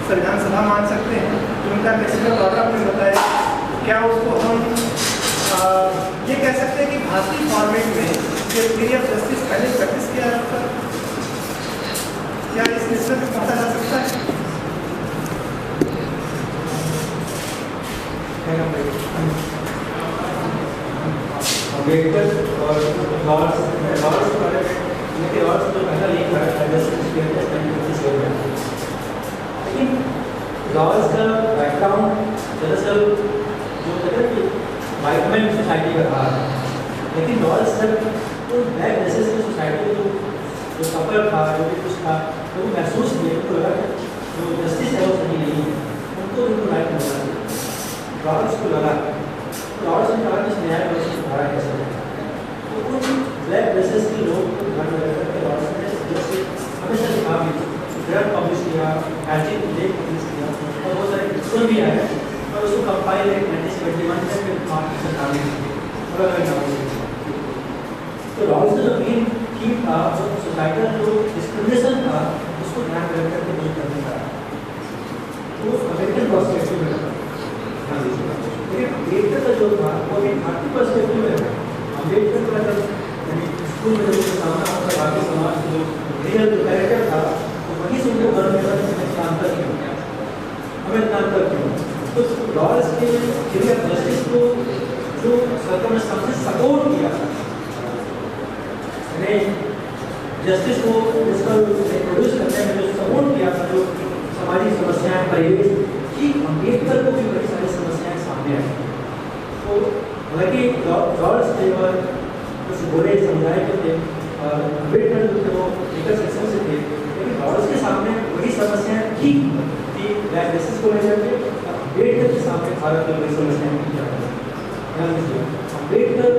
संविधान सभा मान सकते हैं? जो उनका नेशनल ऑर्डर आपने बताया, क्या उसको हम ये कह सकते हैं कि भारतीय फॉर्मेट में जो थ्योरी ऑफ जस्टिस पहले प्रैक्टिस किया जाता है, क्या इस निष्कर्ष में पहुंचा जा सकता है? अम्बेडकर और लॉर्ड्स के बारे में, लेकिन लॉर्ड्स तो पहला नहीं था, लेकिन लॉर्ड्स का बैकग्राउंड दरअसल जो कहते हैं कि वाइट मैन सोसाइटी का रहा है, लेकिन लॉर्ड्स तो ब्लैक रेसेस की सोसाइटी जो सफर था, जो भी कुछ था, तो वो महसूस किए, उनको लगा जो जस्टिस है वो सही नहीं है, उनको राइट मिला। लॉर्ड्स को लगा, लॉर्ड्स ने कहा कि इस न्याय व्यवस्था सुधारा कैसे जाए, तो उन ब्लैक रेसेस के लोग को ध्यान में रखकर के लॉर्ड्स ने जैसे हमेशा लिखा भी, ड्रग पब्लिश किया, एंटी लेख पब्लिश किया, और बहुत सारे डिस्कशन भी आए, और उसको कंपाइल 1971 में फिर सरकार ने किया। तो लॉर्ड्स ने जो मेन की था, जो सोसाइटल जो डिस्क्रिमिनेशन था, उसको ध्यान में रखकर के दूर करने का, तो अमेरिकन पर्सपेक्टिव में था। लेकिन अम्बेडकर का जो था वो एक भारतीय पर्सपेक्टिव में था। अम्बेडकर का स्कूल में जब सामना होता भारतीय समाज जो रियल जो कैरेक्टर था तो वहीं से उनको घर में इतना अंतर क्यों हमें इतना अंतर क्यों तो लॉज के थियरी ऑफ जस्टिस को जो सरकार ने सबसे सपोर्ट किया जस्टिस को प्रोड्यूस करने में जो सपोर्ट किया था जो सामाजिक समस्याएं परिवेश की अम्बेडकर को भी बड़ी सारी समस्याएं सामने आई तो हालांकि लॉर्ड्स थे और कुछ बोले समुदाय के थे और अम्बेडकर जो थे वो लेकर सेक्शन से थे लेकिन लॉर्ड्स के सामने बड़ी समस्याएं थी कि ब्लैक जस्टिस को लेकर के अम्बेडकर के सामने भारत में बड़ी समस्याएं थी ध्यान दीजिए अम्बेडकर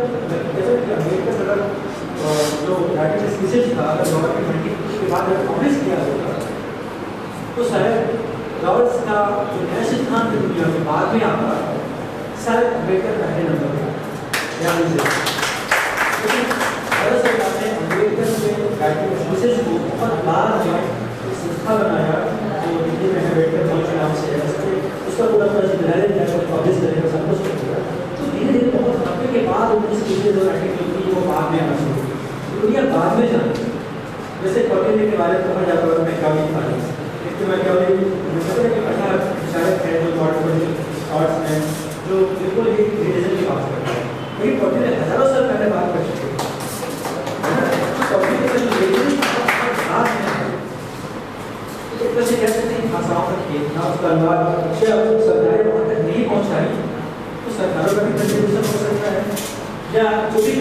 जैसे कि अम्बेडकर अगर जो राइटिंग स्पीचेस था अगर गवर्नमेंट के बाद अगर पब्लिश किया होता तो शायद लॉर्ड्स का जो नया सिद्धांत दुनिया में बाद में आता शायद अम्बेडकर पहले नंबर पर ध्यान दीजिए लेकिन भारत सरकार ने अम्बेडकर के राइटिंग स्पीचेस को बहुत बाद में एक संस्था बनाया जो दिल्ली में अम्बेडकर मंच के नाम से है उसका पूरा पूरा जिम्मेदारी जाकर पब्लिश करेगा सब कुछ करेगा तो धीरे धीरे बहुत समय के बाद उनकी स्पीचेज और राइटिंग जो थी वो बाद में आना शुरू दुनिया बाद में जाती जैसे कौटिल्य के बारे में कहा जाता है मैं क्या था लेकिन मैं क्या अच्छा विचारक है जो थॉट्स हैं जो बिल्कुल ही रिलीजन की बात करता है लेकिन कौटिल्य हजारों साल पहले बात कर चुके हैं कौटिल्य का जो रिलीजन खास है एक तरह से कह सकते हैं भाषाओं का खेल ना उसका अनुवाद सरकारें वहाँ तक नहीं पहुँचाई तो सरकारों का भी कंट्रीब्यूशन हो सकता है या जो भी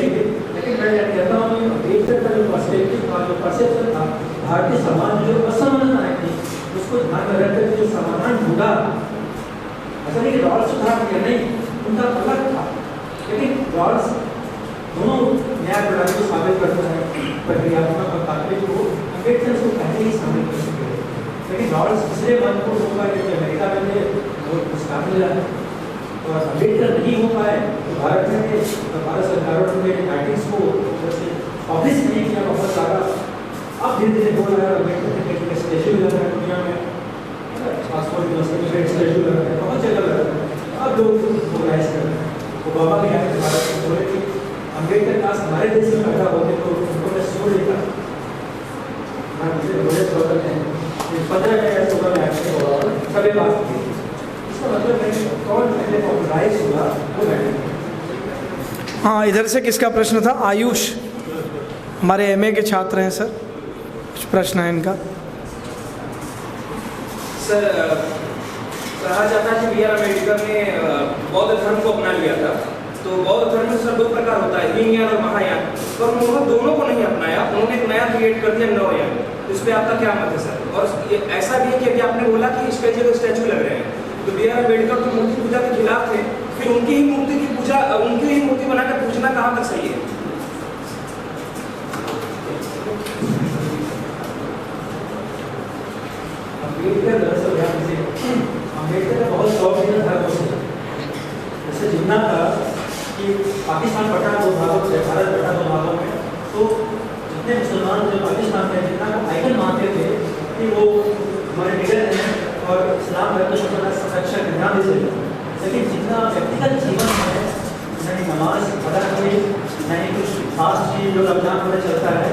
लेकिन मैं कहता हूँ कि अम्बेडकर का जो पर्सपेक्टिव था जो परसेप्शन था भारतीय समाज जो असमानताएं थी उसको ध्यान में रखकर जो समाधान ढूंढा ऐसा नहीं कि लॉर्ड्स सुधार किया नहीं उनका अलग था लेकिन लॉर्ड्स दोनों न्याय प्रणाली को शामिल करता है प्रक्रियात्मक और तात्विक को अम्बेडकर को पहले ही शामिल कर चुके हैं लेकिन लॉर्ड्स इसलिए महत्वपूर्ण होगा कि अमेरिका में थे वो पुरस्कार मिला है और अम्बेडकर नहीं हो पाए तो भारत में भारत सरकारों ने राइटिंग्स को पब्लिश नहीं किया बहुत सारा अब धीरे धीरे हो रहा है अम्बेडकर के स्टैचू लग रहा है दुनिया में ऑक्सफोर्ड यूनिवर्सिटी में स्टैचू लग रहा है बहुत जगह लग रहा है अब लोग मोबाइलाइज कर रहे हैं ओबामा भी आए भारत में बोले कि अम्बेडकर काश हमारे देश में पैदा होते तो उनको मैं सो लेता हाँ मुझे बोले स्वागत है 15 में 16 में आए सभी बात की मतलब कौन पहले पॉपुलराइज हुआ वो बैठे हाँ इधर से किसका प्रश्न था आयुष हमारे एमए के छात्र हैं सर कुछ प्रश्न है इनका सर कहा जाता है कि बी आर अम्बेडकर ने बौद्ध धर्म को अपना लिया था तो बौद्ध धर्म में सर दो प्रकार होता है हीनयान और महायान पर उन्होंने दोनों को नहीं अपनाया उन्होंने एक नया क्रिएट कर दिया नवयान इस पर आपका क्या मत है सर और ऐसा भी है कि अभी आपने बोला कि इसके जगह स्टैचू लग रहे हैं तो बी आर अम्बेडकर तो मूर्ति पूजा के खिलाफ थे फिर उनकी ही मूर्ति की पूजा उनकी ही मूर्ति बनाकर पूजना कहाँ तक सही है अम्बेडकर दरअसल ध्यान दीजिए अम्बेडकर का बहुत शौक है धर्म से जैसे जितना था कि पाकिस्तान बटा दो भागों से भारत बटा दो भागों में तो जितने मुसलमान जो पाकिस्तान में जितना को आइकन मानते थे कि वो हमारे लीडर हैं और इस्लाम धर्म का संरक्षक ध्यान दीजिए लेकिन जितना व्यक्तिगत जीवन है नहीं नमाज अदा करें नहीं कुछ खास चीज़ जो रमजान में चलता है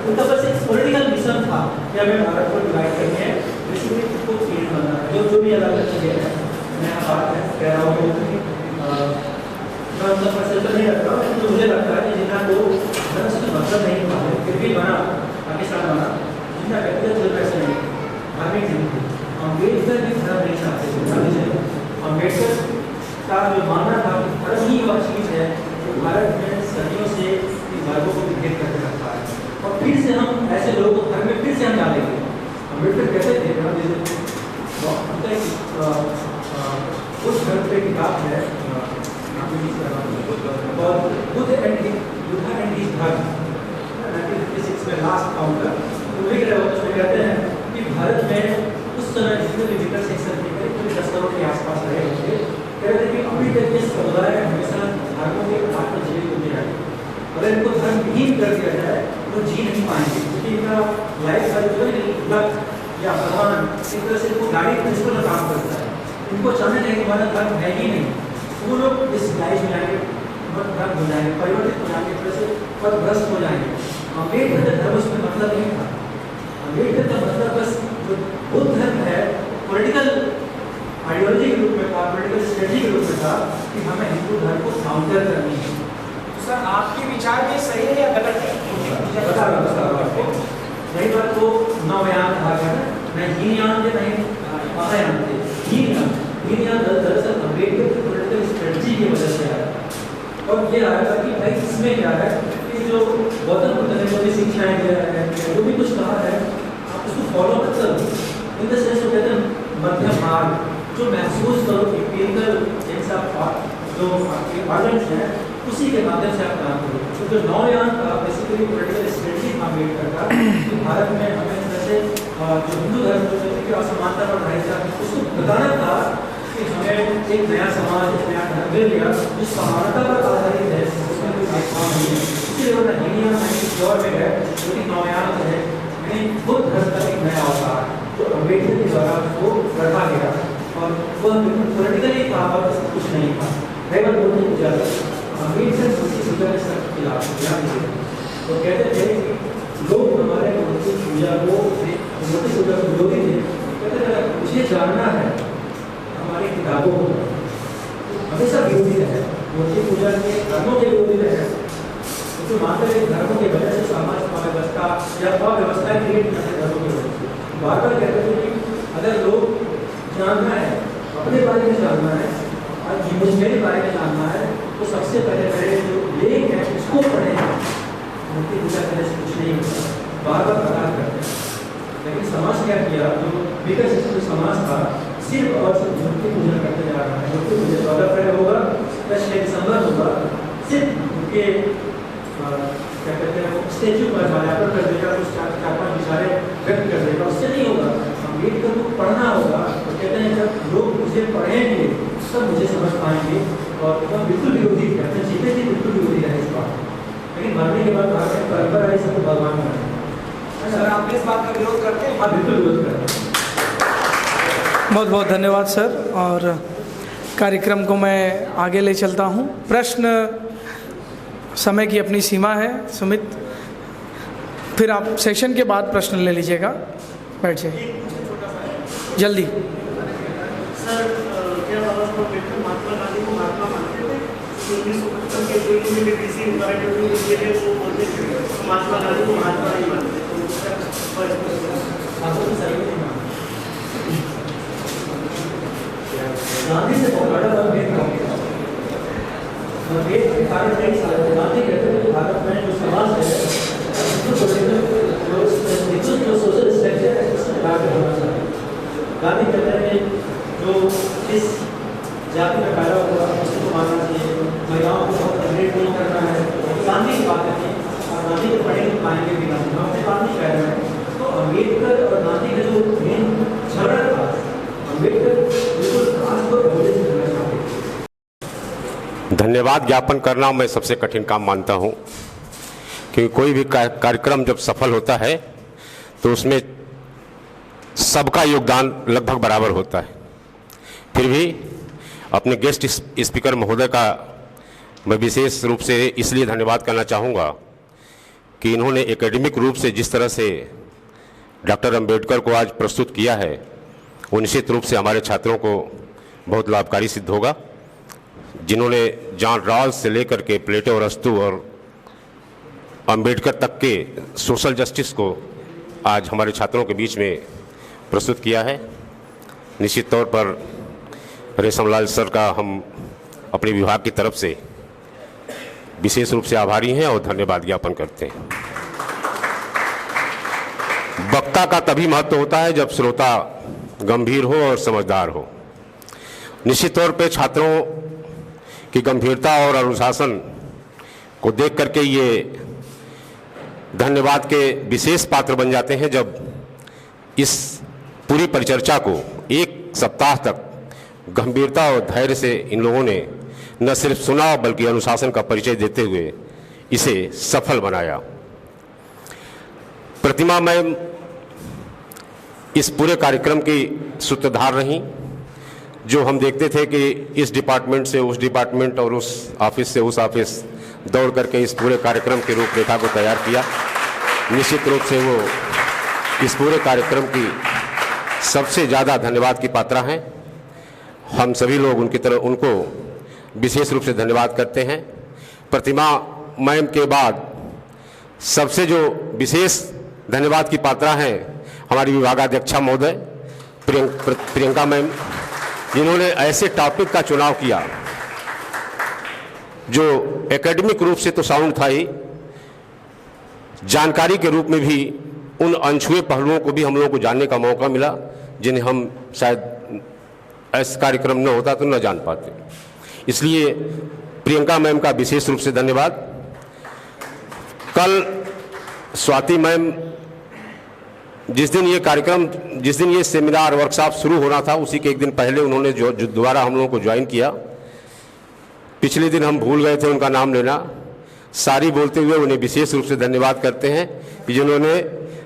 उनका बस एक पॉलिटिकल मिशन था कि हमें भारत को डिवाइड करनी है बेसिकली उसको चीज बनना है जो भी अलग अलग चीज़ें हैं मैं बात कह रहा हूँ मैं उनका परसेप्शन नहीं रख रहा हूँ लेकिन मुझे लगता है कि जितना लोग धर्म से मतलब नहीं हुआ है फिर भी बना पाकिस्तान बना जितना व्यक्तिगत जीवन ऐसे नहीं धार्मिक जीवन अम्बेडकर भी धर्म नहीं चाहते अम्बेडकर का जो मानना था कि धर्म ही वह चीज़ है जो भारत में सदियों से इन धर्मों को विभेद करके रखा है और फिर से हम ऐसे लोगों को धर्म में फिर से हम डालेंगे अम्बेडकर कहते थे उस धर्म पे किताब है बुद्ध एंड हिज धर्म 1956 में लास्ट काउंटर तो लिख रहे हो उसमें कहते हैं कि भारत में उस समय जितने भी विकट सेक्शन थे करीब 10 करोड़ के आसपास रहे होंगे कह रहे थे कि अभी तक ये समुदाय हमेशा धर्मों के आधार पर जीवित होते हैं अगर इनको धर्म विहीन कर दिया जाए तो जी नहीं पाएंगे क्योंकि इनका लाइफ का जो लक या भगवान एक तरह से इनको गाड़ी प्रिंसिपल का काम करता है इनको चाहने नहीं तुम्हारा धर्म है ही नहीं वो लोग इस लाइफ में आएंगे पथभ्रष्ट हो जाएंगे, परिवर्तित हो जाएंगे, थोड़े से पथभ्रष्ट हो जाएंगे। अम्बेडकर का धर्म उसमें मतलब नहीं था। अम्बेडकर का मतलब बस जो बुद्ध धर्म है पॉलिटिकल आइडियोलॉजी के रूप में था, पॉलिटिकल स्ट्रेटजी के रूप में था कि हमें हिंदू धर्म को काउंटर करनी है। सर आपके विचार में सही है या गलत है? बता रहा हूँ आपको। रही बात तो नवयान कहा गया है, नहीं हीनयान थे, नहीं महायान थे। हीनयान दरअसल अम्बेडकर की पॉलिटिकल स्ट्रेटजी की वजह से आया और ये आया था कि भाई इसमें क्या है कि जो गौतम बुद्ध ने जो भी शिक्षाएं दिया है, जो भी कुछ कहा है, आप उसको फॉलो मत करो। इन द सेंस कहते हैं मध्यम मार्ग, जो महसूस करो कि एम्पिरिकल सेंस ऑफ जो आपके आर्गुमेंट्स हैं उसी के माध्यम से आप काम करो। तो जो नवयान का बेसिकली पॉलिटिकल स्ट्रेटजी अम्बेडकर का कि भारत में हमें जैसे जो हिंदू धर्म की असमानता पर रही था उसको बताना था कि हमें एक नया समाज, एक नया धर्म मिल गया जो समानता पर आधारित है, उसमें कोई भेदभाव नहीं है। इसलिए वो हीनयान नहीं दौर में है जो कि नवयान है, यानी बुद्ध धर्म का एक नया अवतार जो अम्बेडकर के द्वारा उसको रखा गया और वह पॉलिटिकली था और कुछ नहीं था। केवल मूर्ति पूजा अम्बेडकर मूर्ति पूजा के सब खिलाफ तो कहते थे कि लोग हमारे मूर्ति पूजा को विरोधी थे। कहते थे मुझे जानना है हमारी किताबों को हमेशा विरोधी रहे, मूर्ति पूजा के धर्मों के विरोधी रहे, क्योंकि मात्र एक धर्मों की वजह से समाज व्यवस्था या अव्यवस्था क्रिएट करते धर्मों की वजह से बार बार कहते थे कि अगर लोग जानना है, अपने बारे में जानना है और मेरे बारे में जानना है तो सबसे पहले जो लेख है उसको पढ़ें। मूर्ति पूजा करने से कुछ नहीं होता, बार बार प्रकाश करते हैं। लेकिन समाज क्या किया, जो विकसित जो समाज था सिर्फ और सिर्फ मूर्ति पूजा करते जा रहा है। मूर्ति पूजा 14 अप्रैल होगा या 6 दिसंबर होगा, सिर्फ उनके क्या कहते हैं स्टेच्यू पर माल्यार्पण कर देगा, कुछ 4-5 विचारें व्यक्त कर देगा, उससे नहीं होगा। अम्बेडकर को पढ़ना होगा। तो कहते हैं जब लोग मुझे पढ़ेंगे तब मुझे समझ पाएंगे और वह बिल्कुल विरोधी कहते हैं जीते जी बिल्कुल विरोधी रहे इस बात, लेकिन मरने के बाद भारत में परंपरा है सबको भगवान माने। सर आप इस बात का विरोध करते हैं? हाँ बिल्कुल विरोध करते हैं। बहुत बहुत धन्यवाद सर। और कार्यक्रम को मैं आगे ले चलता हूँ। प्रश्न समय की अपनी सीमा है सुमित, फिर आप सेशन के बाद प्रश्न ले लीजिएगा, बैठ जाइए जल्दी। सर क्या बाबा साहब अम्बेडकर महात्मा गांधी को महात्मा मानते थे? 1975 के जो यूनिवर्सिटी इंपैरेटिव दिए थे वो बोलते थे महात्मा गांधी को महात्मा नहीं मानते, तो गांधी से बहुत बड़ा भेद गांधी कहते हैं भारत में जो समाज है जो सोशल स्ट्रक्चर है उसमें लागू होना चाहिए। गांधी कहते हैं जो इस जाति में पैदा हुआ उसको मानना चाहिए, महिलाओं को बहुत अपडेट नहीं करना है। गांधी की बात है और गांधी को पढ़े नहीं पाएंगे भी गांधी, हम अपनी बात नहीं कह रहे हैं। तो अम्बेडकर और गांधी का जो मेन झगड़ा था, अम्बेडकर बिल्कुल आज को रेवोल्यूशन करना चाहते थे। धन्यवाद ज्ञापन करना मैं सबसे कठिन काम मानता हूं, क्योंकि कोई भी कार्यक्रम जब सफल होता है तो उसमें सबका योगदान लगभग बराबर होता है। फिर भी अपने गेस्ट स्पीकर महोदय का मैं विशेष रूप से इसलिए धन्यवाद करना चाहूँगा कि इन्होंने एकेडमिक रूप से जिस तरह से डॉक्टर अंबेडकर को आज प्रस्तुत किया है वो निश्चित रूप से हमारे छात्रों को बहुत लाभकारी सिद्ध होगा। जिन्होंने जॉन रॉल्स से लेकर के प्लेटो और अरस्तू और अंबेडकर तक के सोशल जस्टिस को आज हमारे छात्रों के बीच में प्रस्तुत किया है, निश्चित तौर पर रेशमलाल सर का हम अपने विभाग की तरफ से विशेष रूप से आभारी हैं और धन्यवाद ज्ञापन करते हैं। वक्ता का तभी महत्व होता है जब श्रोता गंभीर हो और समझदार हो। निश्चित तौर पे छात्रों की गंभीरता और अनुशासन को देख करके ये धन्यवाद के विशेष पात्र बन जाते हैं जब इस पूरी परिचर्चा को एक सप्ताह तक गंभीरता और धैर्य से इन लोगों ने न सिर्फ सुना बल्कि अनुशासन का परिचय देते हुए इसे सफल बनाया। प्रतिमा मैम इस पूरे कार्यक्रम की सूत्रधार रहीं, जो हम देखते थे कि इस डिपार्टमेंट से उस डिपार्टमेंट और उस ऑफिस से उस ऑफिस दौड़ करके इस पूरे कार्यक्रम की रूपरेखा को तैयार किया, निश्चित रूप से वो इस पूरे कार्यक्रम की सबसे ज़्यादा धन्यवाद की पात्रा हैं। हम सभी लोग उनको विशेष रूप से धन्यवाद करते हैं। प्रतिमा मैम के बाद सबसे जो विशेष धन्यवाद की पात्रा हैं हमारी विभागाध्यक्षा महोदय प्रियंका मैम, जिन्होंने ऐसे टॉपिक का चुनाव किया जो एकेडमिक रूप से तो साउंड था ही, जानकारी के रूप में भी उन अनछुए पहलुओं को भी हम लोगों को जानने का मौका मिला जिन्हें हम शायद ऐसा कार्यक्रम न होता तो न जान पाते। इसलिए प्रियंका मैम का विशेष रूप से धन्यवाद। कल स्वाति मैम, जिस दिन ये सेमिनार वर्कशॉप शुरू होना था उसी के एक दिन पहले उन्होंने जो दोबारा हम लोगों को ज्वाइन किया। पिछले दिन हम भूल गए थे उनका नाम लेना, सारी बोलते हुए उन्हें विशेष रूप से धन्यवाद करते हैं कि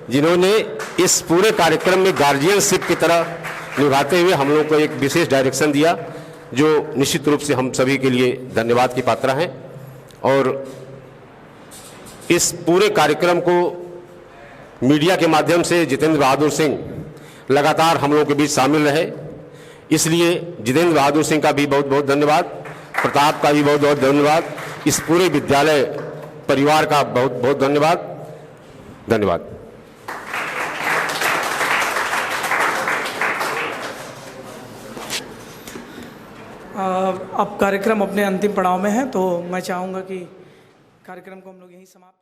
जिन्होंने इस पूरे कार्यक्रम में गार्जियनशिप की तरह निभाते हुए हम लोग को एक विशेष डायरेक्शन दिया, जो निश्चित रूप से हम सभी के लिए धन्यवाद की पात्रा हैं। और इस पूरे कार्यक्रम को मीडिया के माध्यम से जितेंद्र बहादुर सिंह लगातार हम लोगों के बीच शामिल रहे, इसलिए जितेंद्र बहादुर सिंह का भी बहुत बहुत धन्यवाद, प्रताप का भी बहुत बहुत धन्यवाद, इस पूरे विद्यालय परिवार का बहुत बहुत धन्यवाद। अब कार्यक्रम अपने अंतिम पड़ाव में है, तो मैं चाहूँगा कि कार्यक्रम को हम लोग यहीं समाप्त